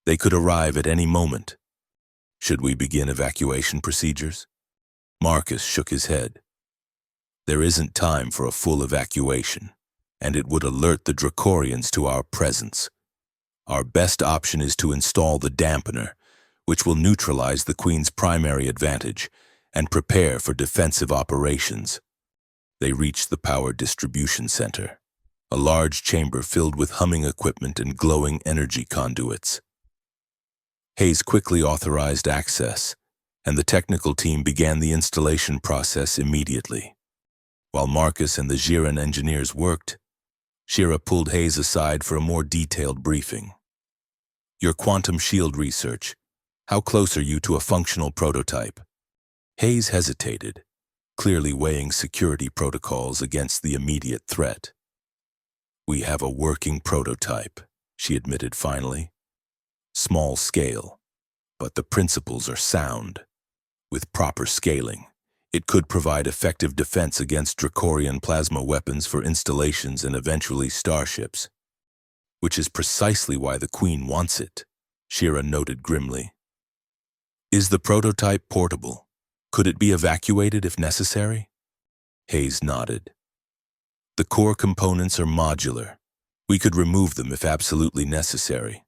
They could arrive at any moment. Should we begin evacuation procedures?" Marcus shook his head. "There isn't time for a full evacuation, and it would alert the Dracorians to our presence. Our best option is to install the dampener, which will neutralize the Queen's primary advantage, and prepare for defensive operations." They reached the power distribution center, a large chamber filled with humming equipment and glowing energy conduits. Hayes quickly authorized access, and the technical team began the installation process immediately. While Marcus and the Jiren engineers worked, Shira pulled Hayes aside for a more detailed briefing. Your quantum shield research. How close are you to a functional prototype? Hayes hesitated, clearly weighing security protocols against the immediate threat. We have a working prototype, she admitted finally. Small scale, but the principles are sound. With proper scaling, it could provide effective defense against Dracorian plasma weapons for installations and eventually starships. Which is precisely why the Queen wants it, Shira noted grimly. Is the prototype portable? Could it be evacuated if necessary? Hayes nodded. The core components are modular. We could remove them if absolutely necessary,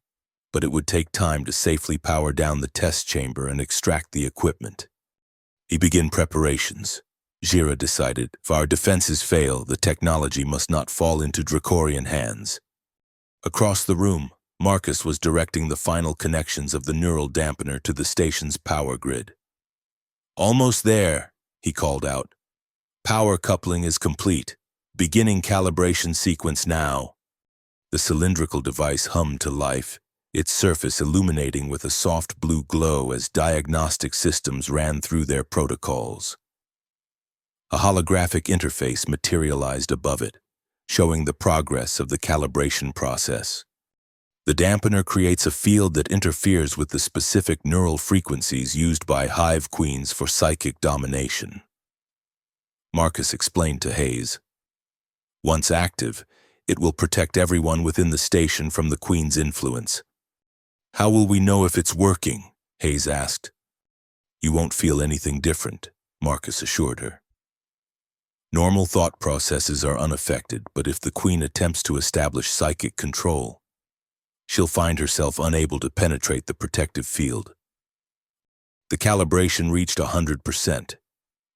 but it would take time to safely power down the test chamber and extract the equipment. He began preparations. Shira decided, if our defenses fail, the technology must not fall into Dracorian hands. Across the room, Marcus was directing the final connections of the neural dampener to the station's power grid. Almost there, he called out. Power coupling is complete. Beginning calibration sequence now. The cylindrical device hummed to life, its surface illuminating with a soft blue glow as diagnostic systems ran through their protocols. A holographic interface materialized above it, showing the progress of the calibration process. The dampener creates a field that interferes with the specific neural frequencies used by hive queens for psychic domination. Marcus explained to Hayes. Once active, it will protect everyone within the station from the Queen's influence. How will we know if it's working? Hayes asked. You won't feel anything different, Marcus assured her. Normal thought processes are unaffected, but if the Queen attempts to establish psychic control, she'll find herself unable to penetrate the protective field. The calibration reached 100%,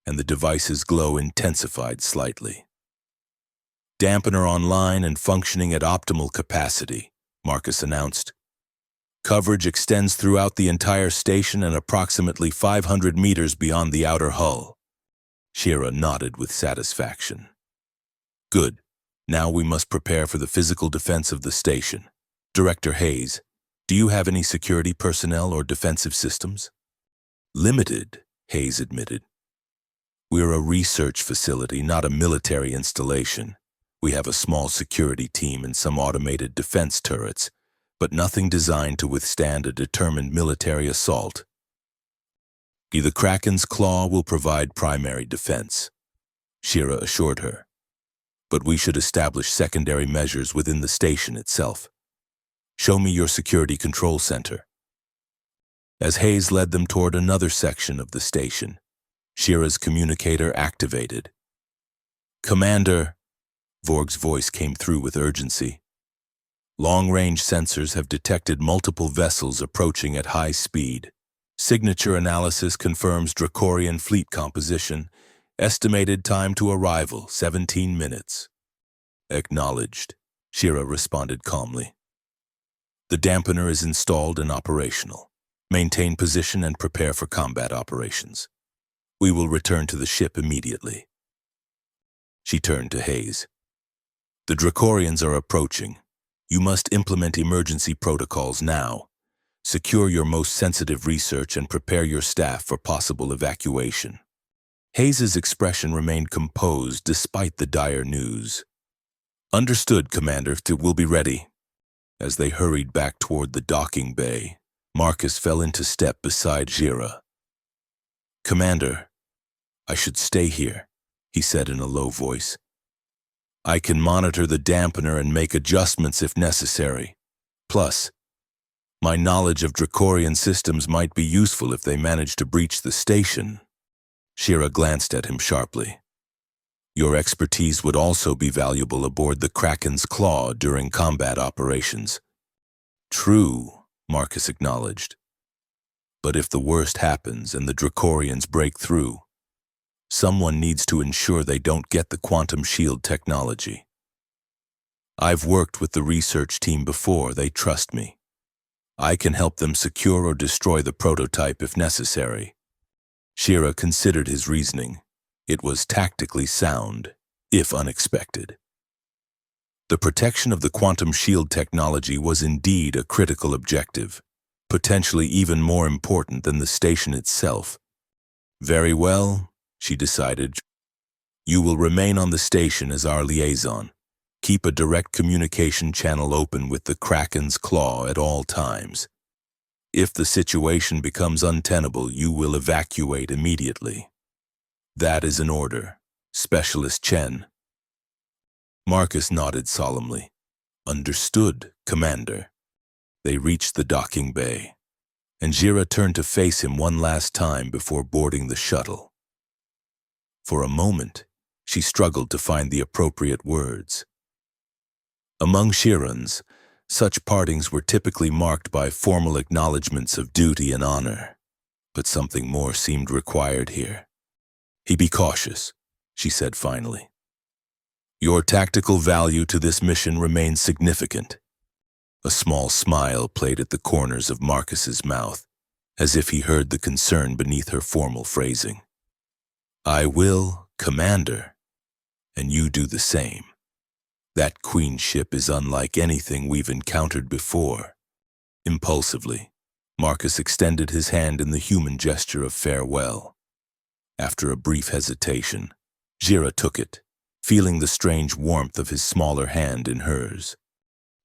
and the device's glow intensified slightly. Dampener online and functioning at optimal capacity, Marcus announced. Coverage extends throughout the entire station and approximately 500 meters beyond the outer hull. Shira nodded with satisfaction. Good. Now we must prepare for the physical defense of the station. Director Hayes, do you have any security personnel or defensive systems? Limited, Hayes admitted. We're a research facility, not a military installation. We have a small security team and some automated defense turrets, but nothing designed to withstand a determined military assault. The Kraken's claw will provide primary defense, Shira assured her. But we should establish secondary measures within the station itself. Show me your security control center. As Hayes led them toward another section of the station, Shira's communicator activated. Commander, Vorg's voice came through with urgency. Long-range sensors have detected multiple vessels approaching at high speed. Signature analysis confirms Dracorian fleet composition. Estimated time to arrival, 17 minutes. Acknowledged, Shira responded calmly. The dampener is installed and operational. Maintain position and prepare for combat operations. We will return to the ship immediately. She turned to Hayes. The Dracorians are approaching. You must implement emergency protocols now. Secure your most sensitive research and prepare your staff for possible evacuation. Hayes's expression remained composed despite the dire news. Understood, Commander. We'll be ready. As they hurried back toward the docking bay, Marcus fell into step beside Shira. Commander, I should stay here, he said in a low voice. I can monitor the dampener and make adjustments if necessary. Plus, my knowledge of Dracorian systems might be useful if they manage to breach the station. Shira glanced at him sharply. Your expertise would also be valuable aboard the Kraken's Claw during combat operations. True, Marcus acknowledged. But if the worst happens and the Dracorians break through, Someone needs to ensure they don't get the quantum shield technology. I've worked with the research team before, they trust me. I can help them secure or destroy the prototype if necessary. Shira considered his reasoning. It was tactically sound, if unexpected. The protection of the quantum shield technology was indeed a critical objective, potentially even more important than the station itself. Very well, she decided. You will remain on the station as our liaison. Keep a direct communication channel open with the Kraken's claw at all times. If the situation becomes untenable, you will evacuate immediately. That is an order, Specialist Chen. Marcus nodded solemnly. Understood, Commander. They reached the docking bay, and Jira turned to face him one last time before boarding the shuttle. For a moment, she struggled to find the appropriate words. Among Shirans, such partings were typically marked by formal acknowledgments of duty and honor, but something more seemed required here. Be cautious, she said finally. Your tactical value to this mission remains significant. A small smile played at the corners of Marcus's mouth, as if he heard the concern beneath her formal phrasing. I will, Commander, and you do the same. That queen ship is unlike anything we've encountered before. Impulsively, Marcus extended his hand in the human gesture of farewell. After a brief hesitation, Jira took it, feeling the strange warmth of his smaller hand in hers.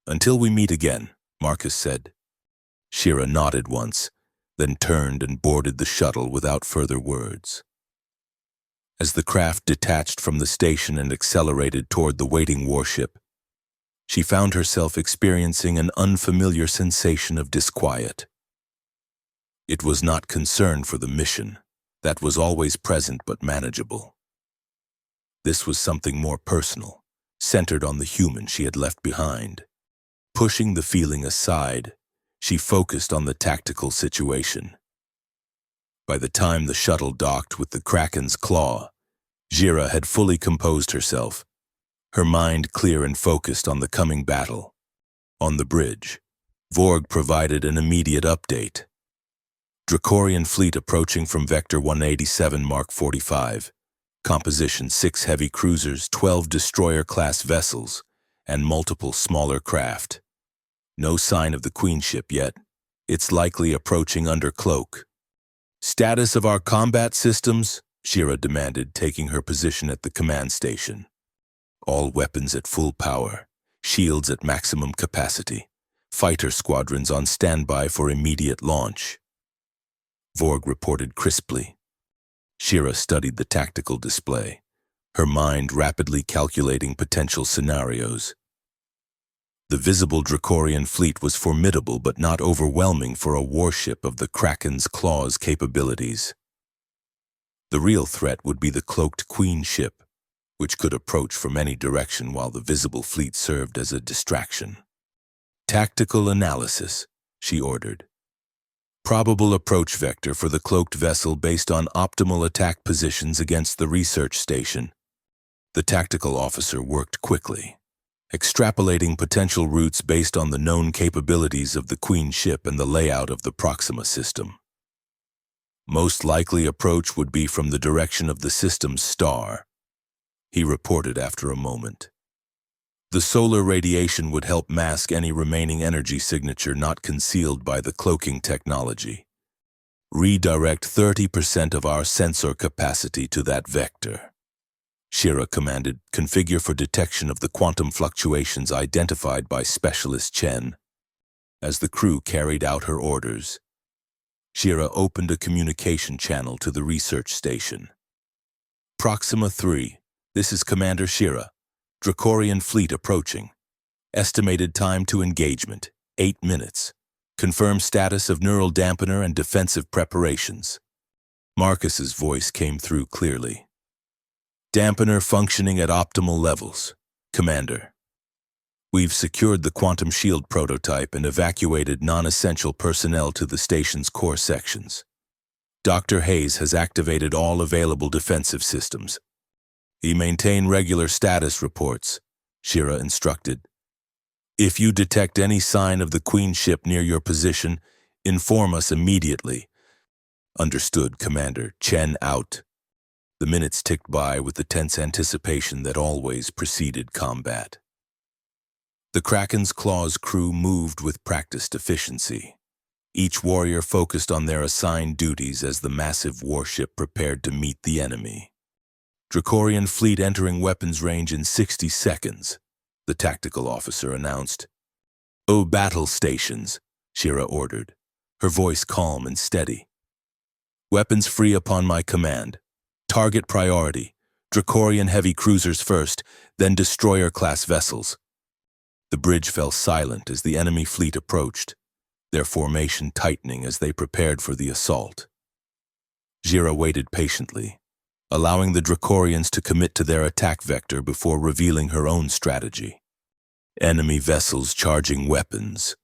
Until we meet again, Marcus said. Shira nodded once, then turned and boarded the shuttle without further words. As the craft detached from the station and accelerated toward the waiting warship, she found herself experiencing an unfamiliar sensation of disquiet. It was not concern for the mission, that was always present but manageable. This was something more personal, centered on the human she had left behind. Pushing the feeling aside, she focused on the tactical situation. By the time the shuttle docked with the Kraken's claw, Jira had fully composed herself, her mind clear and focused on the coming battle. On the bridge, Vorg provided an immediate update. Dracorian fleet approaching from Vector 187 Mark 45. Composition 6 heavy cruisers, 12 destroyer-class vessels, and multiple smaller craft. No sign of the Queen ship yet. It's likely approaching under cloak. Status of our combat systems? Shira demanded, taking her position at the command station. All weapons at full power, shields at maximum capacity, fighter squadrons on standby for immediate launch. Vorg reported crisply. Shira studied the tactical display, her mind rapidly calculating potential scenarios. The visible Dracorian fleet was formidable but not overwhelming for a warship of the Kraken's claw's capabilities. The real threat would be the cloaked Queen ship, which could approach from any direction while the visible fleet served as a distraction. Tactical analysis, she ordered. Probable approach vector for the cloaked vessel based on optimal attack positions against the research station. The tactical officer worked quickly, extrapolating potential routes based on the known capabilities of the Queen ship and the layout of the Proxima system. Most likely approach would be from the direction of the system's star, he reported after a moment. The solar radiation would help mask any remaining energy signature not concealed by the cloaking technology. Redirect 30% of our sensor capacity to that vector. Shira commanded, configure for detection of the quantum fluctuations identified by Specialist Chen. As the crew carried out her orders, Shira opened a communication channel to the research station. Proxima 3, this is Commander Shira. Dracorian fleet approaching. Estimated time to engagement, 8 minutes. Confirm status of neural dampener and defensive preparations. Marcus's voice came through clearly. Dampener functioning at optimal levels. Commander. We've secured the quantum shield prototype and evacuated non-essential personnel to the station's core sections. Dr. Hayes has activated all available defensive systems. He maintain regular status reports, Shira instructed. If you detect any sign of the Queen ship near your position, inform us immediately. Understood, Commander. Chen out. The minutes ticked by with the tense anticipation that always preceded combat. The Kraken's Claw's crew moved with practiced efficiency. Each warrior focused on their assigned duties as the massive warship prepared to meet the enemy. Dracorian fleet entering weapons range in 60 seconds, the tactical officer announced. "Oh, battle stations," Shira ordered, her voice calm and steady. "Weapons free upon my command. Target priority, Dracorian heavy cruisers first, then destroyer-class vessels." The bridge fell silent as the enemy fleet approached, their formation tightening as they prepared for the assault. Shira waited patiently, allowing the Dracorians to commit to their attack vector before revealing her own strategy. "Enemy vessels charging weapons,"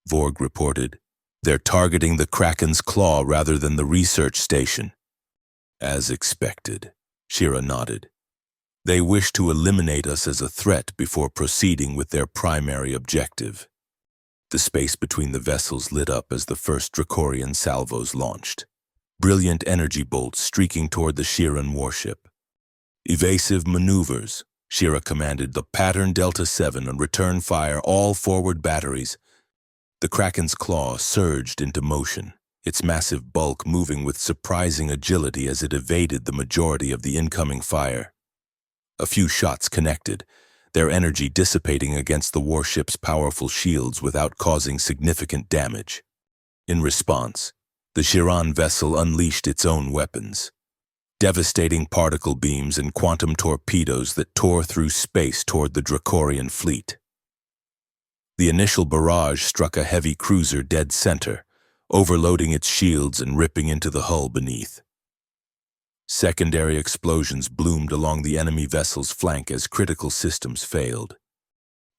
Vorg reported. "They're targeting the Kraken's Claw rather than the research station." "As expected," Shira nodded. "They wish to eliminate us as a threat before proceeding with their primary objective." The space between the vessels lit up as the first Dracorian salvos launched, brilliant energy bolts streaking toward the Shiran warship. "Evasive maneuvers," Shira commanded the Pattern Delta 7 and return fire all forward batteries. The Kraken's Claw surged into motion, its massive bulk moving with surprising agility as it evaded the majority of the incoming fire. A few shots connected, their energy dissipating against the warship's powerful shields without causing significant damage. In response, the Shiran vessel unleashed its own weapons, devastating particle beams and quantum torpedoes that tore through space toward the Dracorian fleet. The initial barrage struck a heavy cruiser dead center, overloading its shields and ripping into the hull beneath. Secondary explosions bloomed along the enemy vessel's flank as critical systems failed.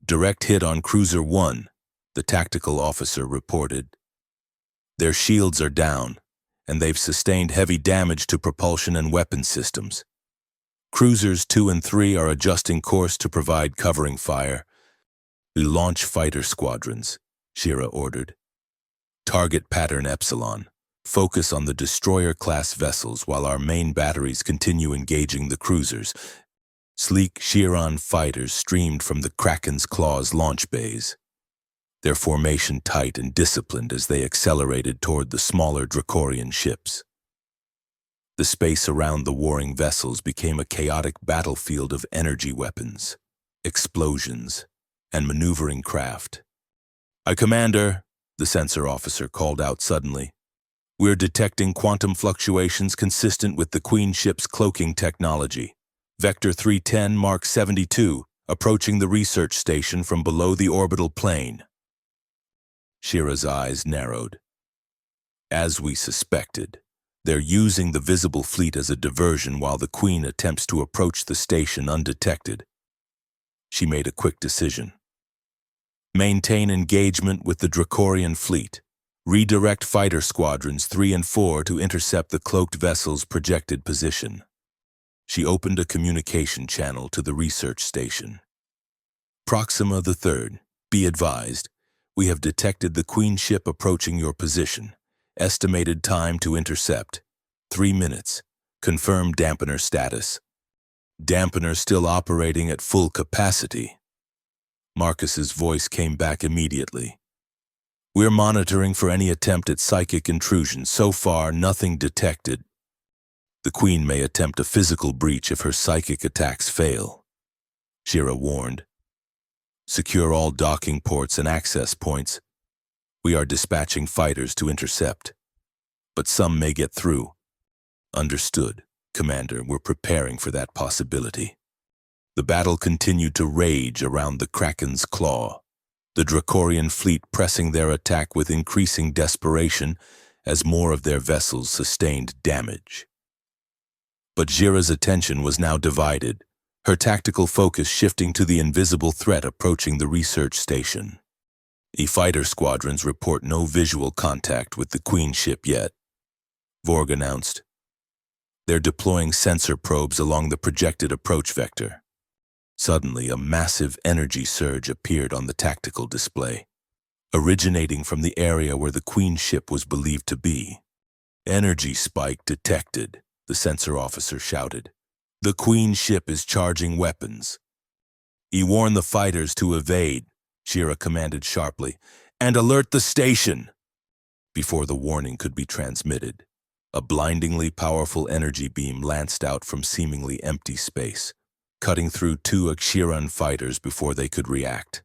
"Direct hit on Cruiser 1, the tactical officer reported. "Their shields are down, and they've sustained heavy damage to propulsion and weapon systems. Cruisers 2 and 3 are adjusting course to provide covering fire. Launch fighter squadrons," Shira ordered. "Target pattern Epsilon. Focus on the destroyer-class vessels while our main batteries continue engaging the cruisers." Sleek Shiran fighters streamed from the Kraken's Claw's launch bays, their formation tight and disciplined as they accelerated toward the smaller Dracorian ships. The space around the warring vessels became a chaotic battlefield of energy weapons, explosions, and maneuvering craft. "Commander," the sensor officer called out suddenly. "We're detecting quantum fluctuations consistent with the Queen ship's cloaking technology. Vector 310 Mark 72, approaching the research station from below the orbital plane." Shira's eyes narrowed. "As we suspected, they're using the visible fleet as a diversion while the Queen attempts to approach the station undetected." She made a quick decision. "Maintain engagement with the Dracorian fleet. Redirect fighter squadrons 3 and 4 to intercept the cloaked vessel's projected position." She opened a communication channel to the research station. "Proxima the 3rd, be advised, we have detected the Queen ship approaching your position. Estimated time to intercept, 3 minutes. Confirm dampener status." "Dampener still operating at full capacity." Marcus's voice came back immediately. "We're monitoring for any attempt at psychic intrusion. So far, nothing detected. The Queen may attempt a physical breach if her psychic attacks fail," Shira warned. "Secure all docking ports and access points. We are dispatching fighters to intercept, but some may get through." "Understood, Commander. We're preparing for that possibility." The battle continued to rage around the Kraken's Claw, the Dracorian fleet pressing their attack with increasing desperation as more of their vessels sustained damage. But Shira's attention was now divided, her tactical focus shifting to the invisible threat approaching the research station. "The fighter squadrons report no visual contact with the Queen ship yet." Vorg announced. They're deploying sensor probes along the projected approach vector. Suddenly, a massive energy surge appeared on the tactical display, originating from the area where the Queen ship was believed to be. Energy spike detected, the sensor officer shouted. The Queen ship is charging weapons. He warned the fighters to evade, Shira commanded sharply, and alert the station. Before the warning could be transmitted, a blindingly powerful energy beam lanced out from seemingly empty space, cutting through two Akshiran fighters before they could react.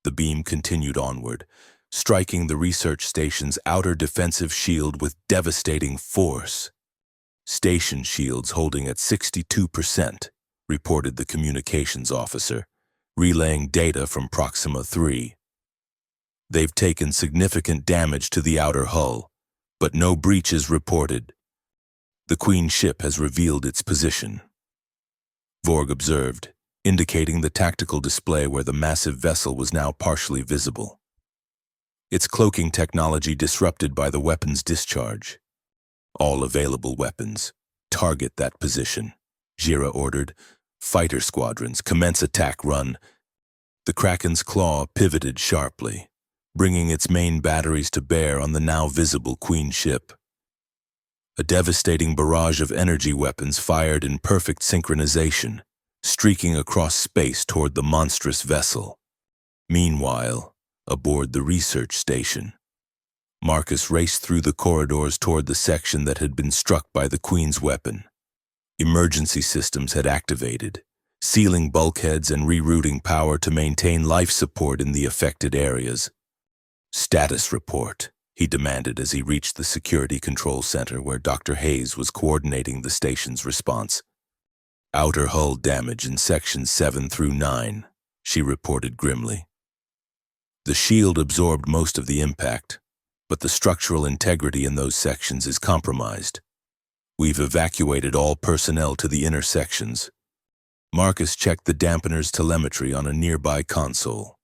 The beam continued onward, striking the research station's outer defensive shield with devastating force. Station shields holding at 62%, reported the communications officer, relaying data from Proxima 3. They've taken significant damage to the outer hull, but no breaches reported. The Queen ship has revealed its position. Vorg observed, indicating the tactical display where the massive vessel was now partially visible. Its cloaking technology disrupted by the weapon's discharge. All available weapons, target that position, Jira ordered. Fighter squadrons, commence attack run. The Kraken's claw pivoted sharply, bringing its main batteries to bear on the now visible Queen ship. A devastating barrage of energy weapons fired in perfect synchronization, streaking across space toward the monstrous vessel. Meanwhile, aboard the research station, Marcus raced through the corridors toward the section that had been struck by the Queen's weapon. Emergency systems had activated, sealing bulkheads and rerouting power to maintain life support in the affected areas. Status report, he demanded as he reached the security control center where Dr. Hayes was coordinating the station's response. Outer hull damage in sections 7 through 9, she reported grimly. The shield absorbed most of the impact, but the structural integrity in those sections is compromised. We've evacuated all personnel to the inner sections. Marcus checked the dampener's telemetry on a nearby console.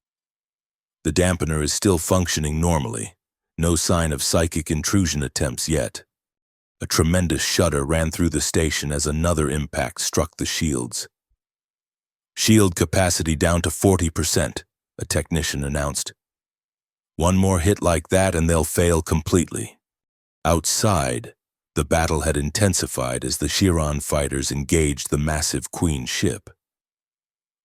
The dampener is still functioning normally, no sign of psychic intrusion attempts yet. A tremendous shudder ran through the station as another impact struck the shields. Shield capacity down to 40%, a technician announced. One more hit like that and they'll fail completely. Outside, the battle had intensified as the Chiron fighters engaged the massive Queen ship.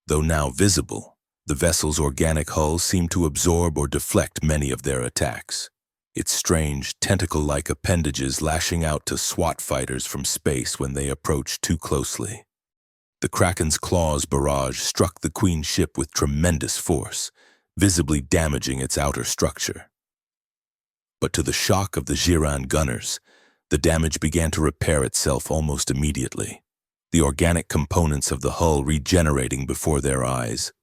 Though now visible, the vessel's organic hull seemed to absorb or deflect many of their attacks, its strange, tentacle-like appendages lashing out to SWAT fighters from space when they approached too closely. The Kraken's claws barrage struck the Queen ship with tremendous force, visibly damaging its outer structure. But to the shock of the Giran gunners, the damage began to repair itself almost immediately, the organic components of the hull regenerating before their eyes.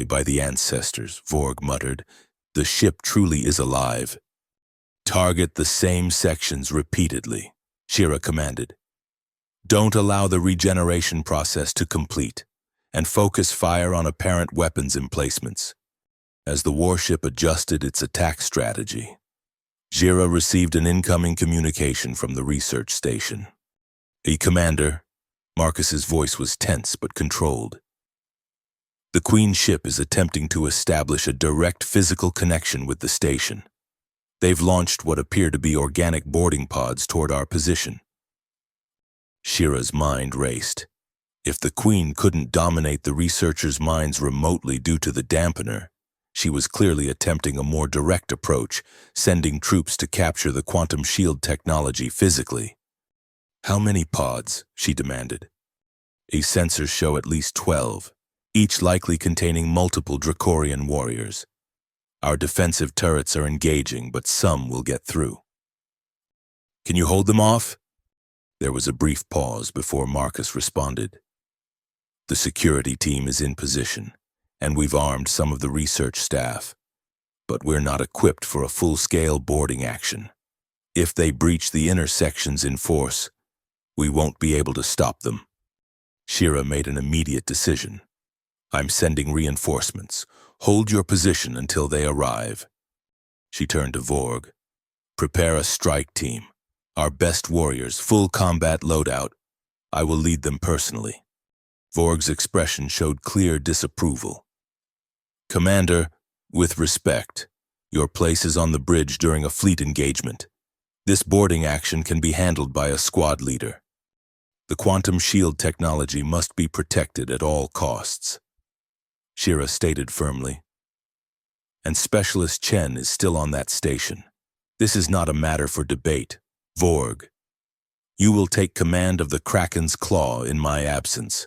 By the ancestors, Vorg muttered, the ship truly is alive. Target the same sections repeatedly, Shira commanded. Don't allow the regeneration process to complete, and focus fire on apparent weapons emplacements. As the warship adjusted its attack strategy, Jira received an incoming communication from the research station. Commander, Marcus's voice was tense but controlled. The Queen ship is attempting to establish a direct physical connection with the station. They've launched what appear to be organic boarding pods toward our position. Shira's mind raced. If the Queen couldn't dominate the researchers' minds remotely due to the dampener, she was clearly attempting a more direct approach, sending troops to capture the quantum shield technology physically. How many pods? She demanded. Sensors show at least 12, each likely containing multiple Dracorian warriors. Our defensive turrets are engaging, but some will get through. Can you hold them off? There was a brief pause before Marcus responded. The security team is in position, and we've armed some of the research staff. But we're not equipped for a full-scale boarding action. If they breach the inner sections in force, we won't be able to stop them. Shira made an immediate decision. I'm sending reinforcements. Hold your position until they arrive. She turned to Vorg. Prepare a strike team. Our best warriors, full combat loadout. I will lead them personally. Vorg's expression showed clear disapproval. Commander, with respect, your place is on the bridge during a fleet engagement. This boarding action can be handled by a squad leader. The quantum shield technology must be protected at all costs, Shira stated firmly. And Specialist Chen is still on that station. This is not a matter for debate. Vorg, you will take command of the Kraken's Claw in my absence.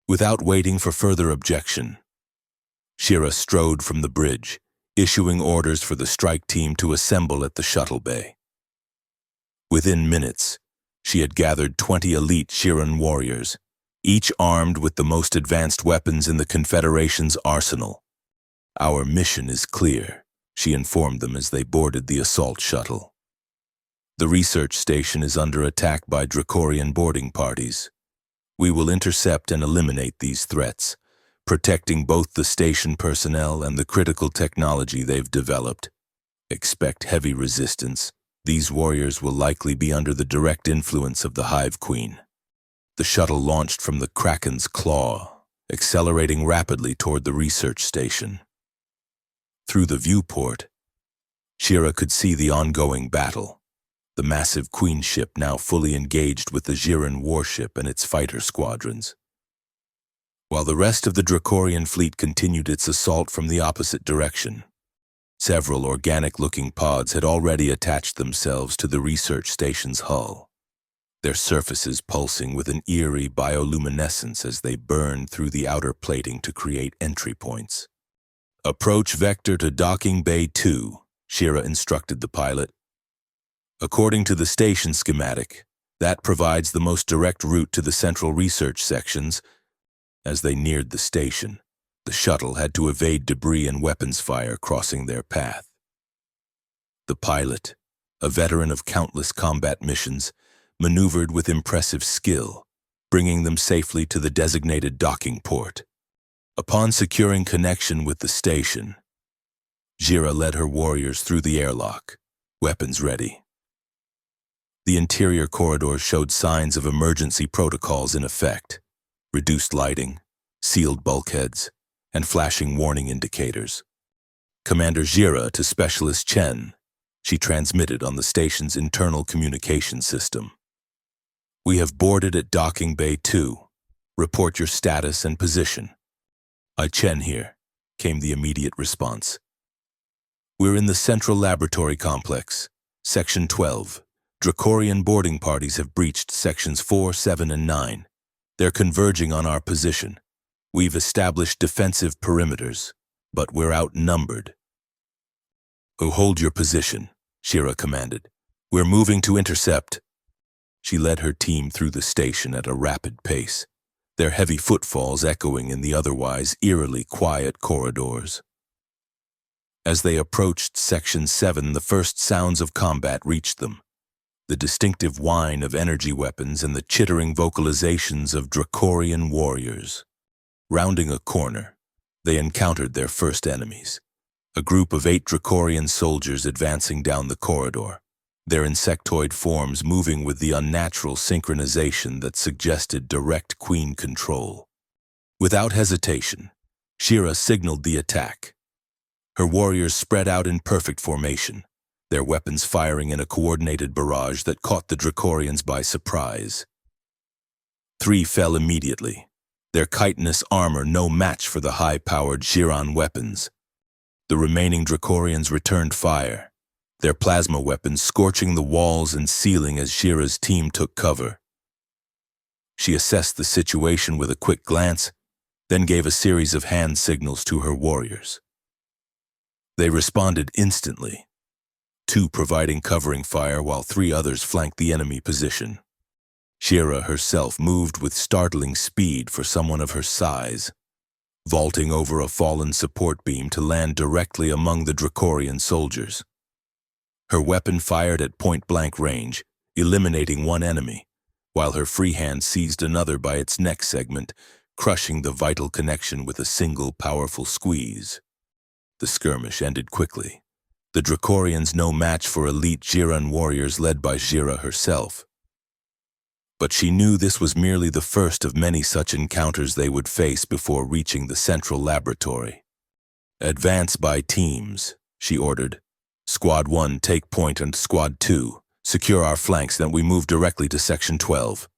Without waiting for further objection, Shira strode from the bridge, issuing orders for the strike team to assemble at the shuttle bay. Within minutes, she had gathered 20 elite Shiran warriors, each armed with the most advanced weapons in the Confederation's arsenal. Our mission is clear, she informed them as they boarded the assault shuttle. The research station is under attack by Dracorian boarding parties. We will intercept and eliminate these threats, protecting both the station personnel and the critical technology they've developed. Expect heavy resistance. These warriors will likely be under the direct influence of the Hive Queen. The shuttle launched from the Kraken's Claw, accelerating rapidly toward the research station. Through the viewport, Shira could see the ongoing battle, the massive Queen ship now fully engaged with the Jiran warship and its fighter squadrons. While the rest of the Dracorian fleet continued its assault from the opposite direction, several organic-looking pods had already attached themselves to the research station's hull, their surfaces pulsing with an eerie bioluminescence as they burned through the outer plating to create entry points. Approach vector to Docking Bay 2, Shira instructed the pilot. According to the station schematic, that provides the most direct route to the central research sections. As they neared the station, the shuttle had to evade debris and weapons fire crossing their path. The pilot, a veteran of countless combat missions, maneuvered with impressive skill, bringing them safely to the designated docking port. Upon securing connection with the station, Shira led her warriors through the airlock, weapons ready. The interior corridors showed signs of emergency protocols in effect. Reduced lighting, sealed bulkheads, and flashing warning indicators. Commander Shira to Specialist Chen, she transmitted on the station's internal communication system. We have boarded at Docking Bay 2. Report your status and position. Chen here, came the immediate response. We're in the Central Laboratory Complex, Section 12. Dracorian boarding parties have breached Sections 4, 7, and 9. They're converging on our position. We've established defensive perimeters, but we're outnumbered. Oh, hold your position, Shira commanded. We're moving to intercept. She led her team through the station at a rapid pace, their heavy footfalls echoing in the otherwise eerily quiet corridors. As they approached Section 7, the first sounds of combat reached them. The distinctive whine of energy weapons and the chittering vocalizations of Dracorian warriors. Rounding a corner, they encountered their first enemies, a group of 8 Dracorian soldiers advancing down the corridor, their insectoid forms moving with the unnatural synchronization that suggested direct queen control. Without hesitation, Shira signaled the attack. Her warriors spread out in perfect formation, their weapons firing in a coordinated barrage that caught the Dracorians by surprise. 3 fell immediately, their chitinous armor no match for the high-powered Shiran weapons. The remaining Dracorians returned fire, their plasma weapons scorching the walls and ceiling as Shira's team took cover. She assessed the situation with a quick glance, then gave a series of hand signals to her warriors. They responded instantly, 2 providing covering fire while 3 others flanked the enemy position. Shira herself moved with startling speed for someone of her size, vaulting over a fallen support beam to land directly among the Dracorian soldiers. Her weapon fired at point-blank range, eliminating 1 enemy, while her free hand seized another by its neck segment, crushing the vital connection with a single powerful squeeze. The skirmish ended quickly, The Dracorians no match for elite Jiran warriors led by Jira herself. But she knew this was merely the first of many such encounters they would face before reaching the central laboratory. "Advance by teams," she ordered. "Squad 1, take point, and Squad 2, secure our flanks, then we move directly to Section 12.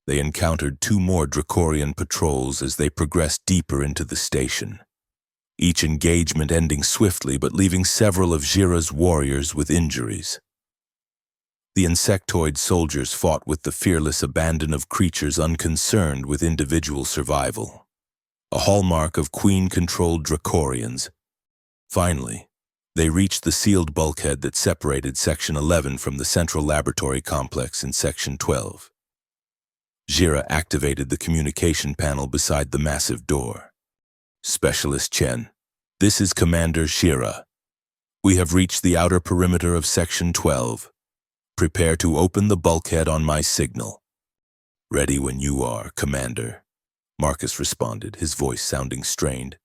They encountered 2 more Dracorian patrols as they progressed deeper into the station. Each engagement ending swiftly but leaving several of Jira's warriors with injuries. The insectoid soldiers fought with the fearless abandon of creatures unconcerned with individual survival, a hallmark of Queen-controlled Dracorians. Finally, they reached the sealed bulkhead that separated Section 11 from the central laboratory complex in Section 12. Jira activated the communication panel beside the massive door. "Specialist Chen, this is Commander Shira. We have reached the outer perimeter of Section 12. Prepare to open the bulkhead on my signal." "Ready when you are, Commander," Marcus responded, his voice sounding strained.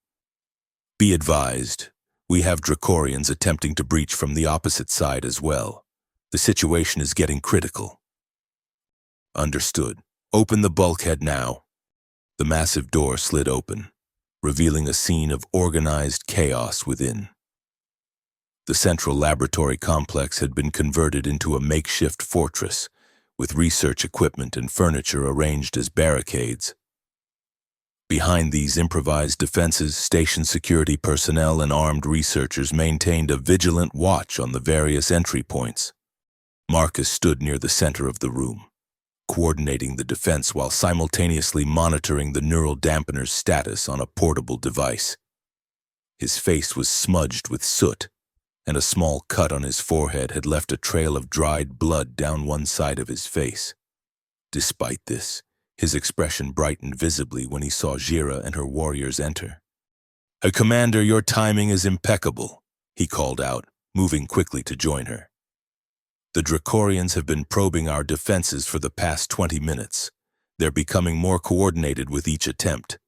"Be advised, we have Dracorians attempting to breach from the opposite side as well. The situation is getting critical." "Understood. Open the bulkhead now." The massive door slid open, revealing a scene of organized chaos within. The central laboratory complex had been converted into a makeshift fortress, with research equipment and furniture arranged as barricades. Behind these improvised defenses, station security personnel and armed researchers maintained a vigilant watch on the various entry points. Marcus stood near the center of the room, coordinating the defense while simultaneously monitoring the neural dampener's status on a portable device. His face was smudged with soot, and a small cut on his forehead had left a trail of dried blood down one side of his face. Despite this, his expression brightened visibly when he saw Jira and her warriors enter. "Commander, your timing is impeccable," he called out, moving quickly to join her. "The Dracorians have been probing our defenses for the past 20 minutes. They're becoming more coordinated with each attempt."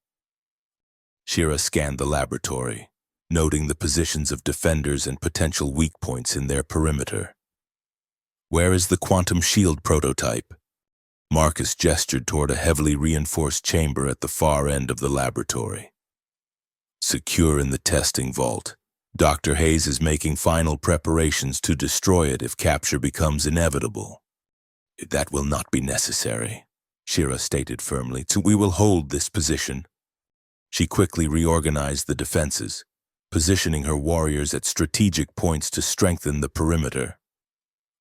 Shira scanned the laboratory, noting the positions of defenders and potential weak points in their perimeter. "Where is the quantum shield prototype?" Marcus gestured toward a heavily reinforced chamber at the far end of the laboratory. "Secure in the testing vault. Dr. Hayes is making final preparations to destroy it if capture becomes inevitable." "That will not be necessary," Shira stated firmly. "We will hold this position." She quickly reorganized the defenses, positioning her warriors at strategic points to strengthen the perimeter.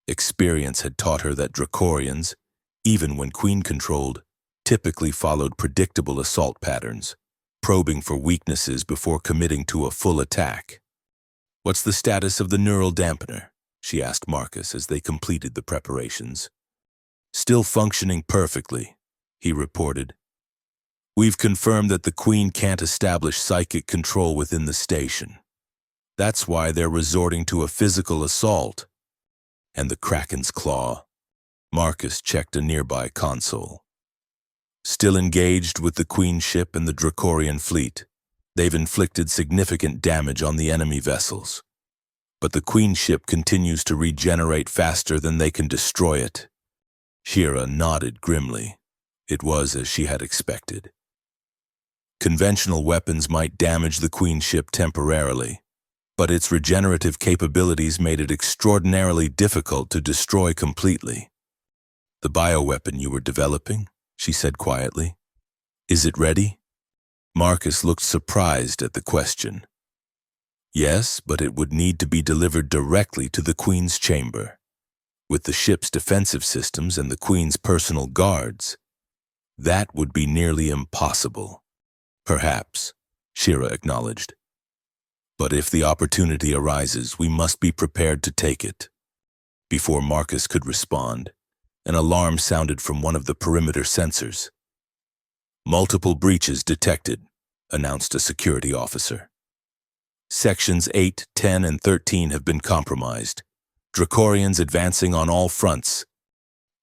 Experience had taught her that Dracorians, even when Queen-controlled, typically followed predictable assault patterns, probing for weaknesses before committing to a full attack. "What's the status of the neural dampener?" she asked Marcus as they completed the preparations. "Still functioning perfectly," he reported. "We've confirmed that the Queen can't establish psychic control within the station. That's why they're resorting to a physical assault." "And the Kraken's claw?" Marcus checked a nearby console. "Still engaged with the Queen ship and the Dracorian fleet. They've inflicted significant damage on the enemy vessels. But the Queen ship continues to regenerate faster than they can destroy it." Shira nodded grimly. It was as she had expected. Conventional weapons might damage the Queen ship temporarily, but its regenerative capabilities made it extraordinarily difficult to destroy completely. "The bioweapon you were developing," she said quietly. "Is it ready?" Marcus looked surprised at the question. "Yes, but it would need to be delivered directly to the Queen's chamber. With the ship's defensive systems and the Queen's personal guards, that would be nearly impossible." "Perhaps," Shira acknowledged. "But if the opportunity arises, we must be prepared to take it." Before Marcus could respond, an alarm sounded from one of the perimeter sensors. "Multiple breaches detected," announced a security officer. "Sections 8, 10, and 13 have been compromised. Dracorians advancing on all fronts.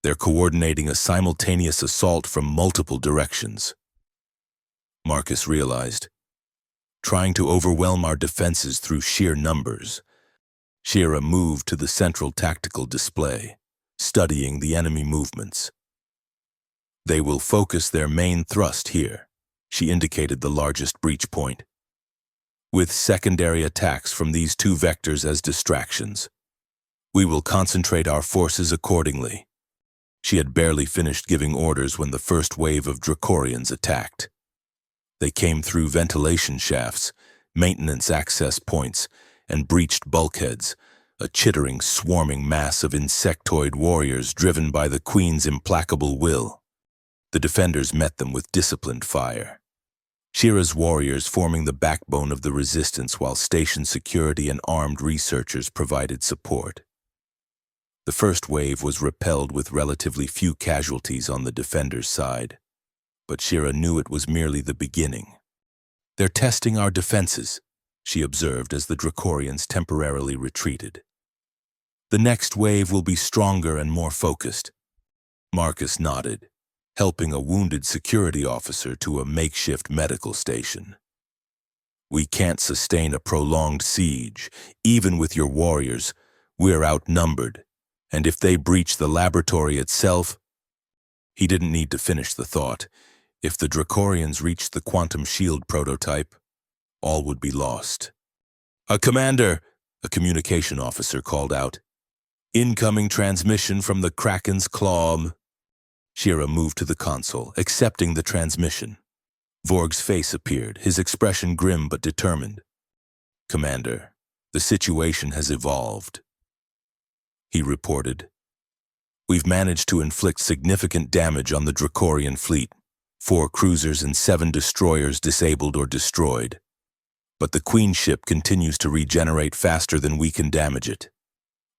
They're coordinating a simultaneous assault from multiple directions." Marcus realized, trying to overwhelm our defenses through sheer numbers. Shira moved to the central tactical display, studying the enemy movements. They will focus their main thrust here. She indicated the largest breach point, with secondary attacks from these two vectors as distractions. We will concentrate our forces accordingly. She had barely finished giving orders when the first wave of Dracorians attacked. They came through ventilation shafts, maintenance access points, and breached bulkheads, a chittering, swarming mass of insectoid warriors driven by the Queen's implacable will. The defenders met them with disciplined fire. Shira's warriors forming the backbone of the resistance while station security and armed researchers provided support. The first wave was repelled with relatively few casualties on the defenders' side, but Shira knew it was merely the beginning. "They're testing our defenses," she observed as the Dracorians temporarily retreated. "The next wave will be stronger and more focused." Marcus nodded, helping a wounded security officer to a makeshift medical station. "We can't sustain a prolonged siege. Even with your warriors, we're outnumbered. And if they breach the laboratory itself—" He didn't need to finish the thought. If the Dracorians reached the quantum shield prototype, all would be lost. Commander," a communication officer called out. "Incoming transmission from the Kraken's claw." Shira moved to the console, accepting the transmission. Vorg's face appeared, his expression grim but determined. "Commander, the situation has evolved," he reported. "We've managed to inflict significant damage on the Dracorian fleet, 4 cruisers and 7 destroyers disabled or destroyed. But the Queen ship continues to regenerate faster than we can damage it.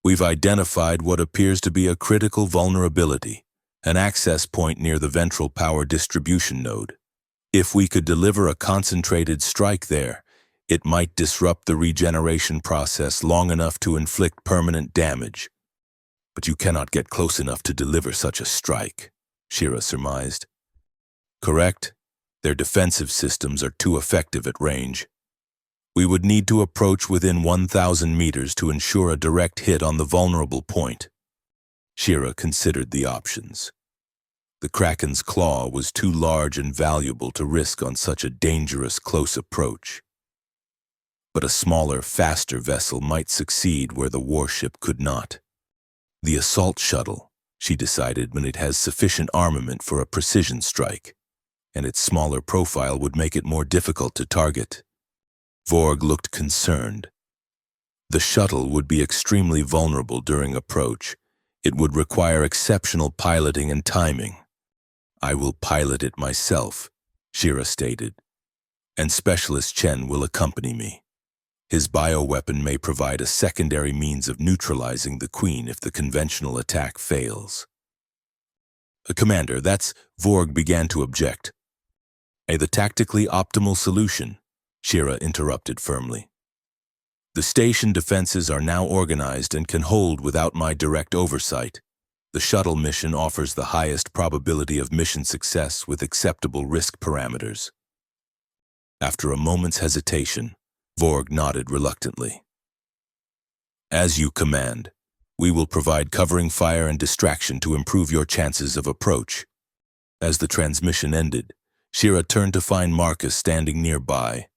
We've identified what appears to be a critical vulnerability, an access point near the ventral power distribution node. If we could deliver a concentrated strike there, it might disrupt the regeneration process long enough to inflict permanent damage. But you cannot get close enough to deliver such a strike," Shira surmised. "Correct. Their defensive systems are too effective at range. We would need to approach within 1,000 meters to ensure a direct hit on the vulnerable point." Shira considered the options. The Kraken's claw was too large and valuable to risk on such a dangerous close approach. But a smaller, faster vessel might succeed where the warship could not. The assault shuttle, she decided, when it has sufficient armament for a precision strike, and its smaller profile would make it more difficult to target. Vorg looked concerned. The shuttle would be extremely vulnerable during approach. It would require exceptional piloting and timing. "I will pilot it myself," Shira stated, "and Specialist Chen will accompany me. His bioweapon may provide a secondary means of neutralizing the Queen if the conventional attack fails." "Commander, that's—" Vorg began to object. "The tactically optimal solution," Shira interrupted firmly. "The station defenses are now organized and can hold without my direct oversight. The shuttle mission offers the highest probability of mission success with acceptable risk parameters." After a moment's hesitation, Vorg nodded reluctantly. "As you command. We will provide covering fire and distraction to improve your chances of approach." As the transmission ended, Shira turned to find Marcus standing nearby,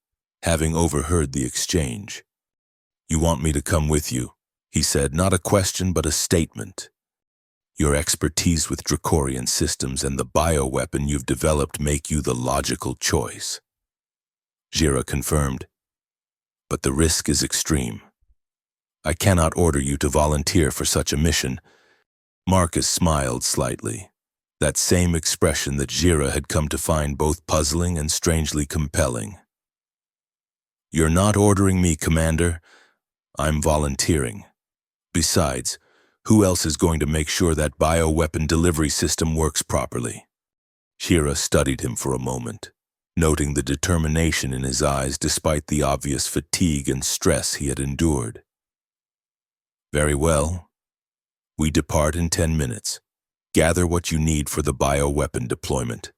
having overheard the exchange. "You want me to come with you?" he said, not a question but a statement. "Your expertise with Dracorian systems and the bioweapon you've developed make you the logical choice." Shira confirmed. "But the risk is extreme. I cannot order you to volunteer for such a mission." Marcus smiled slightly, that same expression that Shira had come to find both puzzling and strangely compelling. "You're not ordering me, Commander. I'm volunteering. Besides, who else is going to make sure that bioweapon delivery system works properly?" Shira studied him for a moment, noting the determination in his eyes despite the obvious fatigue and stress he had endured. "Very well. We depart in 10 minutes. Gather what you need for the bioweapon deployment."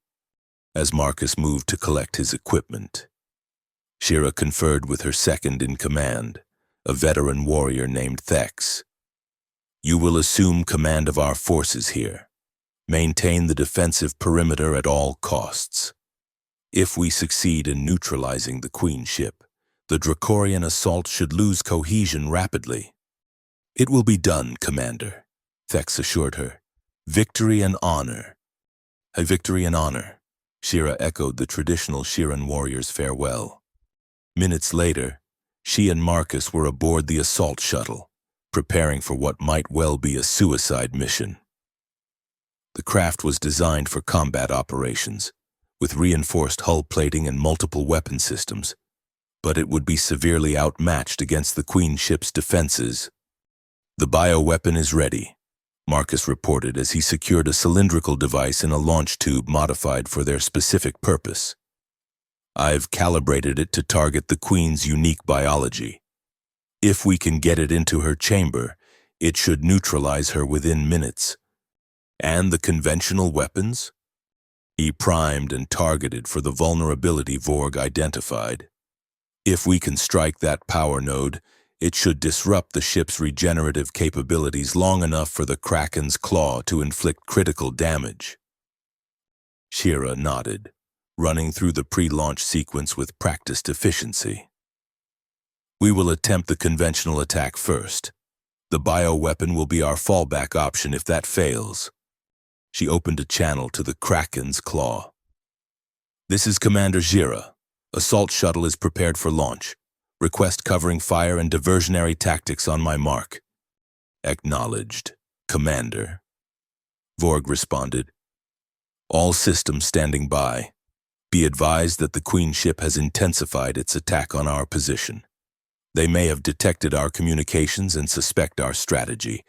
As Marcus moved to collect his equipment, Shira conferred with her second in command, a veteran warrior named Thex. You will assume command of our forces here. Maintain the defensive perimeter at all costs. If we succeed in neutralizing the Queen ship, the Dracorian assault should lose cohesion rapidly. It will be done, Commander, Thex assured her. Victory and honor. A victory and honor. Shira echoed the traditional Shiran warrior's farewell. Minutes later, she and Marcus were aboard the assault shuttle, preparing for what might well be a suicide mission. The craft was designed for combat operations, with reinforced hull plating and multiple weapon systems, but it would be severely outmatched against the Queen ship's defenses. The bioweapon is ready, Marcus reported as he secured a cylindrical device in a launch tube modified for their specific purpose. I've calibrated it to target the Queen's unique biology. If we can get it into her chamber, it should neutralize her within minutes. And the conventional weapons? He primed and targeted for the vulnerability Vorg identified. If we can strike that power node, it should disrupt the ship's regenerative capabilities long enough for the Kraken's claw to inflict critical damage. Shira nodded, running through the pre-launch sequence with practiced efficiency. We will attempt the conventional attack first. The bioweapon will be our fallback option if that fails. She opened a channel to the Kraken's claw. This is Commander Shira. Assault shuttle is prepared for launch. Request covering fire and diversionary tactics on my mark. Acknowledged, Commander. Vorg responded. All systems standing by. Be advised that the Queen ship has intensified its attack on our position. They may have detected our communications and suspect our strategy.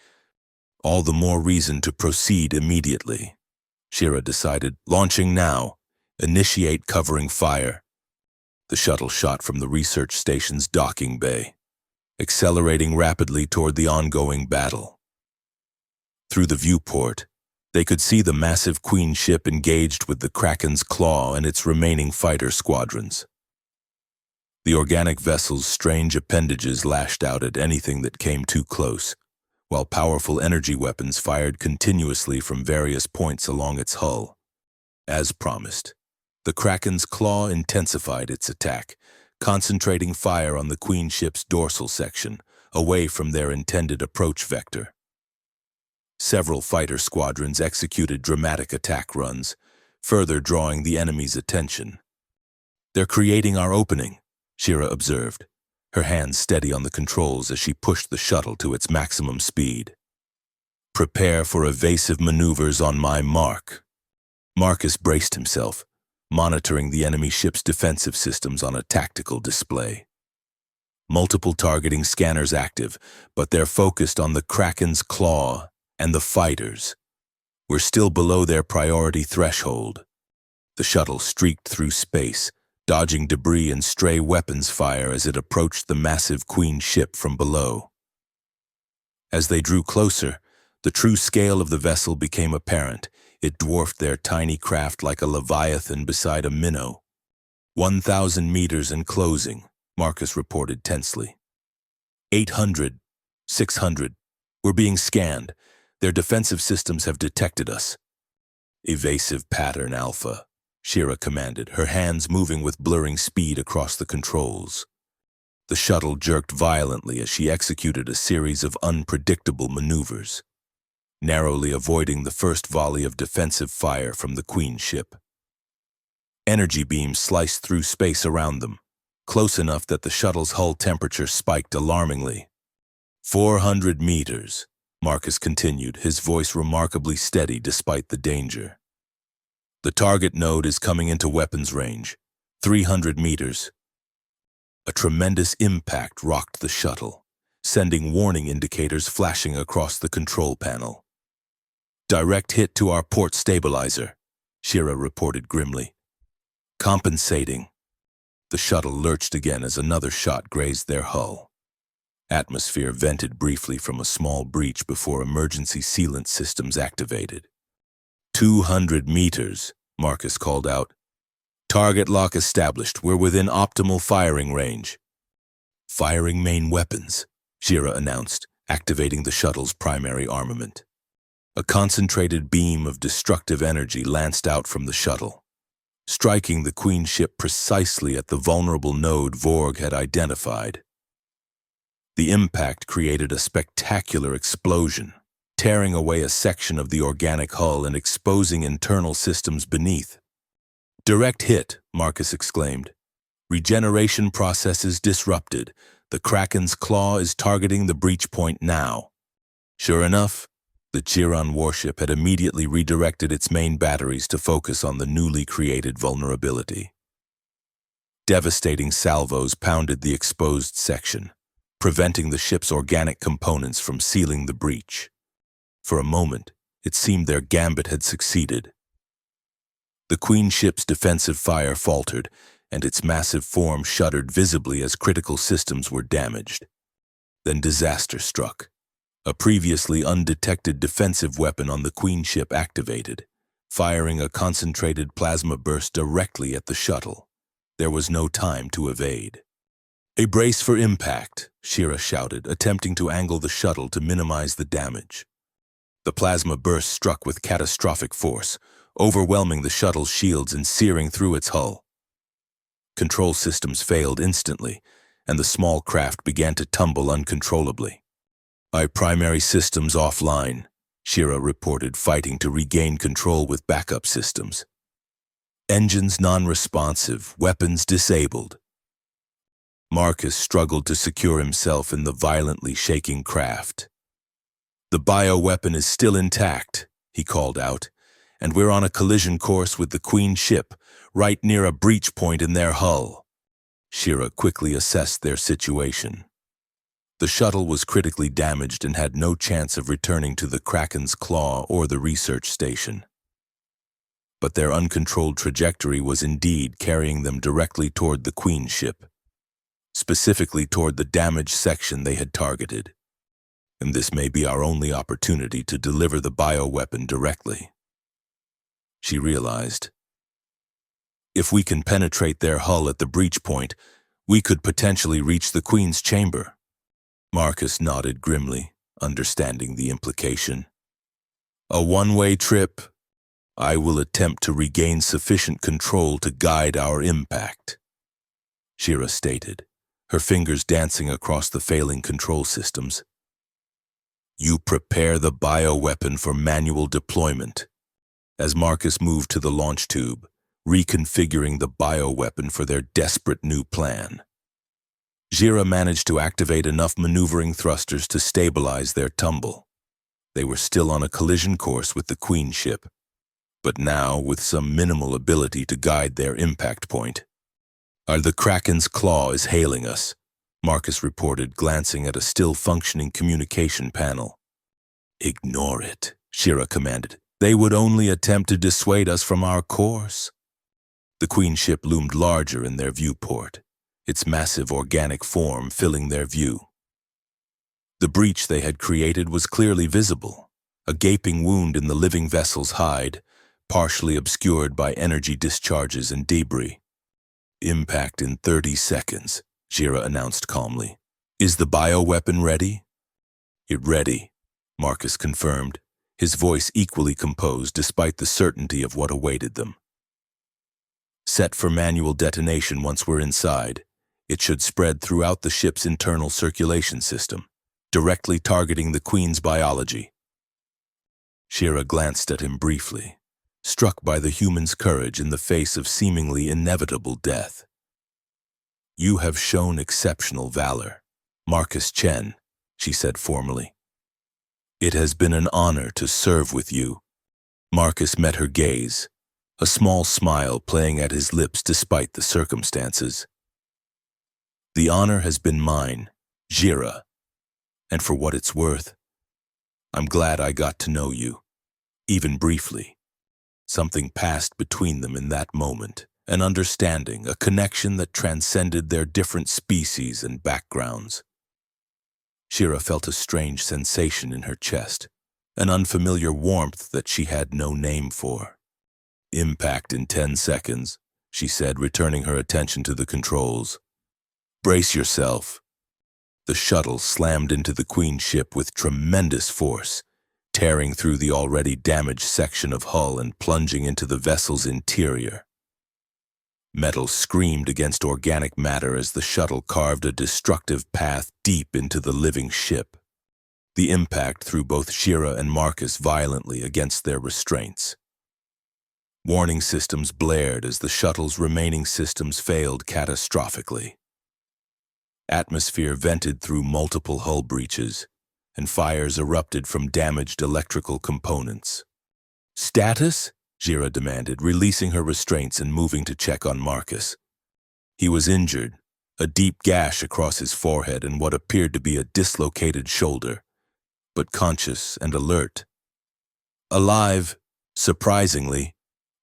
All the more reason to proceed immediately. Shira decided. Launching now. Initiate covering fire. The shuttle shot from the research station's docking bay, accelerating rapidly toward the ongoing battle. Through the viewport, they could see the massive Queen ship engaged with the Kraken's claw and its remaining fighter squadrons. The organic vessel's strange appendages lashed out at anything that came too close, while powerful energy weapons fired continuously from various points along its hull. As promised, the Kraken's claw intensified its attack, concentrating fire on the Queen ship's dorsal section, away from their intended approach vector. Several fighter squadrons executed dramatic attack runs, further drawing the enemy's attention. They're creating our opening, Shira observed, her hands steady on the controls as she pushed the shuttle to its maximum speed. Prepare for evasive maneuvers on my mark. Marcus braced himself, monitoring the enemy ship's defensive systems on a tactical display. Multiple targeting scanners active, but they're focused on the Kraken's claw and the fighters. We're still below their priority threshold. The shuttle streaked through space, dodging debris and stray weapons fire as it approached the massive Queen ship from below. As they drew closer, the true scale of the vessel became apparent. It dwarfed their tiny craft like a leviathan beside a minnow. 1,000 meters and closing, Marcus reported tensely. 800, 600. We're being scanned. Their defensive systems have detected us. Evasive pattern Alpha, Shira commanded, her hands moving with blurring speed across the controls. The shuttle jerked violently as she executed a series of unpredictable maneuvers, narrowly avoiding the first volley of defensive fire from the Queen ship. Energy beams sliced through space around them, close enough that the shuttle's hull temperature spiked alarmingly. 400 meters, Marcus continued, his voice remarkably steady despite the danger. The target node is coming into weapons range. 300 meters. A tremendous impact rocked the shuttle, sending warning indicators flashing across the control panel. Direct hit to our port stabilizer, Shira reported grimly. Compensating. The shuttle lurched again as another shot grazed their hull. Atmosphere vented briefly from a small breach before emergency sealant systems activated. 200 meters, Marcus called out. Target lock established. We're within optimal firing range. Firing main weapons, Jira announced, activating the shuttle's primary armament. A concentrated beam of destructive energy lanced out from the shuttle, striking the Queen ship precisely at the vulnerable node Vorg had identified. The impact created a spectacular explosion, tearing away a section of the organic hull and exposing internal systems beneath. "Direct hit," Marcus exclaimed. "Regeneration processes disrupted. The Kraken's claw is targeting the breach point now." Sure enough, the Chiron warship had immediately redirected its main batteries to focus on the newly created vulnerability. Devastating salvos pounded the exposed section, preventing the ship's organic components from sealing the breach. For a moment, it seemed their gambit had succeeded. The Queen ship's defensive fire faltered, and its massive form shuddered visibly as critical systems were damaged. Then disaster struck. A previously undetected defensive weapon on the Queen ship activated, firing a concentrated plasma burst directly at the shuttle. There was no time to evade. "A brace for impact," Shira shouted, attempting to angle the shuttle to minimize the damage. The plasma burst struck with catastrophic force, overwhelming the shuttle's shields and searing through its hull. Control systems failed instantly, and the small craft began to tumble uncontrollably. "Primary systems offline," Shira reported, fighting to regain control with backup systems. "Engines non-responsive, weapons disabled." Marcus struggled to secure himself in the violently shaking craft. "The bioweapon is still intact," he called out, "and we're on a collision course with the Queen ship, right near a breach point in their hull." Shira quickly assessed their situation. The shuttle was critically damaged and had no chance of returning to the Kraken's claw or the research station. But their uncontrolled trajectory was indeed carrying them directly toward the Queen ship, specifically toward the damaged section they had targeted. And this may be our only opportunity to deliver the bioweapon directly. She realized. If we can penetrate their hull at the breach point, we could potentially reach the Queen's chamber. Marcus nodded grimly, understanding the implication. "A one-way trip. I will attempt to regain sufficient control to guide our impact," Shira stated, her fingers dancing across the failing control systems. "You prepare the bioweapon for manual deployment." As Marcus moved to the launch tube, reconfiguring the bioweapon for their desperate new plan. Jira managed to activate enough maneuvering thrusters to stabilize their tumble. They were still on a collision course with the Queen ship, but now with some minimal ability to guide their impact point. "The Kraken's claw is hailing us," Marcus reported, glancing at a still-functioning communication panel. "Ignore it," Shira commanded. "They would only attempt to dissuade us from our course." The Queen ship loomed larger in their viewport, its massive organic form filling their view. The breach they had created was clearly visible, a gaping wound in the living vessel's hide, partially obscured by energy discharges and debris. "Impact in 30 seconds, Jira announced calmly. "Is the bioweapon ready?" "Ready," Marcus confirmed, his voice equally composed despite the certainty of what awaited them. "Set for manual detonation once we're inside. It should spread throughout the ship's internal circulation system, directly targeting the Queen's biology." Shira glanced at him briefly, struck by the human's courage in the face of seemingly inevitable death. "You have shown exceptional valor, Marcus Chen," she said formally. "It has been an honor to serve with you." Marcus met her gaze, a small smile playing at his lips despite the circumstances. "The honor has been mine, Jira, and for what it's worth, I'm glad I got to know you, even briefly." Something passed between them in that moment, an understanding, a connection that transcended their different species and backgrounds. Shira felt a strange sensation in her chest, an unfamiliar warmth that she had no name for. "Impact in 10 seconds, she said, returning her attention to the controls. "Brace yourself," The shuttle slammed into the Queen's ship with tremendous force, tearing through the already damaged section of hull and plunging into the vessel's interior. Metal screamed against organic matter as the shuttle carved a destructive path deep into the living ship. The impact threw both Shira and Marcus violently against their restraints. Warning systems blared as the shuttle's remaining systems failed catastrophically. Atmosphere vented through multiple hull breaches, and fires erupted from damaged electrical components. "Status?" Shira demanded, releasing her restraints and moving to check on Marcus. He was injured, a deep gash across his forehead and what appeared to be a dislocated shoulder, but conscious and alert. "Alive, surprisingly,"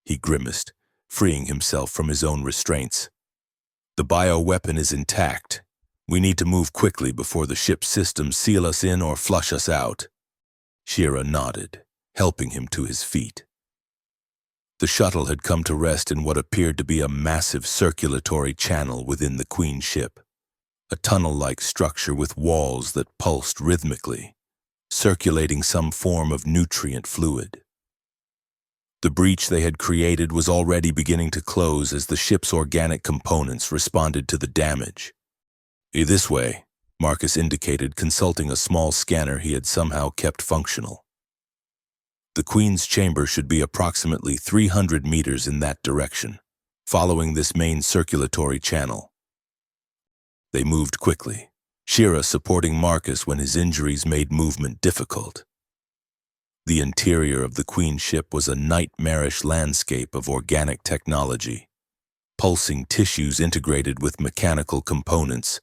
he grimaced, freeing himself from his own restraints. "The bioweapon is intact. We need to move quickly before the ship's systems seal us in or flush us out." Shira nodded, helping him to his feet. The shuttle had come to rest in what appeared to be a massive circulatory channel within the Queen's ship, a tunnel-like structure with walls that pulsed rhythmically, circulating some form of nutrient fluid. The breach they had created was already beginning to close as the ship's organic components responded to the damage. "This way," Marcus indicated, consulting a small scanner he had somehow kept functional. The Queen's chamber should be approximately 300 meters in that direction, following this main circulatory channel. They moved quickly, Shira supporting Marcus when his injuries made movement difficult. The interior of the Queen's ship was a nightmarish landscape of organic technology, pulsing tissues integrated with mechanical components,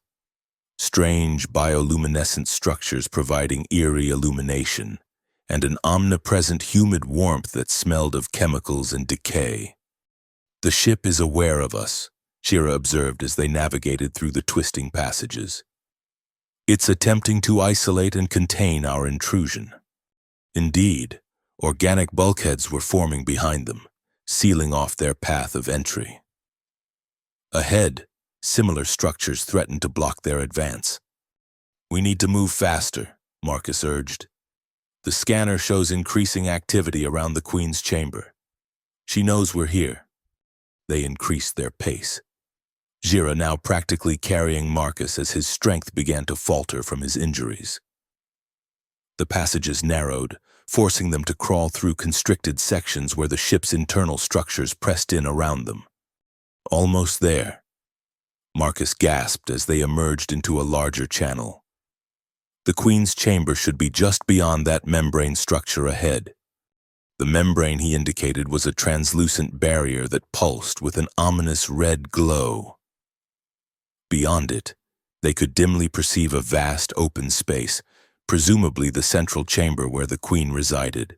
strange bioluminescent structures providing eerie illumination, and an omnipresent humid warmth that smelled of chemicals and decay. "The ship is aware of us," Shira observed as they navigated through the twisting passages. "It's attempting to isolate and contain our intrusion." Indeed, organic bulkheads were forming behind them, sealing off their path of entry. Ahead, similar structures threatened to block their advance. "We need to move faster," Marcus urged. "The scanner shows increasing activity around the Queen's chamber. She knows we're here." They increased their pace, Shira now practically carrying Marcus as his strength began to falter from his injuries. The passages narrowed, forcing them to crawl through constricted sections where the ship's internal structures pressed in around them. "Almost there." Marcus gasped as they emerged into a larger channel. The Queen's chamber should be just beyond that membrane structure ahead. The membrane he indicated was a translucent barrier that pulsed with an ominous red glow. Beyond it, they could dimly perceive a vast open space, presumably the central chamber where the Queen resided.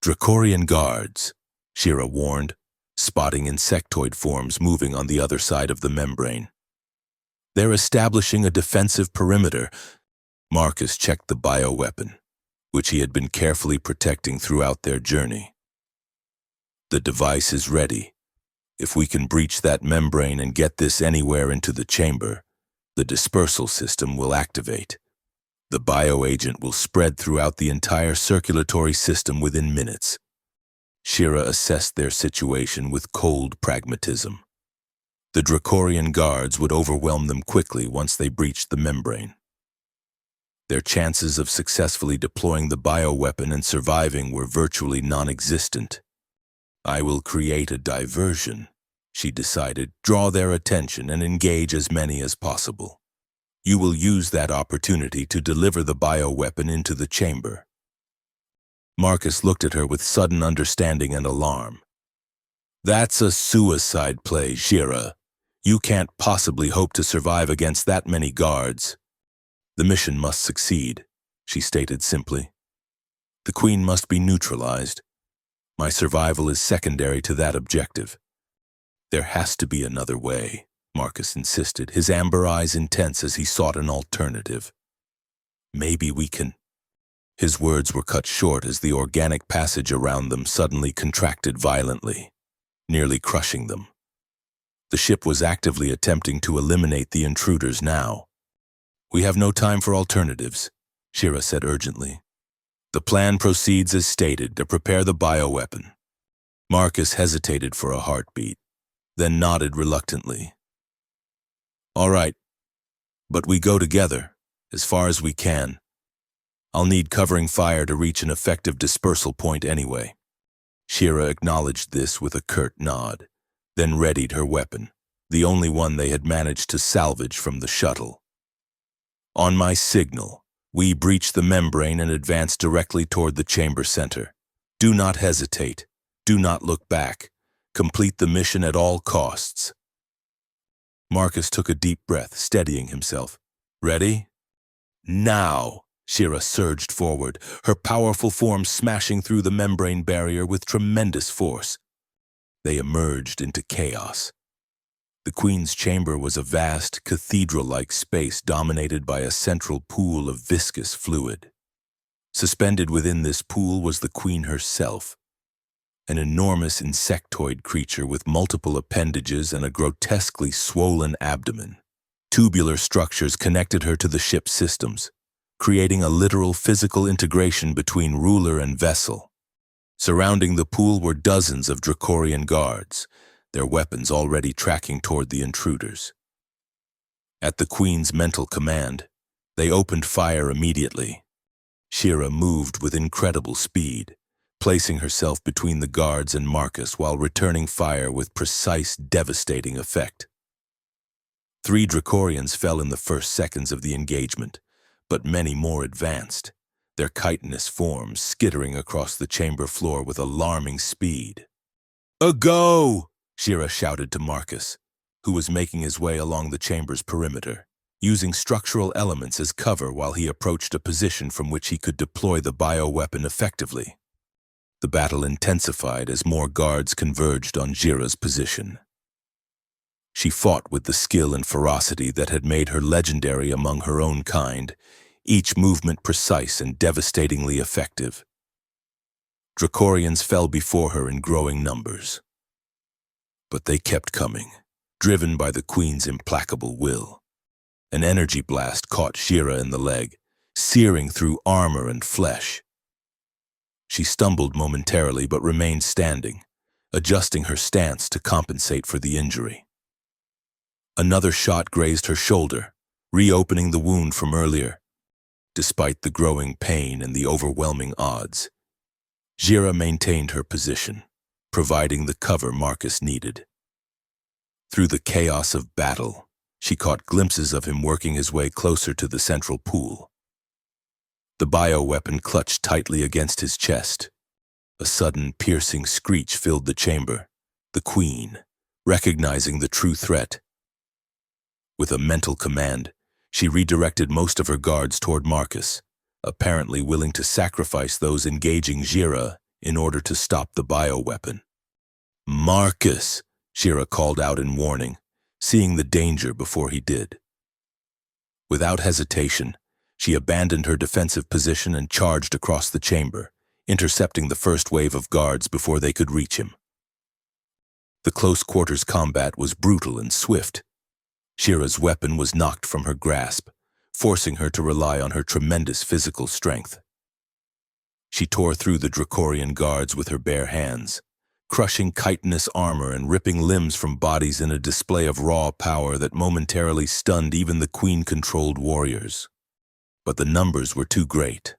"Dracorian guards," Shira warned, spotting insectoid forms moving on the other side of the membrane. "They're establishing a defensive perimeter." Marcus checked the bioweapon, which he had been carefully protecting throughout their journey. "The device is ready. If we can breach that membrane and get this anywhere into the chamber, the dispersal system will activate. The bioagent will spread throughout the entire circulatory system within minutes." Shira assessed their situation with cold pragmatism. The Dracorian guards would overwhelm them quickly once they breached the membrane. Their chances of successfully deploying the bioweapon and surviving were virtually non-existent. "I will create a diversion," she decided, "draw their attention and engage as many as possible. You will use that opportunity to deliver the bioweapon into the chamber." Marcus looked at her with sudden understanding and alarm. "That's a suicide play, Shira. You can't possibly hope to survive against that many guards." "The mission must succeed," she stated simply. "The Queen must be neutralized. My survival is secondary to that objective." "There has to be another way," Marcus insisted, his amber eyes intense as he sought an alternative. "Maybe we can—" His words were cut short as the organic passage around them suddenly contracted violently, nearly crushing them. The ship was actively attempting to eliminate the intruders now. We have no time for alternatives, Shira said urgently. The plan proceeds as stated to prepare the bioweapon. Marcus hesitated for a heartbeat, then nodded reluctantly. All right, but we go together, as far as we can. I'll need covering fire to reach an effective dispersal point anyway. Shira acknowledged this with a curt nod, then readied her weapon, the only one they had managed to salvage from the shuttle. On my signal, we breach the membrane and advance directly toward the chamber center. Do not hesitate. Do not look back. Complete the mission at all costs. Marcus took a deep breath, steadying himself. Ready? Now! Shira surged forward, her powerful form smashing through the membrane barrier with tremendous force. They emerged into chaos. The Queen's chamber was a vast, cathedral-like space dominated by a central pool of viscous fluid. Suspended within this pool was the Queen herself, an enormous insectoid creature with multiple appendages and a grotesquely swollen abdomen. Tubular structures connected her to the ship's systems, creating a literal physical integration between ruler and vessel. Surrounding the pool were dozens of Dracorian guards, their weapons already tracking toward the intruders. At the Queen's mental command, they opened fire immediately. Shira moved with incredible speed, placing herself between the guards and Marcus while returning fire with precise, devastating effect. 3 Dracorians fell in the first seconds of the engagement, but many more advanced, their chitinous forms skittering across the chamber floor with alarming speed. "A go!" Shira shouted to Marcus, who was making his way along the chamber's perimeter, using structural elements as cover while he approached a position from which he could deploy the bioweapon effectively. The battle intensified as more guards converged on Shira's position. She fought with the skill and ferocity that had made her legendary among her own kind, each movement precise and devastatingly effective. Dracorians fell before her in growing numbers. But they kept coming, driven by the Queen's implacable will. An energy blast caught Shira in the leg, searing through armor and flesh. She stumbled momentarily but remained standing, adjusting her stance to compensate for the injury. Another shot grazed her shoulder, reopening the wound from earlier. Despite the growing pain and the overwhelming odds, Shira maintained her position, providing the cover Marcus needed. Through the chaos of battle, she caught glimpses of him working his way closer to the central pool. The bioweapon clutched tightly against his chest. A sudden, piercing screech filled the chamber. The Queen, recognizing the true threat. With a mental command, she redirected most of her guards toward Marcus, apparently willing to sacrifice those engaging Shira in order to stop the bioweapon. "Marcus!" Shira called out in warning, seeing the danger before he did. Without hesitation, she abandoned her defensive position and charged across the chamber, intercepting the first wave of guards before they could reach him. The close-quarters combat was brutal and swift. Shira's weapon was knocked from her grasp, forcing her to rely on her tremendous physical strength. She tore through the Dracorian guards with her bare hands, crushing chitinous armor and ripping limbs from bodies in a display of raw power that momentarily stunned even the Queen-controlled warriors. But the numbers were too great.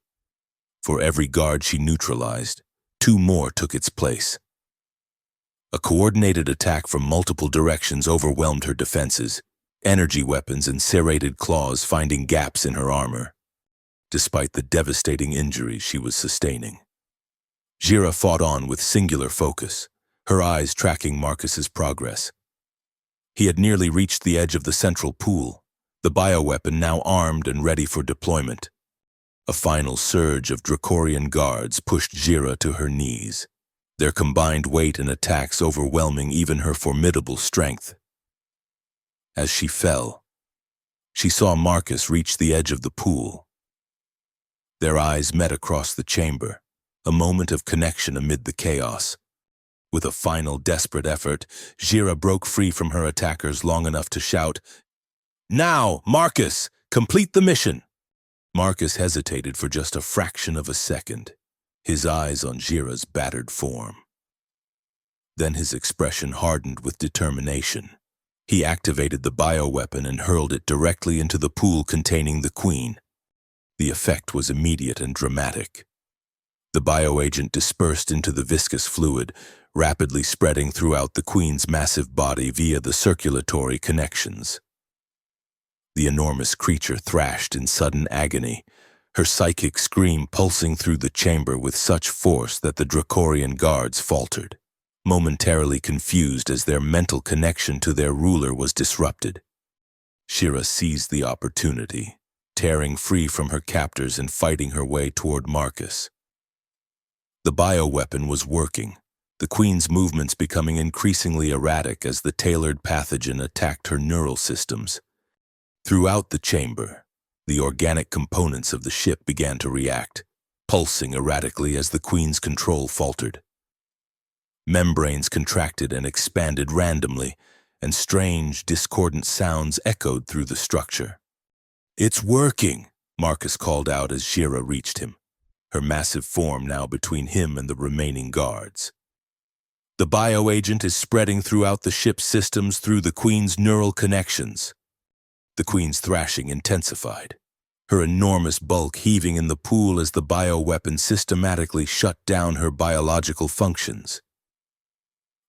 For every guard she neutralized, 2 more took its place. A coordinated attack from multiple directions overwhelmed her defenses, energy weapons and serrated claws finding gaps in her armor, despite the devastating injuries she was sustaining. Shira fought on with singular focus, her eyes tracking Marcus's progress. He had nearly reached the edge of the central pool, the bioweapon now armed and ready for deployment. A final surge of Dracorian guards pushed Shira to her knees, their combined weight and attacks overwhelming even her formidable strength. As she fell, she saw Marcus reach the edge of the pool. Their eyes met across the chamber, a moment of connection amid the chaos. With a final desperate effort, Shira broke free from her attackers long enough to shout, "Now, Marcus! Complete the mission. Marcus hesitated for just a fraction of a second, his eyes on Jira's battered form. Then his expression hardened with determination. He activated the bioweapon and hurled it directly into the pool containing the queen. The effect was immediate and dramatic. The bioagent dispersed into the viscous fluid, rapidly spreading throughout the queen's massive body via the circulatory connections. The enormous creature thrashed in sudden agony, her psychic scream pulsing through the chamber with such force that the Dracorian guards faltered, momentarily confused as their mental connection to their ruler was disrupted. Shira seized the opportunity, tearing free from her captors and fighting her way toward Marcus. The bioweapon was working, the queen's movements becoming increasingly erratic as the tailored pathogen attacked her neural systems. Throughout the chamber, the organic components of the ship began to react, pulsing erratically as the queen's control faltered. Membranes contracted and expanded randomly, and strange, discordant sounds echoed through the structure. "It's working," Marcus called out as Shira reached him, her massive form now between him and the remaining guards. "The bioagent is spreading throughout the ship's systems through the queen's neural connections." The queen's thrashing intensified, her enormous bulk heaving in the pool as the bioweapon systematically shut down her biological functions.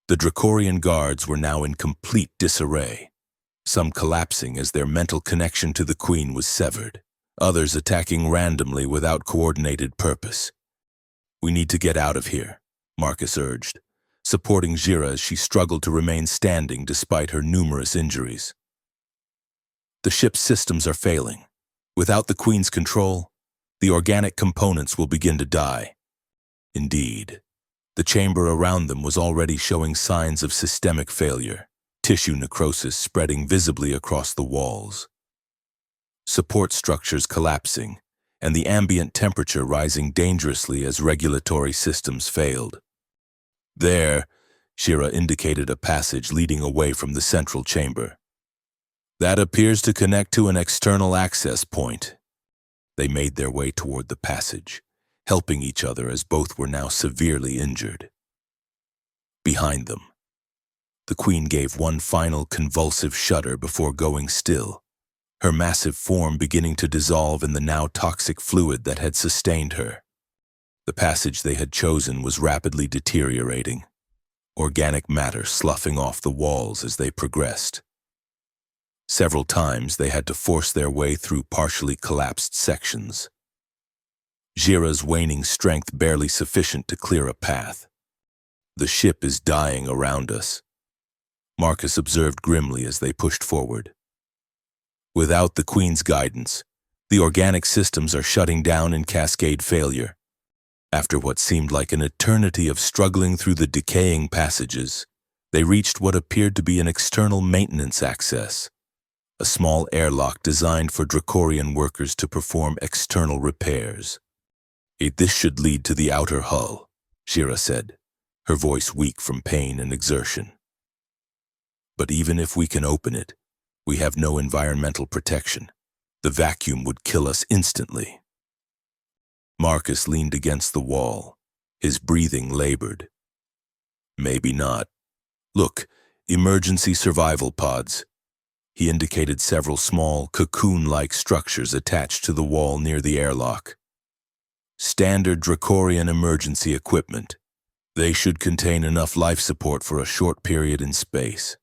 The Dracorian guards were now in complete disarray, some collapsing as their mental connection to the queen was severed, others attacking randomly without coordinated purpose. "We need to get out of here," Marcus urged, supporting Jira as she struggled to remain standing despite her numerous injuries. "The ship's systems are failing. Without the Queen's control, the organic components will begin to die." Indeed, the chamber around them was already showing signs of systemic failure, tissue necrosis spreading visibly across the walls. Support structures collapsing, and the ambient temperature rising dangerously as regulatory systems failed. "There," Shira indicated a passage leading away from the central chamber. "That appears to connect to an external access point." They made their way toward the passage, helping each other as both were now severely injured. Behind them, the queen gave one final convulsive shudder before going still, her massive form beginning to dissolve in the now toxic fluid that had sustained her. The passage they had chosen was rapidly deteriorating, organic matter sloughing off the walls as they progressed. Several times they had to force their way through partially collapsed sections. Jira's waning strength barely sufficient to clear a path. "The ship is dying around us," Marcus observed grimly as they pushed forward. "Without the Queen's guidance, the organic systems are shutting down in cascade failure." After what seemed like an eternity of struggling through the decaying passages, they reached what appeared to be an external maintenance access, a small airlock designed for Dracorian workers to perform external repairs. "This should lead to the outer hull," Shira said, her voice weak from pain and exertion. "But even if we can open it, we have no environmental protection. The vacuum would kill us instantly." Marcus leaned against the wall, his breathing labored. "Maybe not. Look, emergency survival pods." He indicated several small, cocoon-like structures attached to the wall near the airlock. "Standard Dracorian emergency equipment. They should contain enough life support for a short period in space."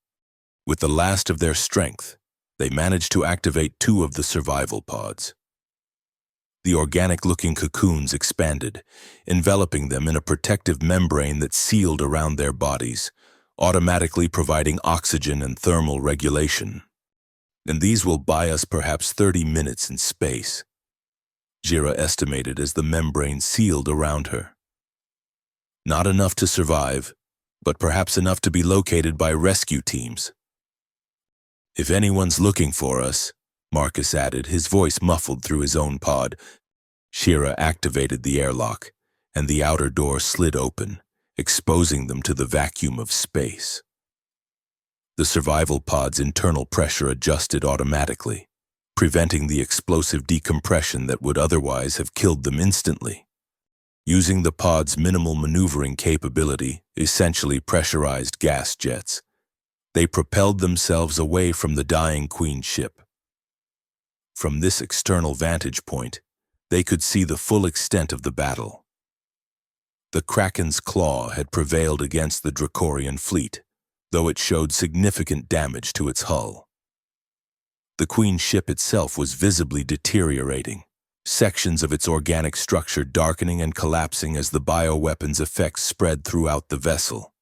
With the last of their strength, they managed to activate 2 of the survival pods. The organic-looking cocoons expanded, enveloping them in a protective membrane that sealed around their bodies, automatically providing oxygen and thermal regulation. "And these will buy us perhaps 30 minutes in space," Jira estimated as the membrane sealed around her. "Not enough to survive, but perhaps enough to be located by rescue teams." "If anyone's looking for us," Marcus added, his voice muffled through his own pod. Shira activated the airlock, and the outer door slid open, exposing them to the vacuum of space. The survival pod's internal pressure adjusted automatically, preventing the explosive decompression that would otherwise have killed them instantly. Using the pod's minimal maneuvering capability, essentially pressurized gas jets, they propelled themselves away from the dying Queen ship. From this external vantage point, they could see the full extent of the battle. The Kraken's claw had prevailed against the Dracorian fleet, though it showed significant damage to its hull. The Queen ship itself was visibly deteriorating, sections of its organic structure darkening and collapsing as the bioweapon's effects spread throughout the vessel.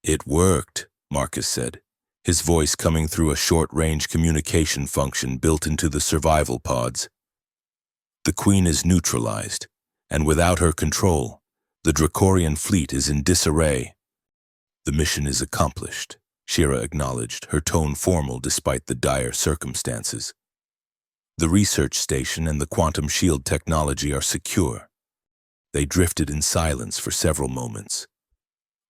"It worked," Marcus said, his voice coming through a short-range communication function built into the survival pods. "The Queen is neutralized, and without her control, the Dracorian fleet is in disarray." "The mission is accomplished," Shira acknowledged, her tone formal despite the dire circumstances. "The research station and the quantum shield technology are secure." They drifted in silence for several moments,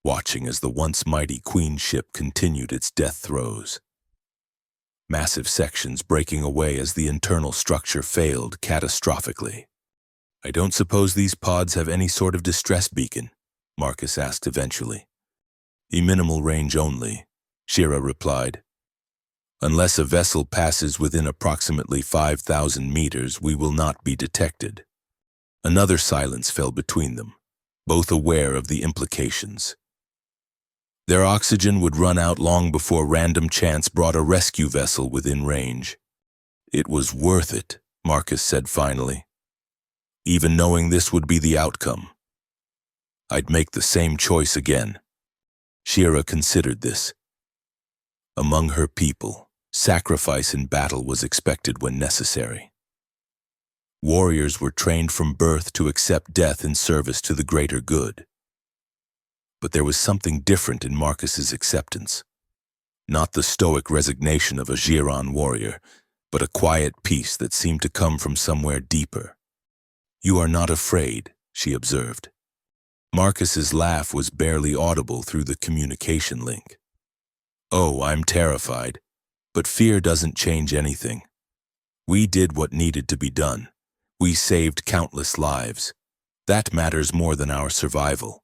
watching as the once mighty Queen ship continued its death throes. Massive sections breaking away as the internal structure failed catastrophically. "I don't suppose these pods have any sort of distress beacon?" Marcus asked eventually. "A minimal range only," Shira replied. "Unless a vessel passes within approximately 5,000 meters, we will not be detected." Another silence fell between them, both aware of the implications. Their oxygen would run out long before random chance brought a rescue vessel within range. "It was worth it," Marcus said finally. "Even knowing this would be the outcome. I'd make the same choice again." Shira considered this. Among her people, sacrifice in battle was expected when necessary. Warriors were trained from birth to accept death in service to the greater good. But there was something different in Marcus's acceptance. Not the stoic resignation of a Giron warrior, but a quiet peace that seemed to come from somewhere deeper. "You are not afraid," she observed. Marcus's laugh was barely audible through the communication link. "Oh, I'm terrified, but fear doesn't change anything. We did what needed to be done. We saved countless lives. That matters more than our survival."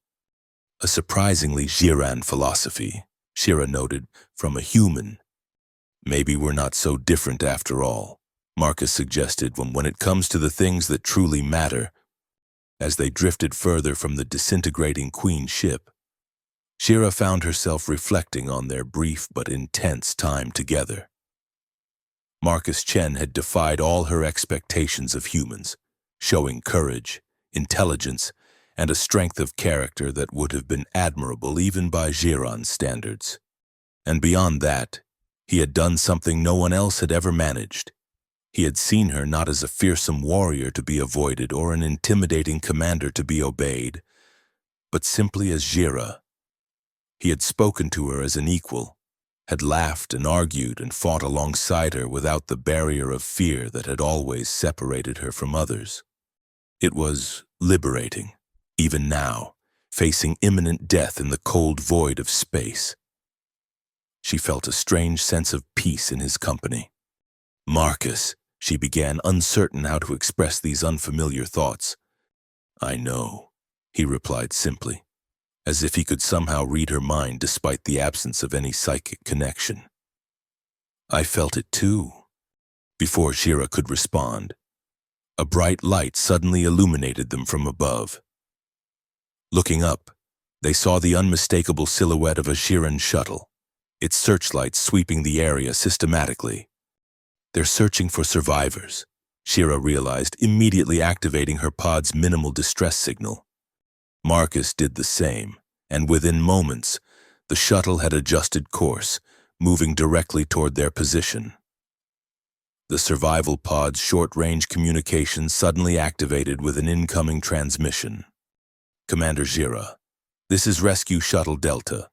A surprisingly Giran philosophy, Shira noted, from a human. "Maybe we're not so different after all," Marcus suggested, when it comes to the things that truly matter. As they drifted further from the disintegrating Queen ship, Shira found herself reflecting on their brief but intense time together. Marcus Chen had defied all her expectations of humans, showing courage, intelligence, and a strength of character that would have been admirable even by Giron's standards. And beyond that, he had done something no one else had ever managed. He had seen her not as a fearsome warrior to be avoided or an intimidating commander to be obeyed, but simply as Gira. He had spoken to her as an equal, had laughed and argued and fought alongside her without the barrier of fear that had always separated her from others. It was liberating, even now, facing imminent death in the cold void of space. She felt a strange sense of peace in his company. "Marcus," she began, uncertain how to express these unfamiliar thoughts. "I know," he replied simply, as if he could somehow read her mind despite the absence of any psychic connection. "I felt it too." Before Shira could respond, a bright light suddenly illuminated them from above. Looking up, they saw the unmistakable silhouette of a Giran shuttle, its searchlights sweeping the area systematically. "They're searching for survivors," Shira realized, immediately activating her pod's minimal distress signal. Marcus did the same, and within moments, the shuttle had adjusted course, moving directly toward their position. The survival pod's short-range communication suddenly activated with an incoming transmission. "Commander Gira, this is Rescue Shuttle Delta.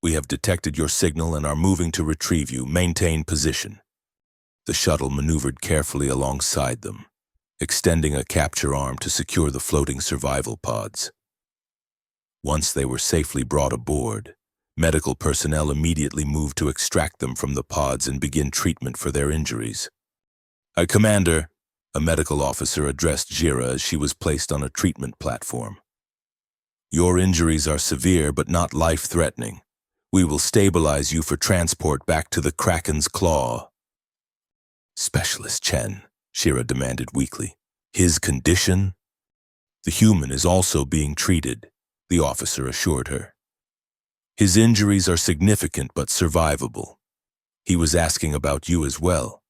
We have detected your signal and are moving to retrieve you. Maintain position." The shuttle maneuvered carefully alongside them, extending a capture arm to secure the floating survival pods. Once they were safely brought aboard, medical personnel immediately moved to extract them from the pods and begin treatment for their injuries. Commander, a medical officer addressed Jira as she was placed on a treatment platform. Your injuries are severe but not life-threatening. We will stabilize you for transport back to the Kraken's claw. Specialist Chen, Shira demanded weakly. His condition? The human is also being treated, the officer assured her. His injuries are significant but survivable. He was asking about you as well.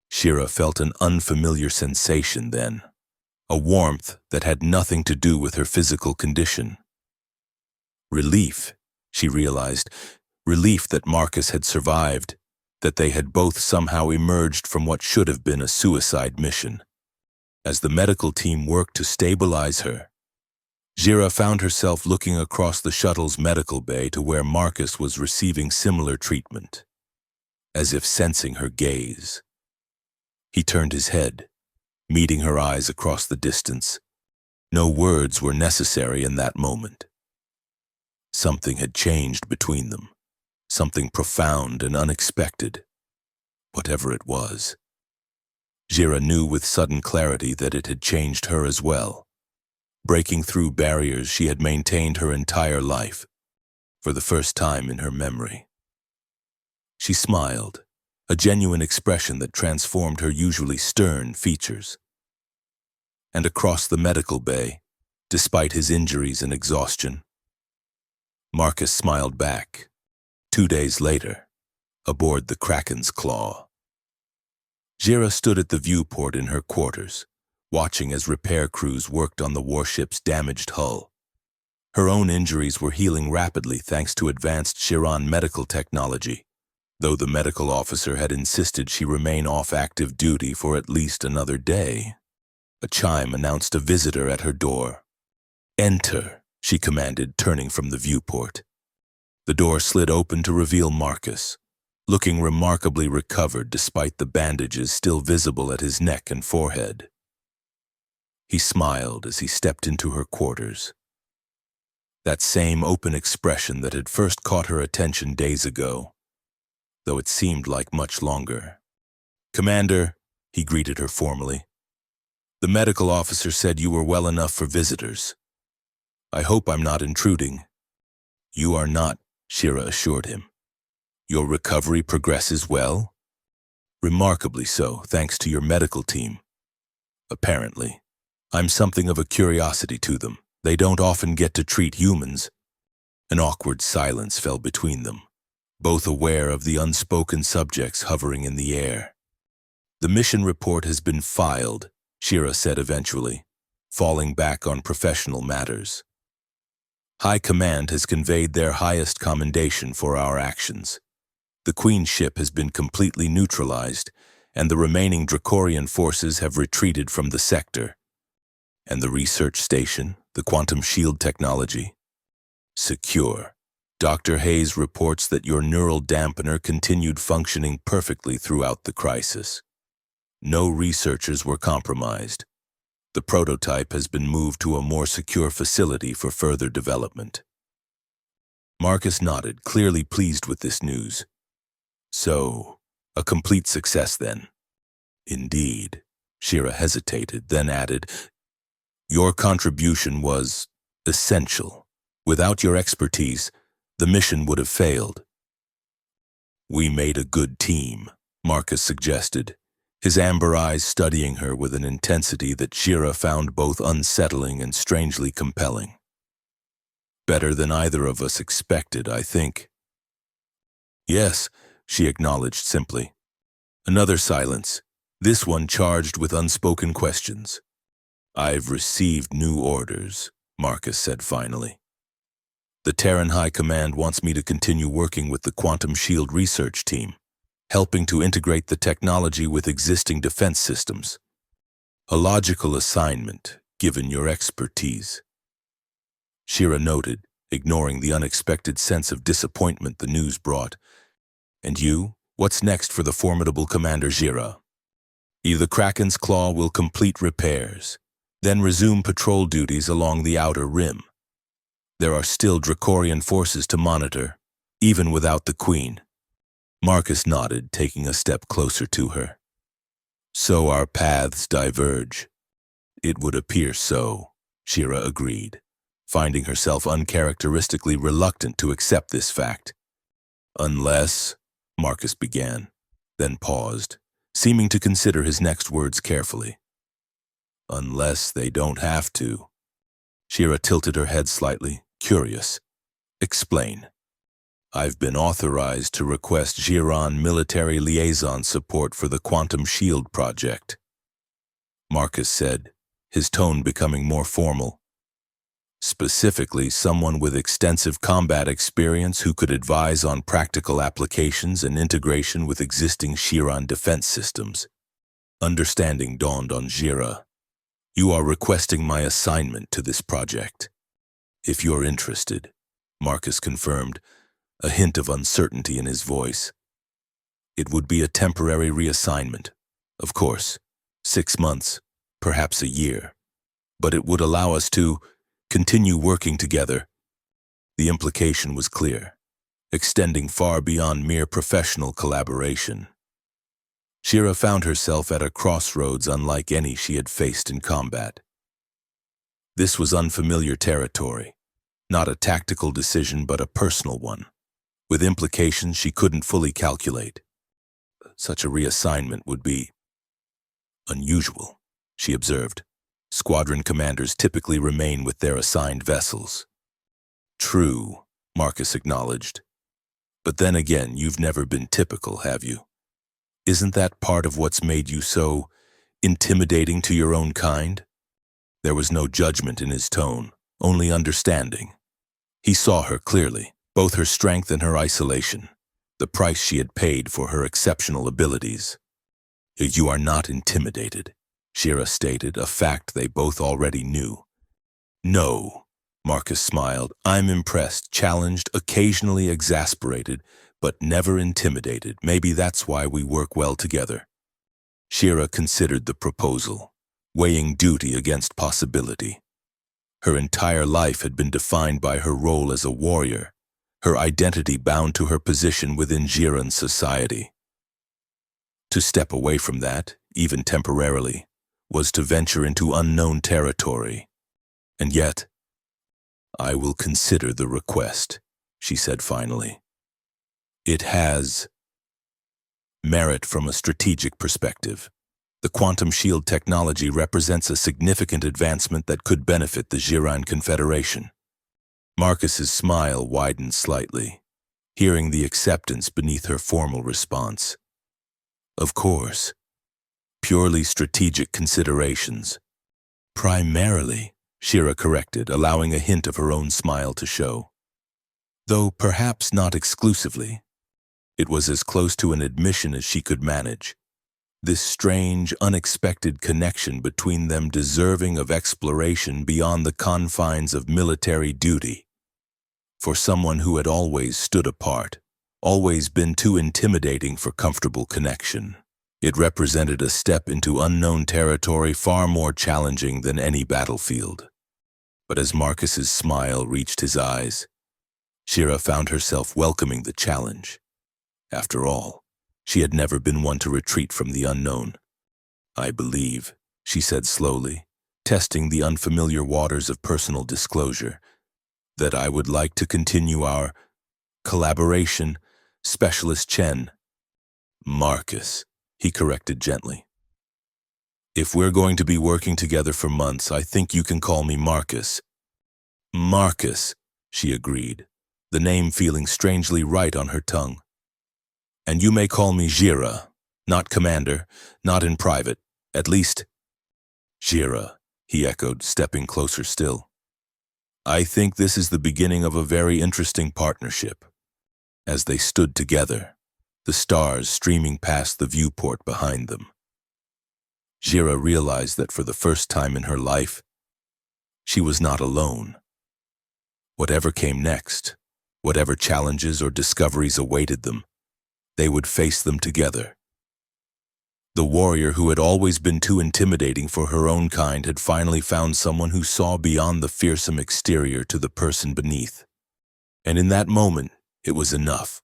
Shira felt an unfamiliar sensation then, a warmth that had nothing to do with her physical condition. Relief, she realized, relief that Marcus had survived, that they had both somehow emerged from what should have been a suicide mission. As the medical team worked to stabilize her, Jira found herself looking across the shuttle's medical bay to where Marcus was receiving similar treatment, as if sensing her gaze. He turned his head, meeting her eyes across the distance. No words were necessary in that moment. Something had changed between them, something profound and unexpected, whatever it was. Jira knew with sudden clarity that it had changed her as well. Breaking through barriers she had maintained her entire life, for the first time in her memory. She smiled, a genuine expression that transformed her usually stern features. And across the medical bay, despite his injuries and exhaustion, Marcus smiled back, 2 days later, aboard the Kraken's claw. Jira stood at the viewport in her quarters, watching as repair crews worked on the warship's damaged hull. Her own injuries were healing rapidly thanks to advanced Chiron medical technology, though the medical officer had insisted she remain off active duty for at least another day. A chime announced a visitor at her door. "Enter," she commanded, turning from the viewport. The door slid open to reveal Marcus, looking remarkably recovered despite the bandages still visible at his neck and forehead. He smiled as he stepped into her quarters. That same open expression that had first caught her attention days ago, though it seemed like much longer. "Commander," he greeted her formally. "The medical officer said you were well enough for visitors. I hope I'm not intruding." "You are not," Shira assured him. "Your recovery progresses well?" "Remarkably so, thanks to your medical team." "Apparently. I'm something of a curiosity to them. They don't often get to treat humans." An awkward silence fell between them, both aware of the unspoken subjects hovering in the air. "The mission report has been filed," Shira said eventually, falling back on professional matters. "High Command has conveyed their highest commendation for our actions. The Queen's ship has been completely neutralized, and the remaining Dracorian forces have retreated from the sector. And the research station, the quantum shield technology? Secure. Dr. Hayes reports that your neural dampener continued functioning perfectly throughout the crisis. No researchers were compromised. The prototype has been moved to a more secure facility for further development." Marcus nodded, clearly pleased with this news. "So, a complete success then?" "Indeed." Shira hesitated, then added, "Your contribution was essential. Without your expertise, the mission would have failed." "We made a good team," Marcus suggested, his amber eyes studying her with an intensity that Shira found both unsettling and strangely compelling. "Better than either of us expected, I think." "Yes," she acknowledged simply. Another silence, this one charged with unspoken questions. "I've received new orders," Marcus said finally. "The Terran High Command wants me to continue working with the Quantum Shield research team, helping to integrate the technology with existing defense systems. A logical assignment, given your expertise." Shira noted, ignoring the unexpected sense of disappointment the news brought. "And you? What's next for the formidable Commander Jira?" "The Kraken's Claw will complete repairs, then resume patrol duties along the outer rim. There are still Dracorian forces to monitor, even without the Queen." Marcus nodded, taking a step closer to her. So our paths diverge. It would appear so, Shira agreed, finding herself uncharacteristically reluctant to accept this fact. Unless, Marcus began, then paused, seeming to consider his next words carefully. Unless they don't have to. Shira tilted her head slightly, curious. Explain. I've been authorized to request Giron military liaison support for the Quantum Shield project, Marcus said, his tone becoming more formal. Specifically, someone with extensive combat experience who could advise on practical applications and integration with existing Chiron defense systems. Understanding dawned on Jira. You are requesting my assignment to this project. If you're interested, Marcus confirmed, a hint of uncertainty in his voice. It would be a temporary reassignment, of course, 6 months, perhaps a year, but it would allow us to continue working together. The implication was clear, extending far beyond mere professional collaboration. Shira found herself at a crossroads unlike any she had faced in combat. This was unfamiliar territory, not a tactical decision but a personal one, with implications she couldn't fully calculate. Such a reassignment would be unusual, she observed. Squadron commanders typically remain with their assigned vessels. True, Marcus acknowledged. But then again, you've never been typical, have you? Isn't that part of what's made you so intimidating to your own kind? There was no judgment in his tone, only understanding. He saw her clearly, both her strength and her isolation, the price she had paid for her exceptional abilities. You are not intimidated, Shira stated, a fact they both already knew. No, Marcus smiled. I'm impressed, challenged, occasionally exasperated, but never intimidated. Maybe that's why we work well together. Shira considered the proposal, weighing duty against possibility. Her entire life had been defined by her role as a warrior, her identity bound to her position within Jiran society. To step away from that, even temporarily, was to venture into unknown territory. And yet, I will consider the request, she said finally. It has merit from a strategic perspective. The quantum shield technology represents a significant advancement that could benefit the Jiran Confederation. Marcus's smile widened slightly, hearing the acceptance beneath her formal response. Of course. Purely strategic considerations. Primarily, Shira corrected, allowing a hint of her own smile to show. Though perhaps not exclusively. It was as close to an admission as she could manage. This strange, unexpected connection between them deserving of exploration beyond the confines of military duty. For someone who had always stood apart, always been too intimidating for comfortable connection. It represented a step into unknown territory far more challenging than any battlefield. But as Marcus's smile reached his eyes, Shira found herself welcoming the challenge. After all, she had never been one to retreat from the unknown. I believe, she said slowly, testing the unfamiliar waters of personal disclosure, that I would like to continue our collaboration, Specialist Chen. Marcus, he corrected gently. If we're going to be working together for months, I think you can call me Marcus. Marcus, she agreed, the name feeling strangely right on her tongue. And you may call me Jira, not Commander, not in private, at least. Jira, he echoed, stepping closer still. I think this is the beginning of a very interesting partnership. As they stood together, the stars streaming past the viewport behind them, Jira realized that for the first time in her life, she was not alone. Whatever came next, whatever challenges or discoveries awaited them, they would face them together. The warrior who had always been too intimidating for her own kind had finally found someone who saw beyond the fearsome exterior to the person beneath. And in that moment, it was enough.